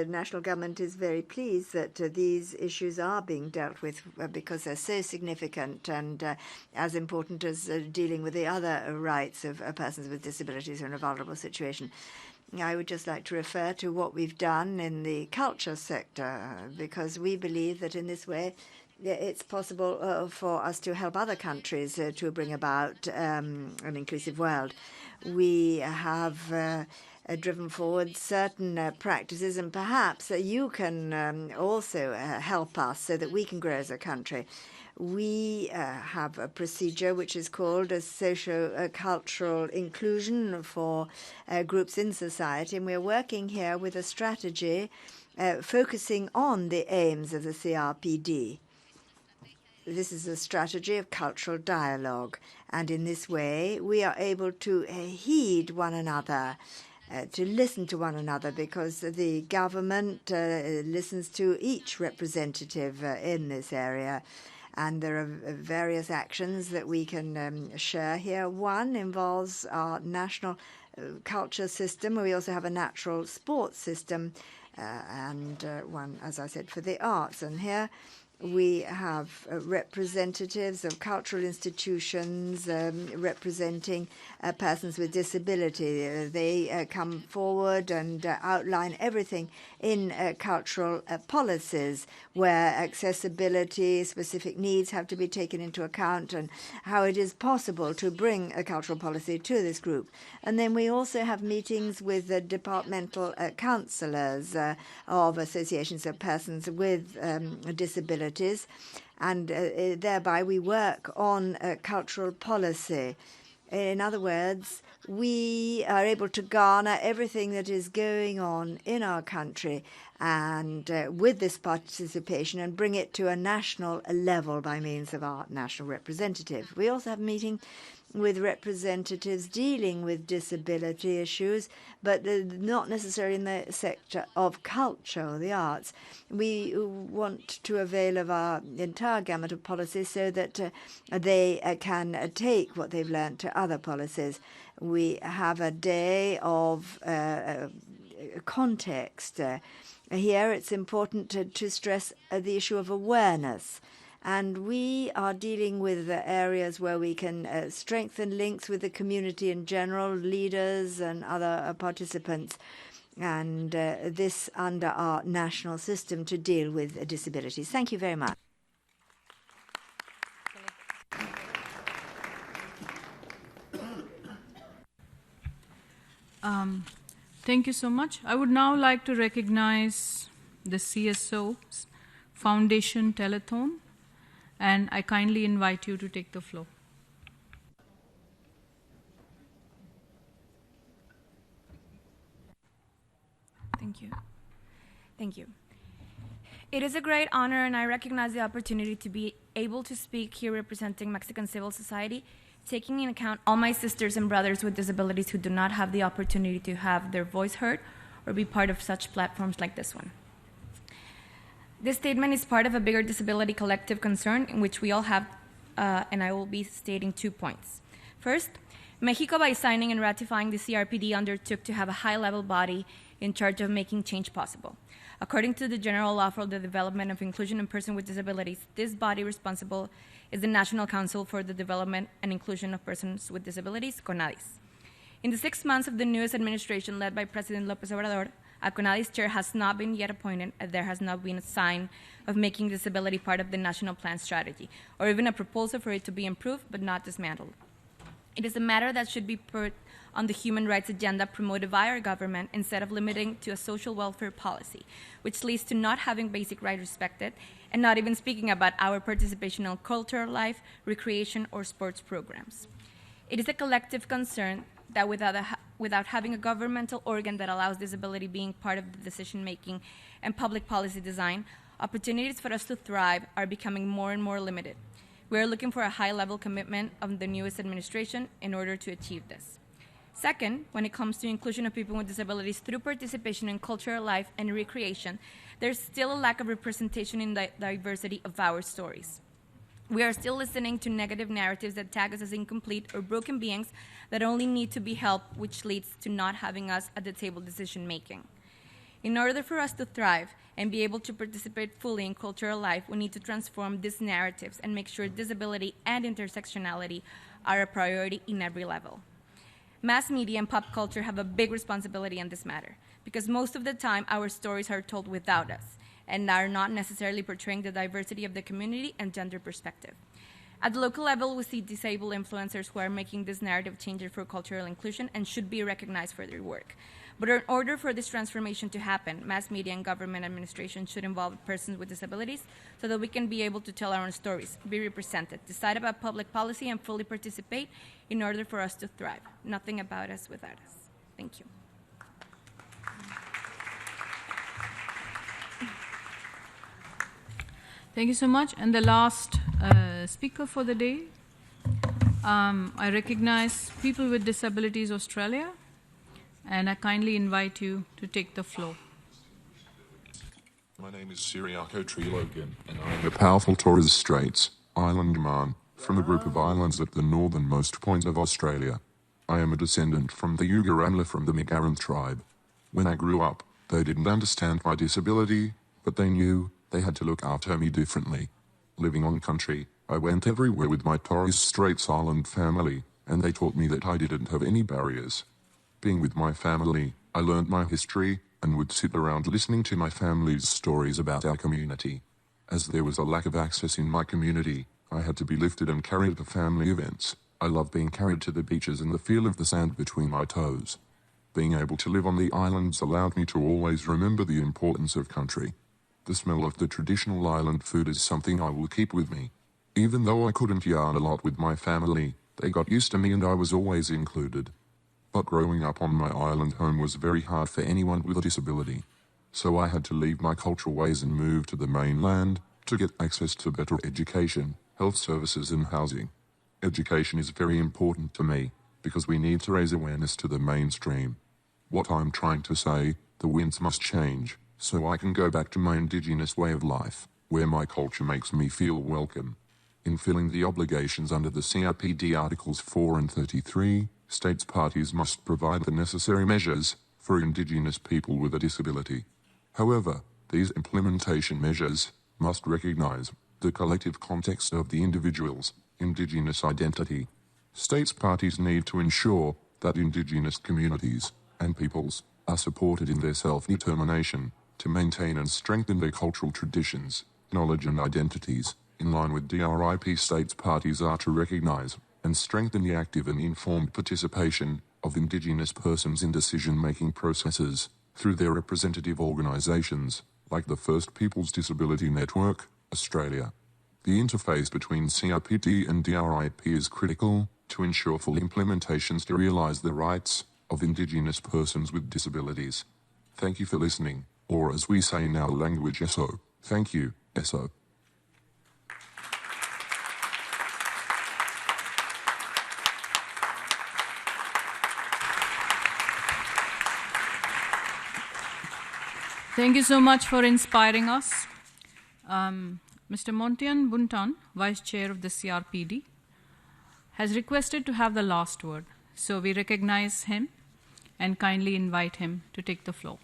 national government is very pleased that these issues are being dealt with because they're so significant and as important as dealing with the other rights of persons with disabilities who are in a vulnerable situation. I would just like to refer to what we've done in the culture sector because we believe that in this way it's possible for us to help other countries to bring about an inclusive world. We have driven forward certain practices, and perhaps you can also help us so that we can grow as a country. We have a procedure which is called a socio-cultural inclusion for groups in society, and we're working here with a strategy focusing on the aims of the CRPD. This is a strategy of cultural dialogue, and in this way we are able to heed one another, to listen to one another, because the government listens to each representative in this area. And there are various actions that we can share here. One involves our national culture system. We also have a natural sports system and one, as I said, for the arts. And here we have representatives of cultural institutions representing persons with disability. They come forward and outline everything in cultural policies where accessibility, specific needs have to be taken into account, and how it is possible to bring a cultural policy to this group. And then we also have meetings with the departmental councillors of associations of persons with disabilities, and thereby we work on cultural policy. In other words, we are able to garner everything that is going on in our country and with this participation and bring it to a national level by means of our national representative. We also have a meeting with representatives dealing with disability issues, but not necessarily in the sector of culture or the arts. We want to avail of our entire gamut of policies so that they can take what they've learned to other policies. We have a day of context. Here it's important to stress the issue of awareness. And we are dealing with areas where we can strengthen links with the community in general, leaders and other participants, and this under our national system to deal with disabilities. Thank you very much. Thank you so much. I would now like to recognize the CSO's Foundation Telethon, and I kindly invite you to take the floor. Thank you. Thank you. It is a great honor, and I recognize the opportunity to be able to speak here representing Mexican civil society, taking into account all my sisters and brothers with disabilities who do not have the opportunity to have their voice heard or be part of such platforms like this one. This statement is part of a bigger disability collective concern in which we all have, and I will be stating 2 points. First, Mexico, by signing and ratifying the CRPD, undertook to have a high-level body in charge of making change possible. According to the General Law for the Development of Inclusion in Persons with Disabilities, this body responsible is the National Council for the Development and Inclusion of Persons with Disabilities, CONADIS. In the 6 months of the newest administration led by President López Obrador, a CONADIS chair has not been yet appointed, and there has not been a sign of making disability part of the national plan strategy, or even a proposal for it to be improved but not dismantled. It is a matter that should be put on the human rights agenda promoted by our government instead of limiting to a social welfare policy, which leads to not having basic rights respected and not even speaking about our participation in cultural life, recreation, or sports programs. It is a collective concern that without having a governmental organ that allows disability being part of the decision-making and public policy design, opportunities for us to thrive are becoming more and more limited. We are looking for a high-level commitment of the newest administration in order to achieve this. Second, when it comes to inclusion of people with disabilities through participation in cultural life and recreation, there's still a lack of representation in the diversity of our stories. We are still listening to negative narratives that tag us as incomplete or broken beings that only need to be helped, which leads to not having us at the table decision-making. In order for us to thrive and be able to participate fully in cultural life, we need to transform these narratives and make sure disability and intersectionality are a priority in every level. Mass media and pop culture have a big responsibility in this matter, because most of the time our stories are told without us and are not necessarily portraying the diversity of the community and gender perspective. At the local level, we see disabled influencers who are making this narrative changes for cultural inclusion and should be recognized for their work. But in order for this transformation to happen, mass media and government administration should involve persons with disabilities so that we can be able to tell our own stories, be represented, decide about public policy, and fully participate in order for us to thrive. Nothing about us without us. Thank you. Thank you so much. And the last speaker for the day, I recognize People with Disabilities Australia, and I kindly invite you to take the floor. My name is Siriako Trilogan, and I am a powerful Torres Straits island man from a group of islands at the northernmost point of Australia. I am a descendant from the Yugaramla from the Migaran tribe. When I grew up, they didn't understand my disability, but they knew they had to look after me differently. Living on country, I went everywhere with my Torres Straits Island family, and they taught me that I didn't have any barriers. Being with my family, I learned my history and would sit around listening to my family's stories about our community. As there was a lack of access in my community, I had to be lifted and carried to family events. I love being carried to the beaches and the feel of the sand between my toes. Being able to live on the islands allowed me to always remember the importance of country. The smell of the traditional island food is something I will keep with me. Even though I couldn't yarn a lot with my family, they got used to me and I was always included. But growing up on my island home was very hard for anyone with a disability. So I had to leave my cultural ways and move to the mainland to get access to better education, health services and housing. Education is very important to me because we need to raise awareness to the mainstream. What I'm trying to say, the winds must change so I can go back to my indigenous way of life, where my culture makes me feel welcome. In filling the obligations under the CRPD Articles 4 and 33, states parties must provide the necessary measures for Indigenous people with a disability. However, these implementation measures must recognize the collective context of the individual's Indigenous identity. States parties need to ensure that Indigenous communities and peoples are supported in their self-determination to maintain and strengthen their cultural traditions, knowledge and identities. In line with DRIP, states parties are to recognize and strengthen the active and informed participation of Indigenous persons in decision-making processes through their representative organisations, like the First Peoples Disability Network, Australia. The interface between CRPD and DRIP is critical to ensure full implementations to realise the rights of Indigenous persons with disabilities. Thank you for listening, or as we say in our language, eso. Thank you, eso. Thank you so much for inspiring us. Mr. Montian Buntan, Vice Chair of the CRPD, has requested to have the last word. So we recognize him and kindly invite him to take the floor.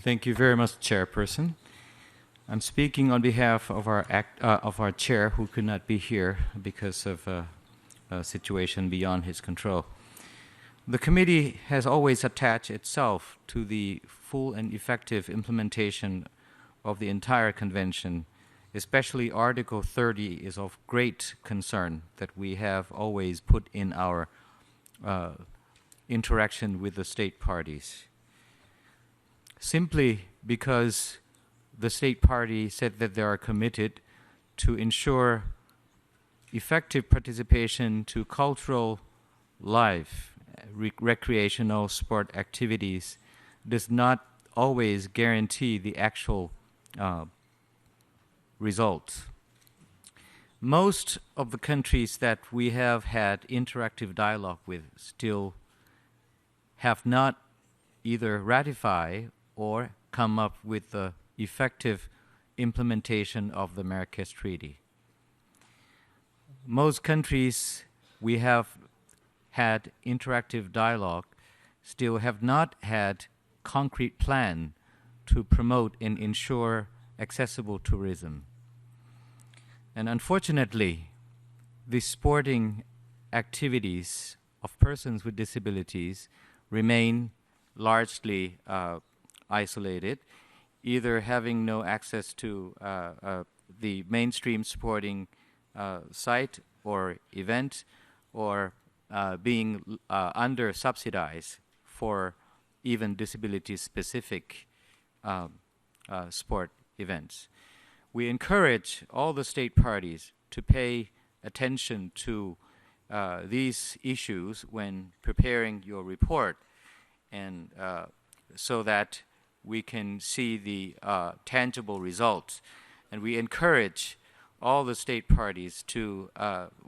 Thank you very much, Chairperson. I'm speaking on behalf of our chair, who could not be here because of a situation beyond his control. The committee has always attached itself to the full and effective implementation of the entire convention. Especially Article 30 is of great concern that we have always put in our interaction with the state parties. Simply because the state party said that they are committed to ensure effective participation to cultural life, recreational sport activities, does not always guarantee the actual results. Most of the countries that we have had interactive dialogue with still have not either ratified or come up with the effective implementation of the Marrakesh Treaty. Most countries we have had interactive dialogue still have not had concrete plan to promote and ensure accessible tourism. And unfortunately, the sporting activities of persons with disabilities remain largely isolated, either having no access to the mainstream sporting site or event, or being under-subsidized for even disability-specific sport events. We encourage all the state parties to pay attention to these issues when preparing your report, and so that we can see the tangible results. And we encourage all the state parties to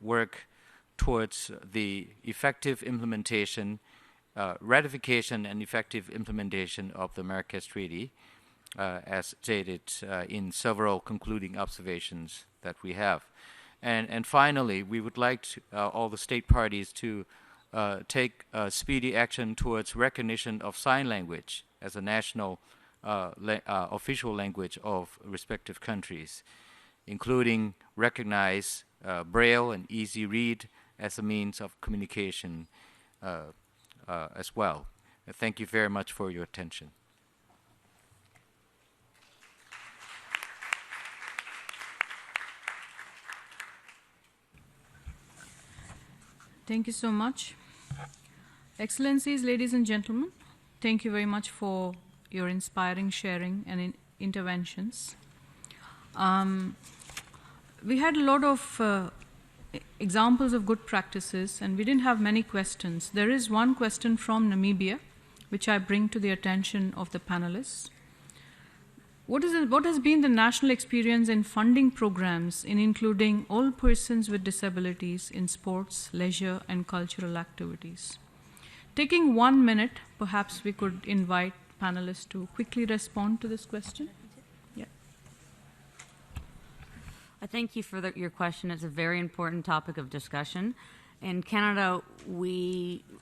work towards the effective implementation, ratification and effective implementation of the Marrakesh Treaty, as stated in several concluding observations that we have. And finally, we would like all the state parties to take speedy action towards recognition of sign language as a national official language of respective countries, including recognize Braille and easy read as a means of communication as well. Thank you very much for your attention. Thank you so much. Excellencies, ladies and gentlemen, thank you very much for your inspiring sharing and interventions. We had a lot of examples of good practices, and we didn't have many questions. There is one question from Namibia, which I bring to the attention of the panelists. What has been the national experience in funding programs in including all persons with disabilities in sports, leisure, and cultural activities? Taking 1 minute, perhaps we could invite panelists to quickly respond to this question. Yeah. I thank you for your question. It's a very important topic of discussion. In Canada,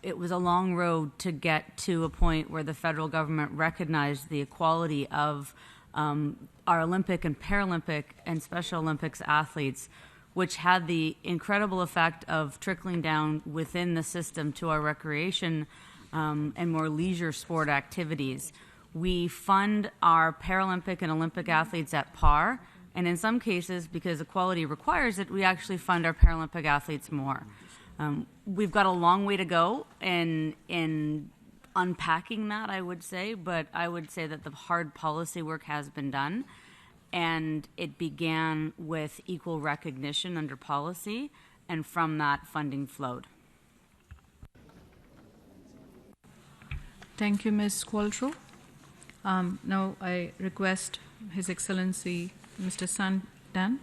it was a long road to get to a point where the federal government recognized the equality of our Olympic and Paralympic and Special Olympics athletes, which had the incredible effect of trickling down within the system to our recreation and more leisure sport activities. We fund our Paralympic and Olympic athletes at par, and in some cases, because equality requires it, we actually fund our Paralympic athletes more. We've got a long way to go in unpacking that, I would say, but I would say that the hard policy work has been done, and it began with equal recognition under policy, and from that funding flowed. Thank you, Ms. Qualtrough. Now I request His Excellency Mr. Santan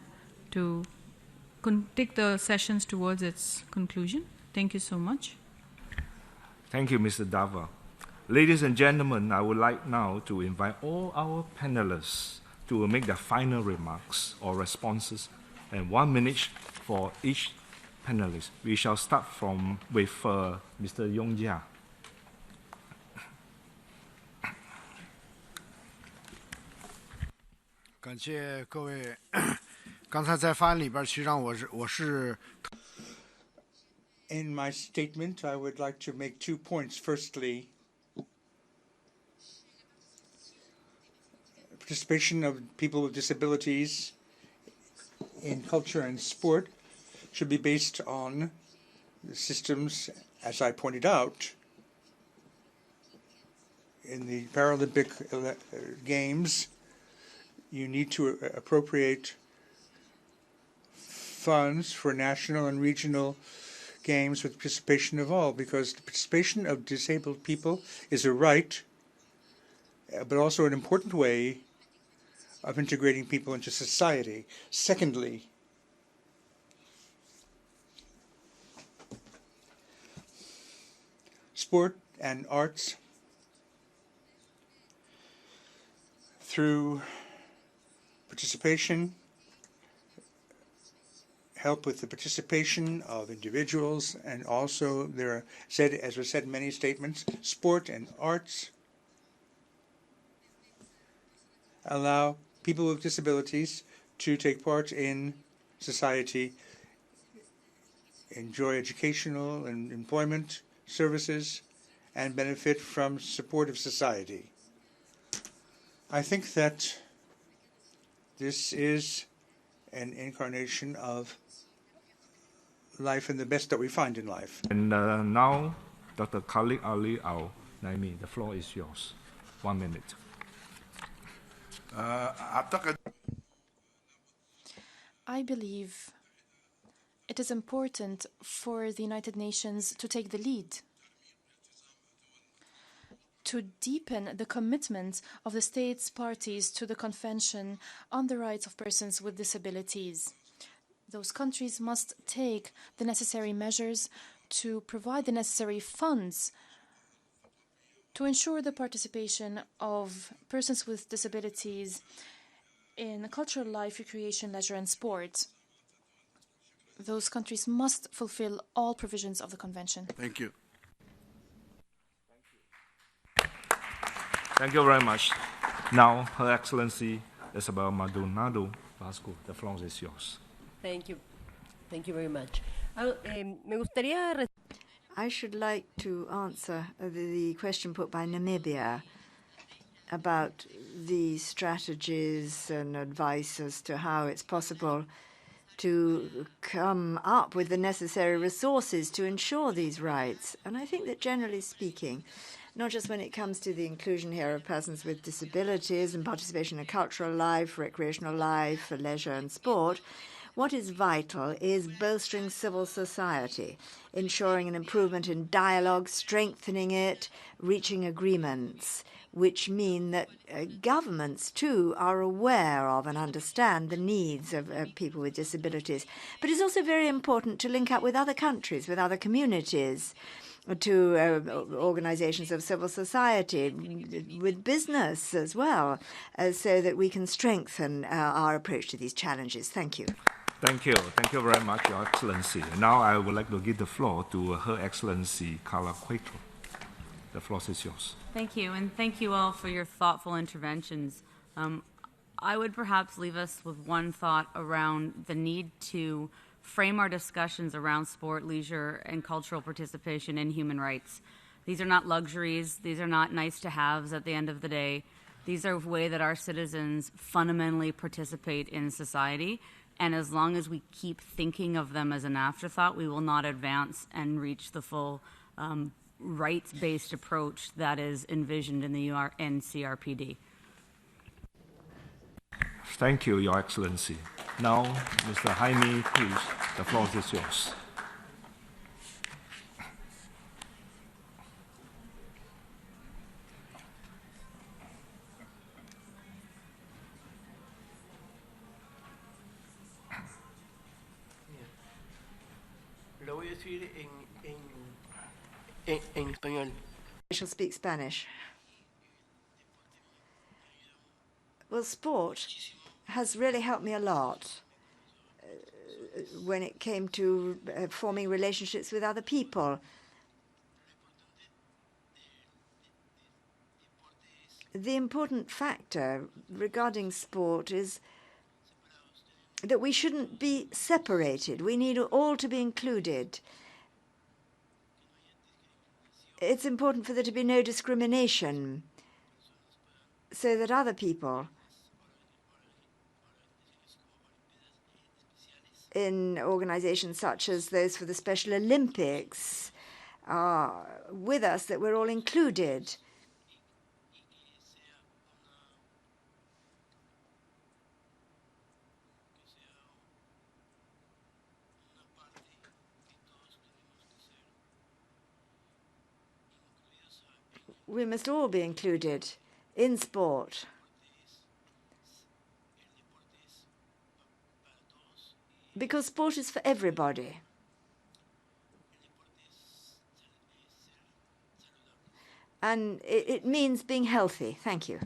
to take the sessions towards its conclusion. Thank you so much. Thank you, Mr. Dava. Ladies and gentlemen, I would like now to invite all our panelists to make their final remarks or responses, and 1 minute for each panelist. We shall start with Mr. Yongjia. 感谢各位。刚才在发言里边，实际上我是。In my statement, I would like to make 2 points. Firstly, participation of people with disabilities in culture and sport should be based on the systems, as I pointed out, in the Paralympic Games. You need to appropriate funds for national and regional games with participation of all, because the participation of disabled people is a right, but also an important way of integrating people into society. Secondly, sport and arts through participation help with the participation of individuals, and also there are said, as was said in many statements, sport and arts allow people with disabilities to take part in society, enjoy educational and employment services, and benefit from support of society. I think that this is an incarnation of life and the best that we find in life. And now, Dr. Khalid Ali Al-Naimi, the floor is yours. 1 minute. I believe it is important for the United Nations to take the lead, to deepen the commitment of the states parties to the Convention on the Rights of Persons with Disabilities. Those countries must take the necessary measures to provide the necessary funds to ensure the participation of persons with disabilities in cultural life, recreation, leisure, and sport. Those countries must fulfill all provisions of the Convention. Thank you. Thank you very much. Now, Her Excellency Isabel Maldonado Vasco, the floor is yours. Thank you. Thank you very much. I should like to answer the question put by Namibia about the strategies and advice as to how it's possible to come up with the necessary resources to ensure these rights. And I think that generally speaking, not just when it comes to the inclusion here of persons with disabilities and participation in cultural life, recreational life, leisure and sport, what is vital is bolstering civil society, ensuring an improvement in dialogue, strengthening it, reaching agreements, which mean that governments, too, are aware of and understand the needs of people with disabilities. But it's also very important to link up with other countries, with other communities, to organizations of civil society, with business as well, so that we can strengthen our approach to these challenges. Thank you. Thank you. Thank you very much, Your Excellency. Now I would like to give the floor to Her Excellency Carla Quaitro. The floor is yours. Thank you, and thank you all for your thoughtful interventions. I would perhaps leave us with one thought around the need to frame our discussions around sport, leisure, and cultural participation in human rights. These are not luxuries. These are not nice-to-haves at the end of the day. These are a way that our citizens fundamentally participate in society. And as long as we keep thinking of them as an afterthought, we will not advance and reach the full rights-based approach that is envisioned in the CRPD. Thank you, Your Excellency. Now, Mr. Jaime Cruz, the floor is yours. Lo voy a decir en español. I shall speak Spanish. Well, sport has really helped me a lot when it came to forming relationships with other people. The important factor regarding sport is that we shouldn't be separated. We need all to be included. It's important for there to be no discrimination so that other people in organizations such as those for the Special Olympics are with us, that we're all included. We must all be included in sport. Because sport is for everybody. And it means being healthy. Thank you.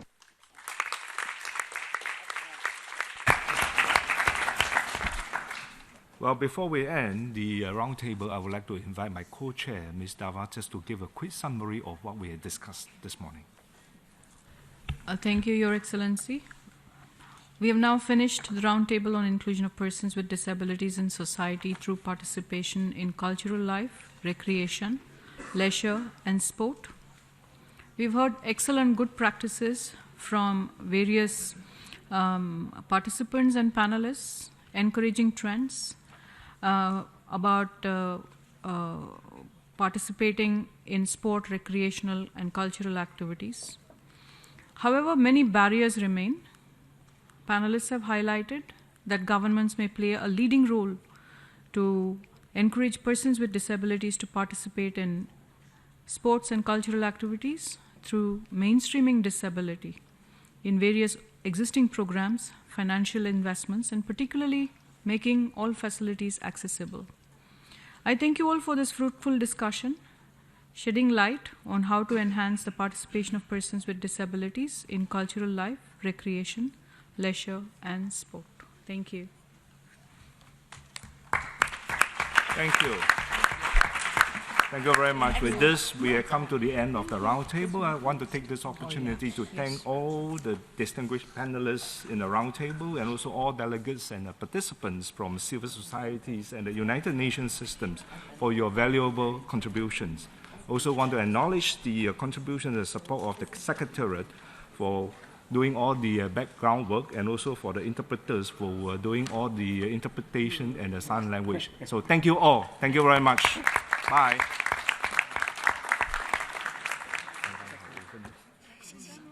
Well, before we end the roundtable, I would like to invite my co-chair, Ms. Davatis, to give a quick summary of what we had discussed this morning. Thank you, Your Excellency. We have now finished the roundtable on inclusion of persons with disabilities in society through participation in cultural life, recreation, leisure, and sport. We've heard excellent good practices from various participants and panelists, encouraging trends about participating in sport, recreational, and cultural activities. However, many barriers remain. Panelists have highlighted that governments may play a leading role to encourage persons with disabilities to participate in sports and cultural activities through mainstreaming disability in various existing programs, financial investments, and particularly making all facilities accessible. I thank you all for this fruitful discussion, shedding light on how to enhance the participation of persons with disabilities in cultural life, recreation, leisure, and sport. Thank you. Thank you. Thank you very much. With this, we have come to the end of the roundtable. I want to take this opportunity to thank all the distinguished panelists in the roundtable and also all delegates and participants from civil societies and the United Nations systems for your valuable contributions. Also want to acknowledge the contribution and support of the Secretariat for doing all the background work, and also for the interpreters for doing all the interpretation and the sign language. So thank you all. Thank you very much. Bye.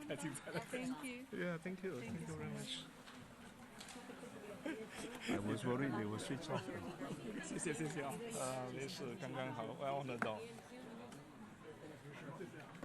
Thank you. Yeah, thank you. Thank you very much. I was worried they will switch off. 谢谢，没事，刚刚好，我要honor到。